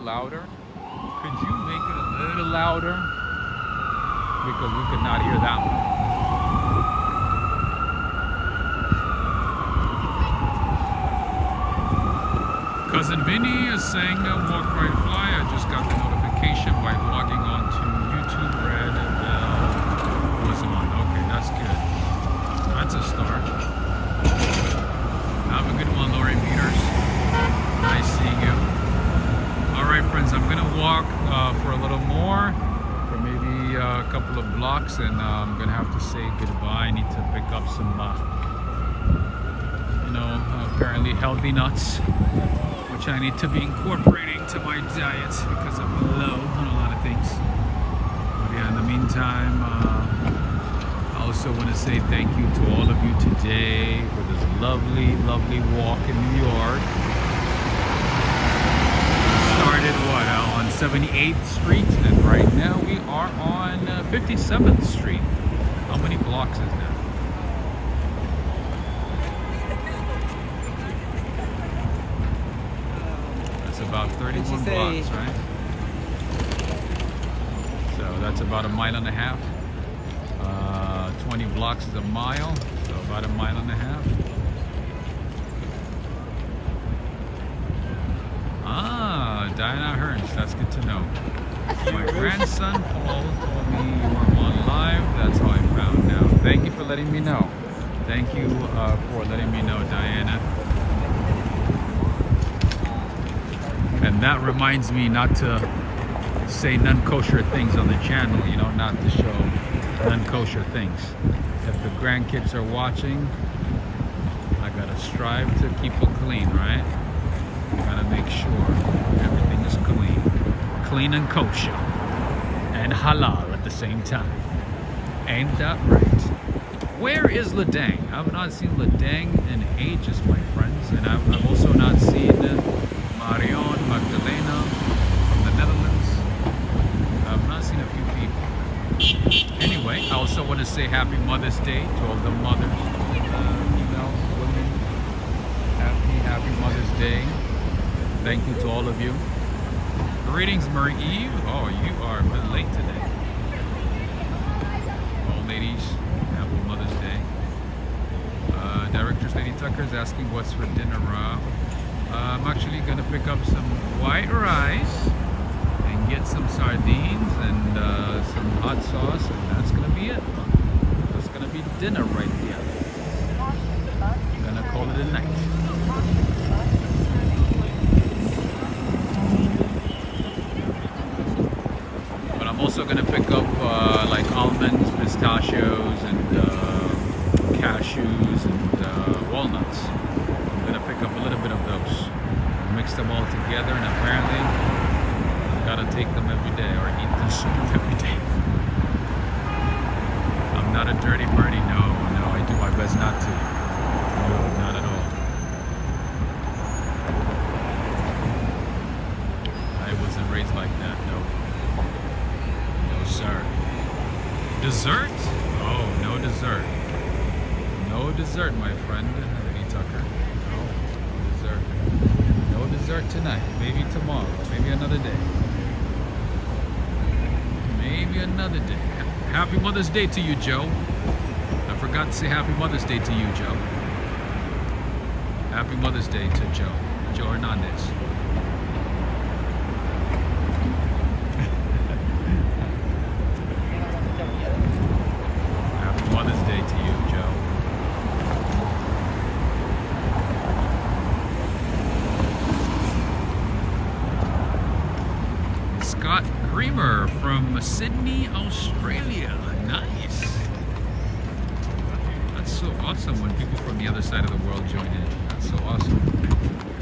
Louder? Could you make it a little louder? Because we could not hear that one. Cousin Vinny is saying Walk.Ride.Fly. I just got the notification by logging on to YouTube. Red bell was on. Okay, that's good. That's a start. Have a good one, Lori Peters. Nice seeing you. Alright friends, I'm gonna walk for a little more, for maybe a couple of blocks, and I'm gonna have to say goodbye. I need to pick up some apparently healthy nuts, which I need to be incorporating to my diet because I'm low on a lot of things. But yeah, in the meantime, I also want to say thank you to all of you today for this lovely, lovely walk in New York. Started on 78th Street, and right now we are on 57th Street. How many blocks is that? That's about 31 blocks, right? So that's about a mile and a half. 20 blocks is a mile, so about a mile and a half. Ah, Diana Hearns, that's good to know. My grandson Paul told me you were on live. That's how I found out. Thank you for letting me know. Thank you for letting me know, Diana. And that reminds me not to say non-kosher things on the channel, you know, not to show non-kosher things. If the grandkids are watching, I gotta strive to keep it clean, right? Gotta make sure everything is clean and kosher, and halal at the same time. Ain't that right? Where is Ladang? I've not seen Ladang in ages, my friends, and I've also not seen Marion Magdalena from the Netherlands. I've not seen a few people. Anyway, I also want to say Happy Mother's Day to all the mothers, female, women. Happy Mother's Day. Thank you to all of you. Greetings, Marie Eve. Oh, you are a bit late today. All ladies, happy Mother's Day. Director's Lady Tucker is asking what's for dinner, Rob. I'm actually going to pick up some white rice and get some sardines and some hot sauce, and that's going to be it. That's going to be dinner right there. I'm going to call it a night. I'm also going to pick up like almonds, pistachios, and cashews, and walnuts. I'm going to pick up a little bit of those, mix them all together, and apparently I've got to take them every day, or eat them every day. I'm not a dirty birdie, no, I do my best not to. No, not at all. I wasn't raised like that, no. Sir. Dessert? Oh, no dessert. No dessert, my friend, Lady Tucker. No dessert. No dessert tonight. Maybe tomorrow. Maybe another day. Maybe another day. Happy Mother's Day to you, Joe. I forgot to say Happy Mother's Day to you, Joe. Happy Mother's Day to Joe. Joe Hernandez. Mother's Day to you, Joe. Scott Creamer from Sydney, Australia. Nice. That's so awesome when people from the other side of the world join in. That's so awesome.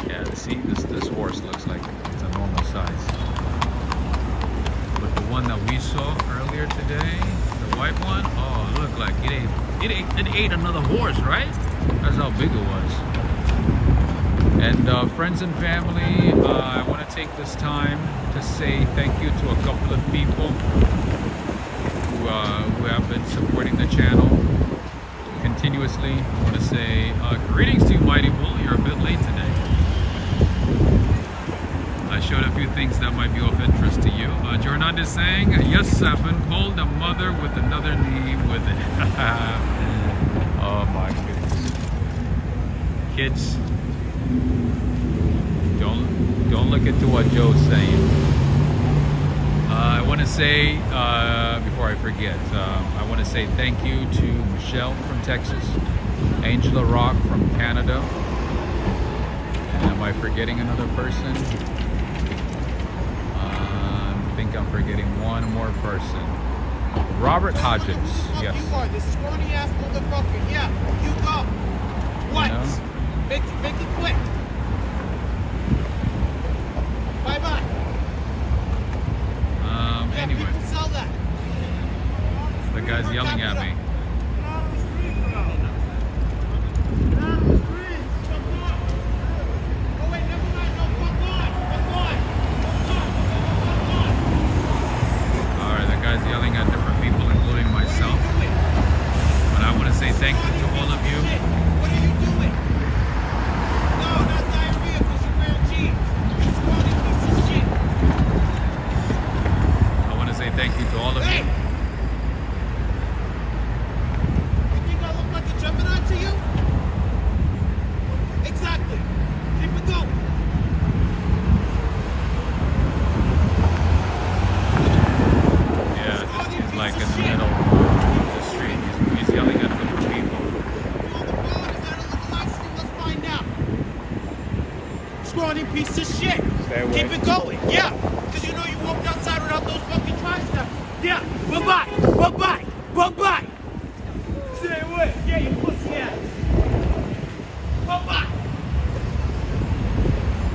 Yeah, see, this horse looks like it's a normal size. But the one that we saw earlier today, the white one, oh, it looked like it ate another horse, right? That's how big it was. And friends and family, I want to take this time to say thank you to a couple of people who have been supporting the channel continuously. I want to say greetings to you, Mighty Bull. You're a bit late today. I showed a few things that might be of interest to you. Jordan is saying, yes, Safin, called a mother with another name with it. Oh my goodness. Kids, Don't look into what Joe's saying. I want to say, before I forget, I want to say thank you to Michelle from Texas, Angela Rock from Canada, and am I forgetting another person? I think I'm forgetting one more person. Robert Hodges, yes. You are this scrawny ass motherfucker. Yeah, you go. What? You know? Make it quick. Bye bye. Anyway, People sell that. the guy's yelling at me. Alright, the guy's yelling at different people, including myself. But I want to say thank you to all of you. What are you doing? No, not diarrhea because you're wearing jeans. You scrawny piece of shit. I want to say thank you to all of Hey! you. You think I look like a Gemini to you? Exactly. Keep it going. Yeah, he's like in the middle of the street. He's yelling at different people. Let's find out. Scrawny piece of shit. Stay away. Keep it going. Yeah. Because you know you walked outside without those fucking triceps. Yeah. Bye-bye. Bye-bye. Bye-bye. Stay away. Yeah, you pussy ass. Bye-bye.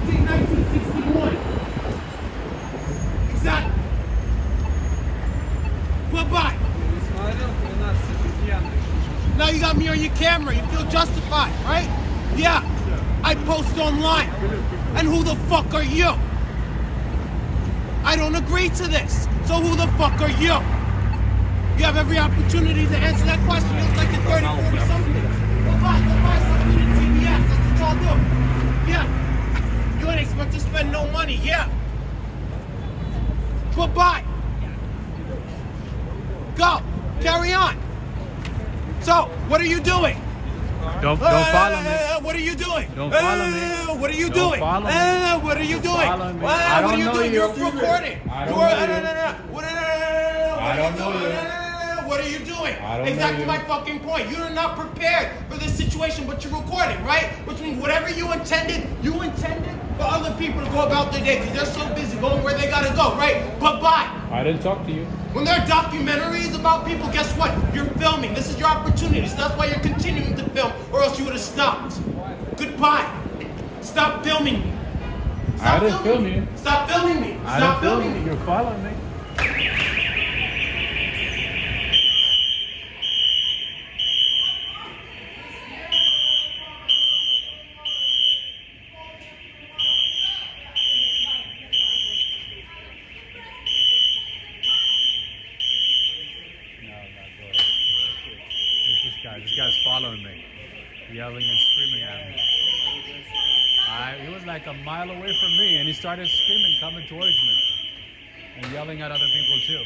See, 1961. Exactly. Bye-bye. Now you got me on your camera. You feel justified, right? Yeah. I post online. And who the fuck are you? I don't agree to this. So who the fuck are you? You have every opportunity to answer that question. You look like you're 30, 40 something. Go buy something at TBS. That's what y'all do. Yeah. You ain't expect to spend no money. Yeah. Bye-bye. Go. Carry on. So, what are you doing? Don't follow me. What are you doing? Don't follow me. What are you Don't doing? follow me. What are you Don't doing? follow me. What I are don't you know doing? you. You're recording. I don't know you. I don't know you. What are you doing? I don't know Exactly you. my fucking point. You're not prepared for this situation, but you're recording, right? Which means whatever you intended for other people to go about their day because they're so busy going where they gotta go, right? Bye-bye. I didn't talk to you. When there are documentaries about people, guess what? You're filming. This is your opportunity. So that's why you're continuing to film, or else you would have stopped. Goodbye. Stop filming me. I didn't film you. Stop filming me. I Stop didn't film filming you. me. You're following me. This guy's following me, yelling and screaming at me. He was like a mile away from me, and he started screaming, coming towards me, and yelling at other people too.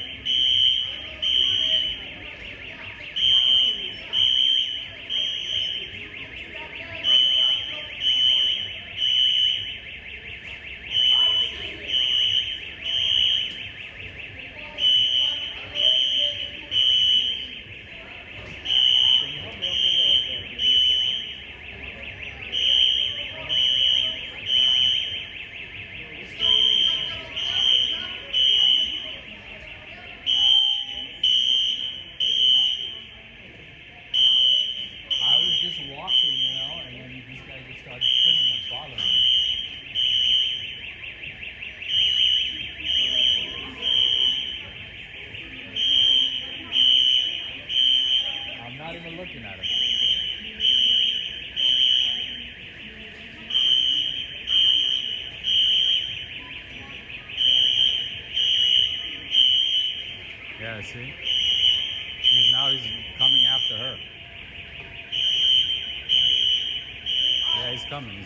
Walking, you know, and then this guy just started screaming and following me. I'm not even looking at him. Yeah, see? He's coming after her. Yeah, he's coming.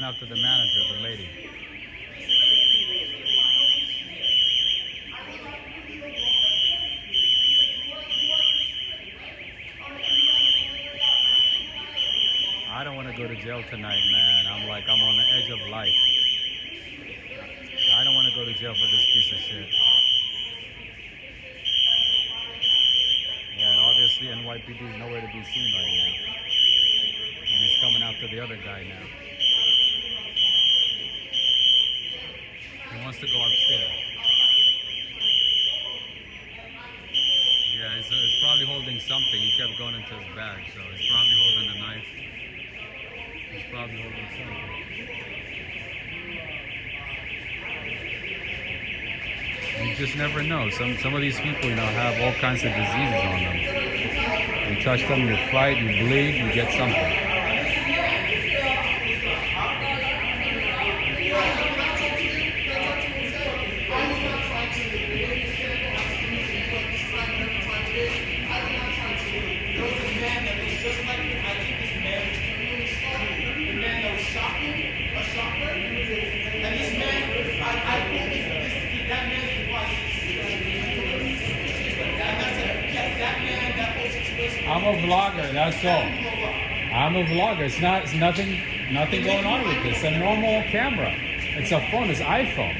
after the manager, the lady. I don't want to go to jail tonight, man. I'm on the edge of life. I don't want to go to jail for this piece of shit. Yeah, and obviously NYPD is nowhere to be seen right now. And he's coming after the other guy now. He wants to go upstairs. Yeah, he's probably holding something. He kept going into his bag, so he's probably holding a knife. He's probably holding something. You just never know. Some of these people, have all kinds of diseases on them. You touch them, you fight, you bleed, you get something. I'm a vlogger, that's all. I'm a vlogger. It's nothing going on with this. It's a normal camera. It's a phone, it's iPhone.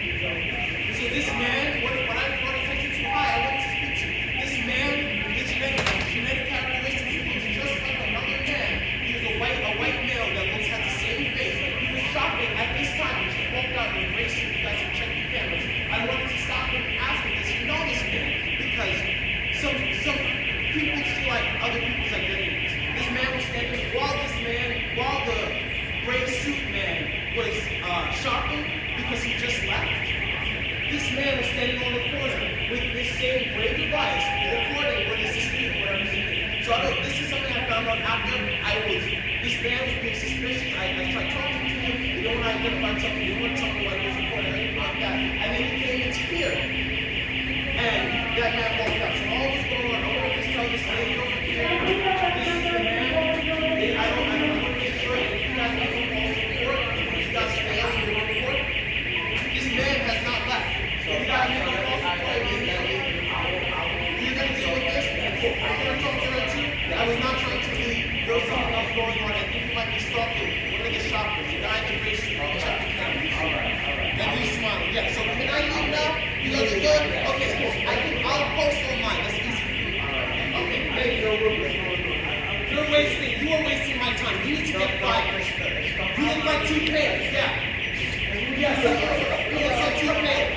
So this man, what I brought attention to, I want to speak to. This man, his genetic characteristics, he looks just like another man. He was a white male that looks like the same face. He was shopping at this time. He just walked out and raced you guys and checked the cameras. I wanted to stop him and ask him, does he know this man? Because some people see like other people's identities. This man was standing while the gray suit man was shopping because he just left. This man was standing on the corner with this same gray device recording what his sister or whatever he did. So this is something I found out after this man was being suspicious. I tried talking to him. You don't want to identify something. You don't want to tell me what he was recording or anything like that. And then he came into here. And that man walked out. So all was going on. I want to just tell this lady over here. This is the man. I don't want to make sure that you guys make a false report. You guys fail in your report. This man has not left. So you guys make a false report. You're going to deal with this. I'm going to talk to her too. I was not trying to leave. There was something else going on. I think you might be stalking one of the shoppers. The guy in the race suit. Check the cameras. All right. And he's smiling. Yeah. So can I leave now? You guys are good? Okay. I'll post online. That's easy for you. Okay. Thank you. You are wasting my time. You need to get fired. You look like two pairs. Yeah. Yes. You look like two pairs.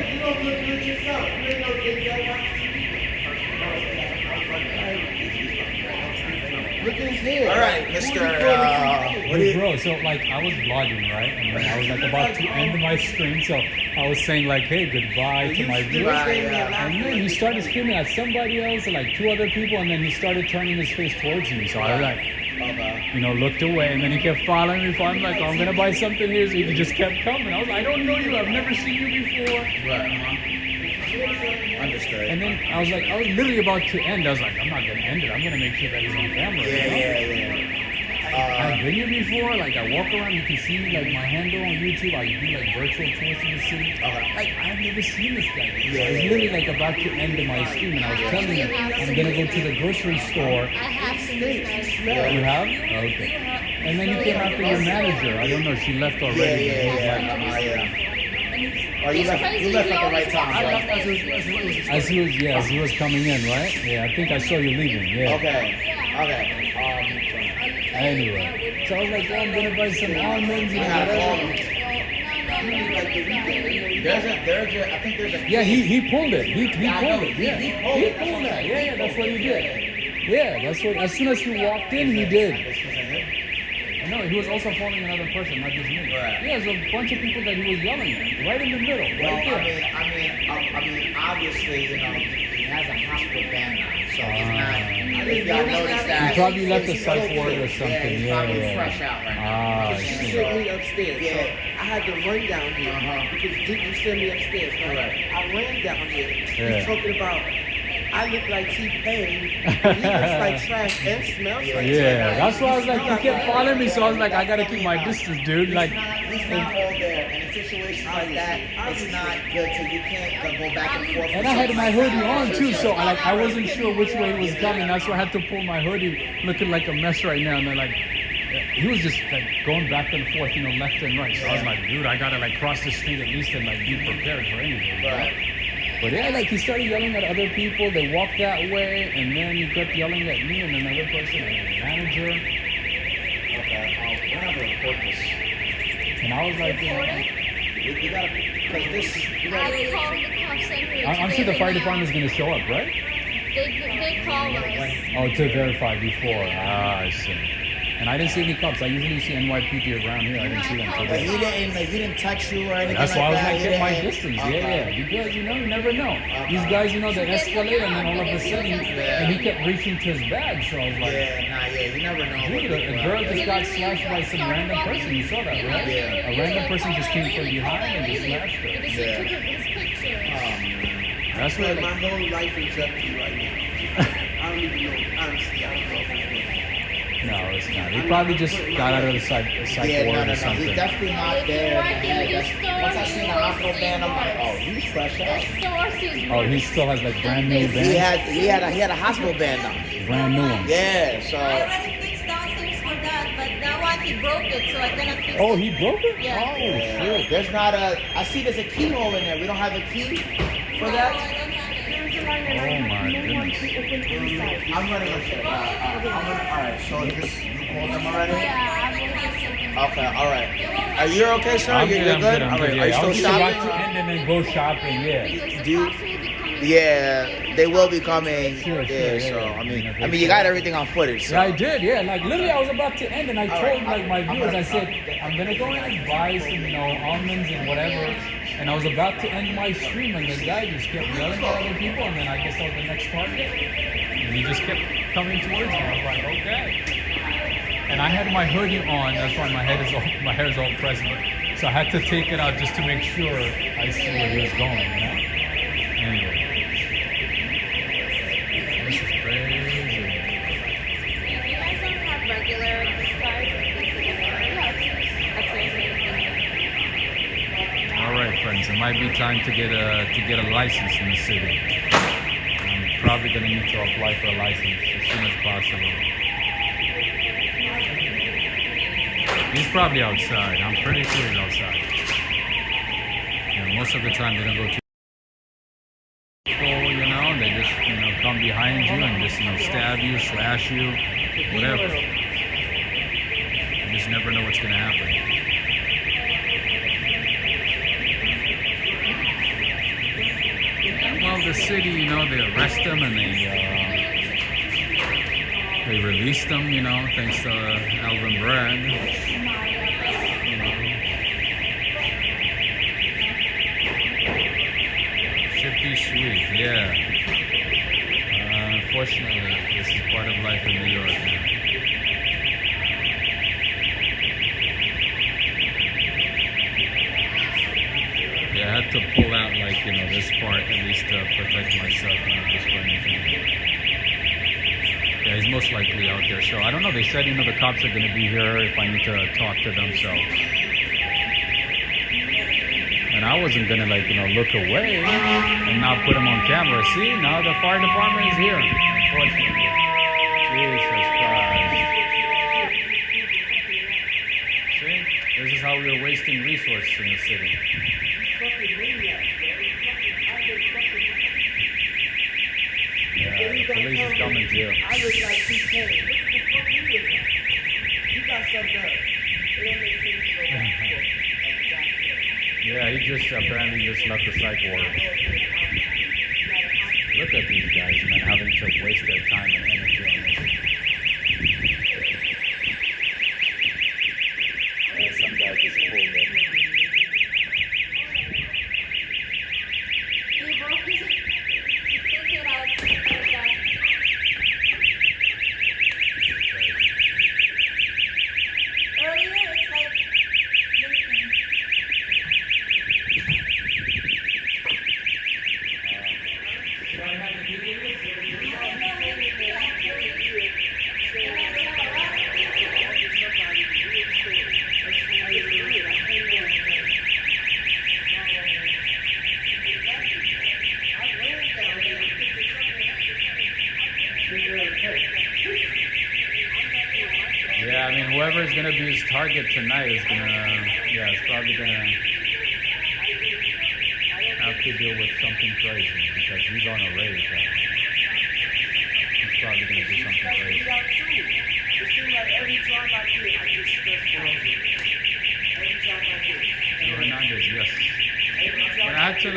You don't look good yourself. You ain't no good yourself. Look at his hair. All right, Mr. Bro, so I was vlogging, right? And then I was about to end my stream, so I was saying hey, goodbye to my viewers. And then he started screaming at somebody else, two other people, and then he started turning his face towards me. So I was looked away, and then he kept following me. I'm like, I'm gonna buy something here, so he just kept coming. I was like, I don't know you, I've never seen you before. Right. Understood. And then I was literally about to end. I was like, I'm not gonna end it. I'm gonna make sure that he's on camera. Yeah. I've been here before. I walk around. You can see my handle on YouTube. I do virtual tours in the city. I've never seen this guy. I was literally about to end my stream, and I was telling him I'm gonna go to the grocery store. I have seen this guy. You have? Okay. And then you came after your manager. I don't know. She left already. Yeah. Oh, you left at the right time. I left as he was coming in, right? Yeah, I think I saw you leaving. Yeah. Okay. Anyway, so I was like, I'm gonna buy some almonds and I think there's a. Yeah, he pulled it. He pulled it. Yeah, he pulled that. Yeah, that's what he did. Yeah, that's what. As soon as he walked in, he did. No, he was also following another person, not just me. Right. Yeah, there's a bunch of people that he was yelling at, right in the middle. Well, right there. I mean, obviously, he has a hospital ban now, so he's not. If y'all noticed that, he probably left a psych ward or something. Yeah, he's probably fresh out right now. She sent me upstairs, so I had to run down here because you sent me upstairs. Right? I ran down here. He's talking about I look like T-Pain. But he looks like trash and smells like Yeah, trash. that's why I was like, he kept following me, so I was like, I gotta keep my distance, dude. Like, He's not all there. And in situations like that, it's not good, so you can't go back and forth. and I had my hoodie on too, so I wasn't sure which way it was coming. That's why I had to pull my hoodie, looking like a mess right now. And then like, he was just like going back and forth, you know, left and right. So I was like, dude, I gotta like cross the street at least and like be prepared for anything. Right. But yeah, like he started yelling at other people. They walked that way, and then he kept yelling at me and another person, like the manager. Okay. We're not gonna report this. And I was like, You gotta, because this, you I gotta. called the cops anyway. I'm sure the fire department's gonna show up, right? They call us. Oh, to verify before. Ah, I see. And I didn't see any cops. I usually see NYPD around here. I didn't see them But today. he didn't touch you or anything That's like why I was that. like, He get my didn't- distance. Okay. Yeah. Because, you know, you never know. These guys, you know, they escalate, and then all of a sudden, and he kept reaching to his bag. So I was like, You never know. dude, a girl just got slashed by some random person. You saw that, right? Yeah. A random person just came from behind and just slashed her. Because he took his picture. That's Like, what, my whole life in jeopardy right now. I don't even know. Honestly, I don't know if it's real. no, it's not. He probably just got out of the psych Yeah, ward no. or something. He's definitely not If you there. work in this store, Once I you seen the will hospital see band, I'm like, worse. oh, he's fresh The out. source is Oh, he worse. still has like brand new He band? had a hospital band on. Brand new ones. Yeah, so. I already fixed downstairs for that, but that one he broke it, so I cannot fix Oh, it. he broke it? Yeah. Oh, shit. There's not a. I see there's a keyhole in there. We don't have a key for No, that. I don't have it. Oh, my goodness. I'm running up there. Alright, so this, you called them already? Okay, alright. Are you okay, sir? I'm You're good, I'm good? good, I'm Alright, good. are you Yeah, I still was just about to shopping? end and then go shopping, yeah. Because the Do you- cops will be coming. Yeah, they will be coming. Sure, Yeah, sure, so yeah. I mean, you got everything on footage. So. Yeah, I did, yeah. Like, literally, I was about to end, and I told, right, like, my I'm viewers, I gonna- said, I'm gonna go and buy some, you know, almonds and whatever. And I was about to end my stream, and the guy just kept yelling at other people, and then I guess I was the next target. And he just kept coming towards me. I was like, okay. And I had my hoodie on, that's why my hair is all present. So I had to take it out just to make sure I see where he was going, you know? Anyway. This is crazy. You guys don't have regular cars or All right, friends. It might be time to get a license in the city. I'm probably gonna need to apply for a license as soon as possible. He's probably outside. I'm pretty sure he's outside. You know, most of the time they don't go too. You know, they just come behind you and just stab you, slash you, whatever. You just never know what's gonna happen. Well, the city, they arrest them and they release them, thanks to Alvin Bragg. Should be sweet, yeah. Unfortunately, this is part of life in New York now. Yeah, I had to pull out, this part at least to protect myself, just for anything. Yeah, he's most likely out there. So I don't know. They said, the cops are going to be here if I need to talk to them. So, and I wasn't going to look away and not put him on camera. See, now the fire department is here. Unfortunately, Jesus Christ. See, this is how we are wasting resources in the city. Yeah, the police is coming too. I look like T-Pain. What the fuck you look like? You got some nerve. It don't make sense to go back and forth. Yeah, he just apparently just left the psych ward. Look at these guys, man, having to waste their time and energy on this. Yeah, some guy just pulled it. He broke his. He took it out like that. Earlier, it's like looking. And whoever is gonna be his target tonight is gonna, yeah, it's probably gonna have to deal with something crazy because he's on a rage. He's probably gonna do something That's crazy. what got too. It seems like every job I get, I get stressed out. Every job I get. Hernandez, yes. But I have to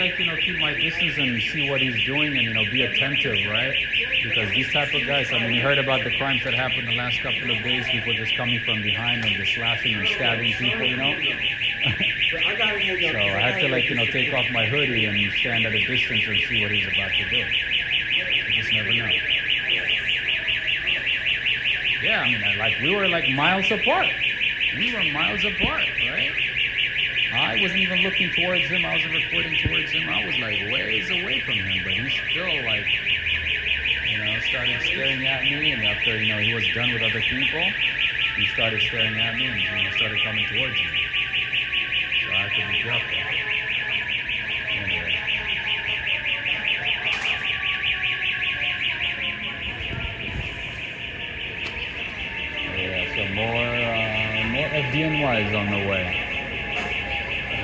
keep my distance and see what he's doing and be attentive, right? Because these type of guys, I mean, you heard about the crimes that happened the last couple of days, people just coming from behind and just slashing and stabbing people, So I had to take off my hoodie and stand at a distance and see what he's about to do. You just never know. Yeah, I mean, we were miles apart. We were miles apart, right? I wasn't even looking towards him. I wasn't recording towards him. I was ways away from him, but he still started staring at me. And after he was done with other people, he started staring at me and started coming towards me. So I had to be careful. Anyway. Yeah, so more FDNYs on the way.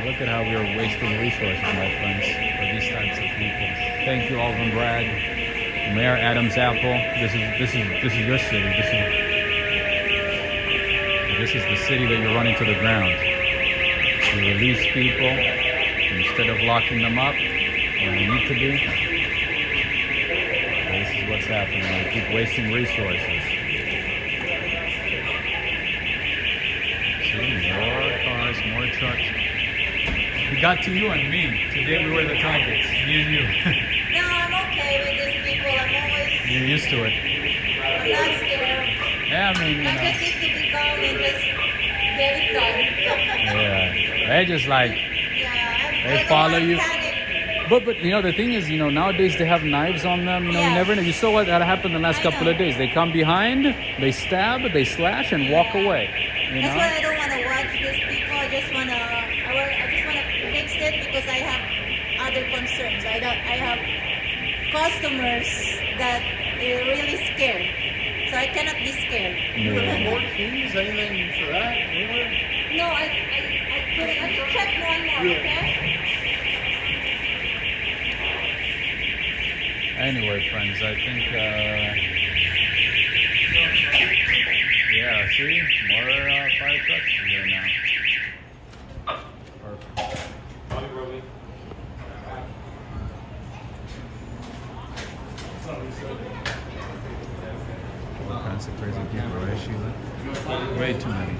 Look at how we are wasting resources, my friends, for these types of people. Thank you, Alvin Bragg, Mayor Adams Apple. This is your city. This is the city that you're running to the ground. You release people instead of locking them up when they need to be. This is what's happening. We keep wasting resources. See, more cars, more trucks. We got to you and me. Today we were the targets. Me and you. No, I'm okay with these people. I'm always You're used to it. not scared. Yeah, I mean, I just need to be calm and just get it done. yeah. They just Yeah, they follow you. Panic. But the thing is, nowadays they have knives on them. You Yeah. never know. You saw what that happened the last I couple know. of days. They come behind, they stab, they slash, and walk away. That's why I don't want to watch these people. I just want to fix it because I have other concerns. I have customers that are really scared. So I cannot be scared. Yeah. Keys, anything for that? No, I can check one more, okay? Anyway, friends, I think, yeah, see? More fire trucks here now. Perfect. All kinds of crazy people, right, Sheila? Way too many.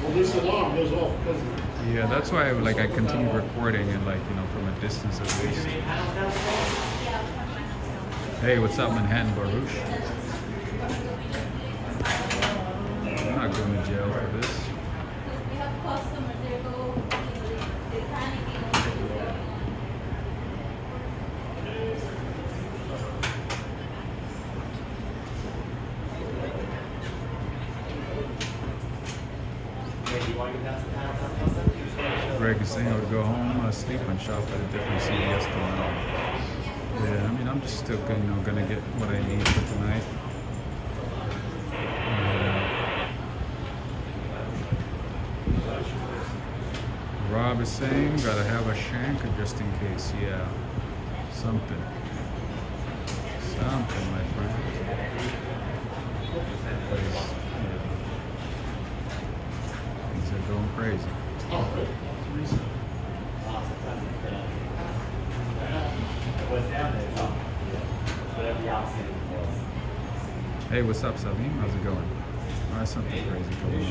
Well, this alarm goes off because Yeah, that's why I continue recording and from a distance at least. Hey, what's up, Manhattan Baruch? I'm not going to jail for this. We have customers, they're panicking. Greg is saying I would go home, sleep, and shop at a different CVS tomorrow. Yeah, I mean, I'm just still gonna get what I need for tonight. Rob is saying, gotta have a shank just in case. Yeah, something, my friend. Things are going crazy. Hey, what's up, Salim? How's it going? There's something crazy going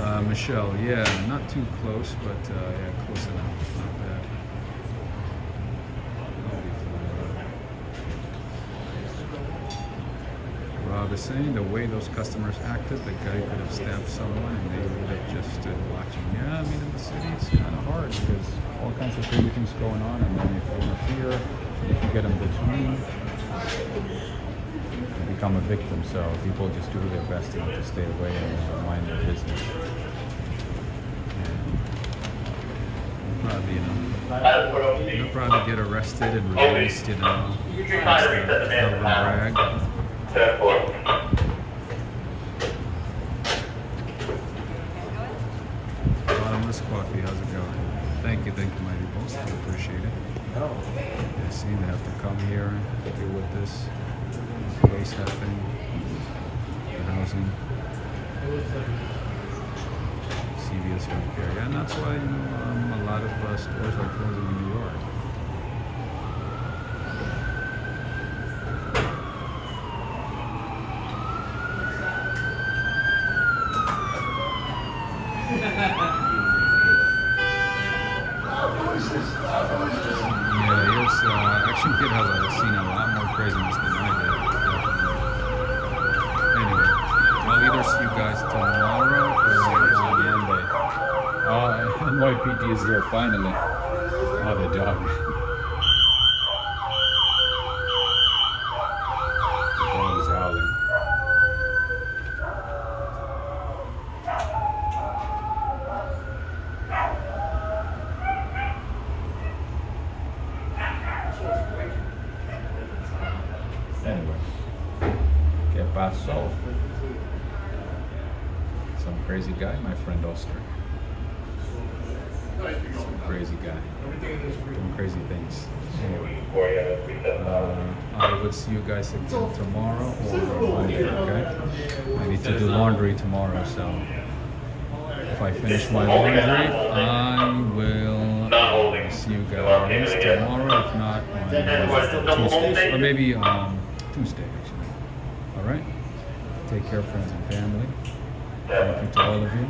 on. Michelle, yeah, not too close, but yeah, close enough. Not bad. Rob is saying the way those customers acted, the guy could have stabbed someone and they would have just stood watching. Yeah, I mean, in the city it's kind of hard because all kinds of crazy things going on, and then if you interfere, if you get in between, you become a victim. So people just do their best to stay away and mind their business. probably, you'll probably get arrested and released, That's the Kelvin Bragg. Bottomless coffee, how's it going? Thank you, mighty boss. I appreciate it. Yeah, see, they have to come here and deal with this place happening, the housing. CVS home care. Yeah, and that's why, a lot of stores are closing in New York. Action Kid has seen a lot more craziness than I did, definitely. Anyway, I'll either see you guys tomorrow or on Monday. NYPD is here finally. Oh, the dog. The dog is howling. Anyway, ¿qué pasó? Some crazy guy, my friend Oscar. Some crazy guy. Doing crazy things. Anyway, I will see you guys again tomorrow or Monday, okay? I need to do laundry tomorrow, so if I finish my laundry, I will see you guys tomorrow, if not on Tuesday, or maybe Tuesday, actually. All right? Take care, friends and family. Thank you to all of you.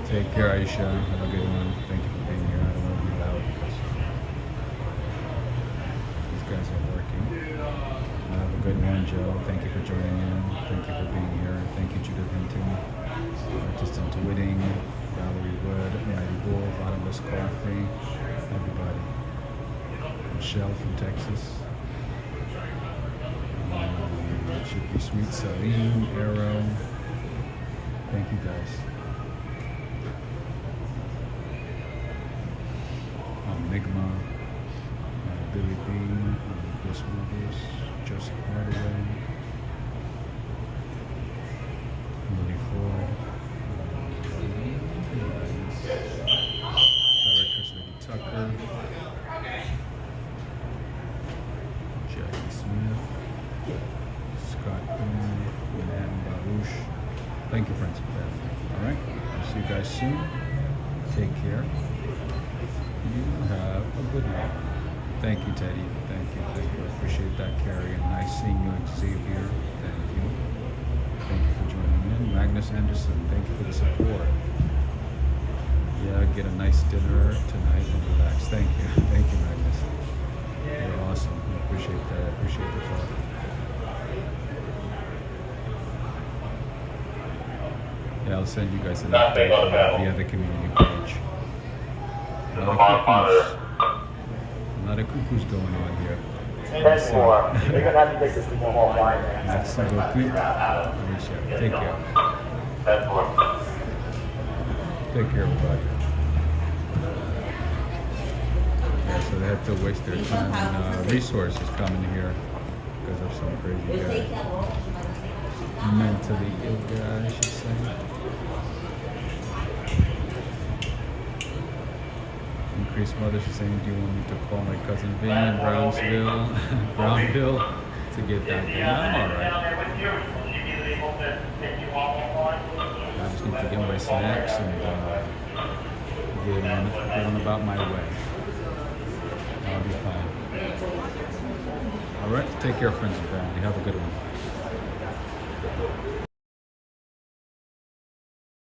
Take care, Aisha. Have a good one. Thank you for being here. I don't want to be loud because these guys are working. Have a good one, Joe. Thank you for joining in. Thank you for being here. Thank you, Judith Hinton. Just Intuiting, Valerie Wood, Mighty Bull, Bottomless Coffee, everybody. Michelle from Texas. Should be Sweet Celine, Arrow. Thank you guys. Enigma, Billy B, Chris Willis, Joseph Hardaway, Lily Ford, Directors Lady Tucker, Jackie Smith, Scott Boone, and Baruch. Thank you, friends and family. Alright, I'll see you guys soon. Take care. You have a good one. Thank you, Teddy. Thank you. I appreciate that, Carrie. And nice seeing you, Xavier. Thank you. Thank you for joining in. Magnus Anderson, thank you for the support. Yeah, get a nice dinner tonight and relax. Thank you. Thank you, Magnus. You're awesome. I appreciate that. I appreciate the thought. Yeah, I'll send you guys an update via the community page. A lot of cuckoos going on here. 10-4. You're gonna have to take this to one more line. Merci beaucoup. Take care. Take care, everybody. Yeah, so they have to waste their time and resources coming here because of some crazy guy. Mentally ill guy, I should say. Increased mother, she's saying, do you want me to call my cousin Vin in Brownsville to get that going? I'm alright. I just need to get my snacks and get on about my way. I'll be fine. Alright, take care, friends and family. Have a good one.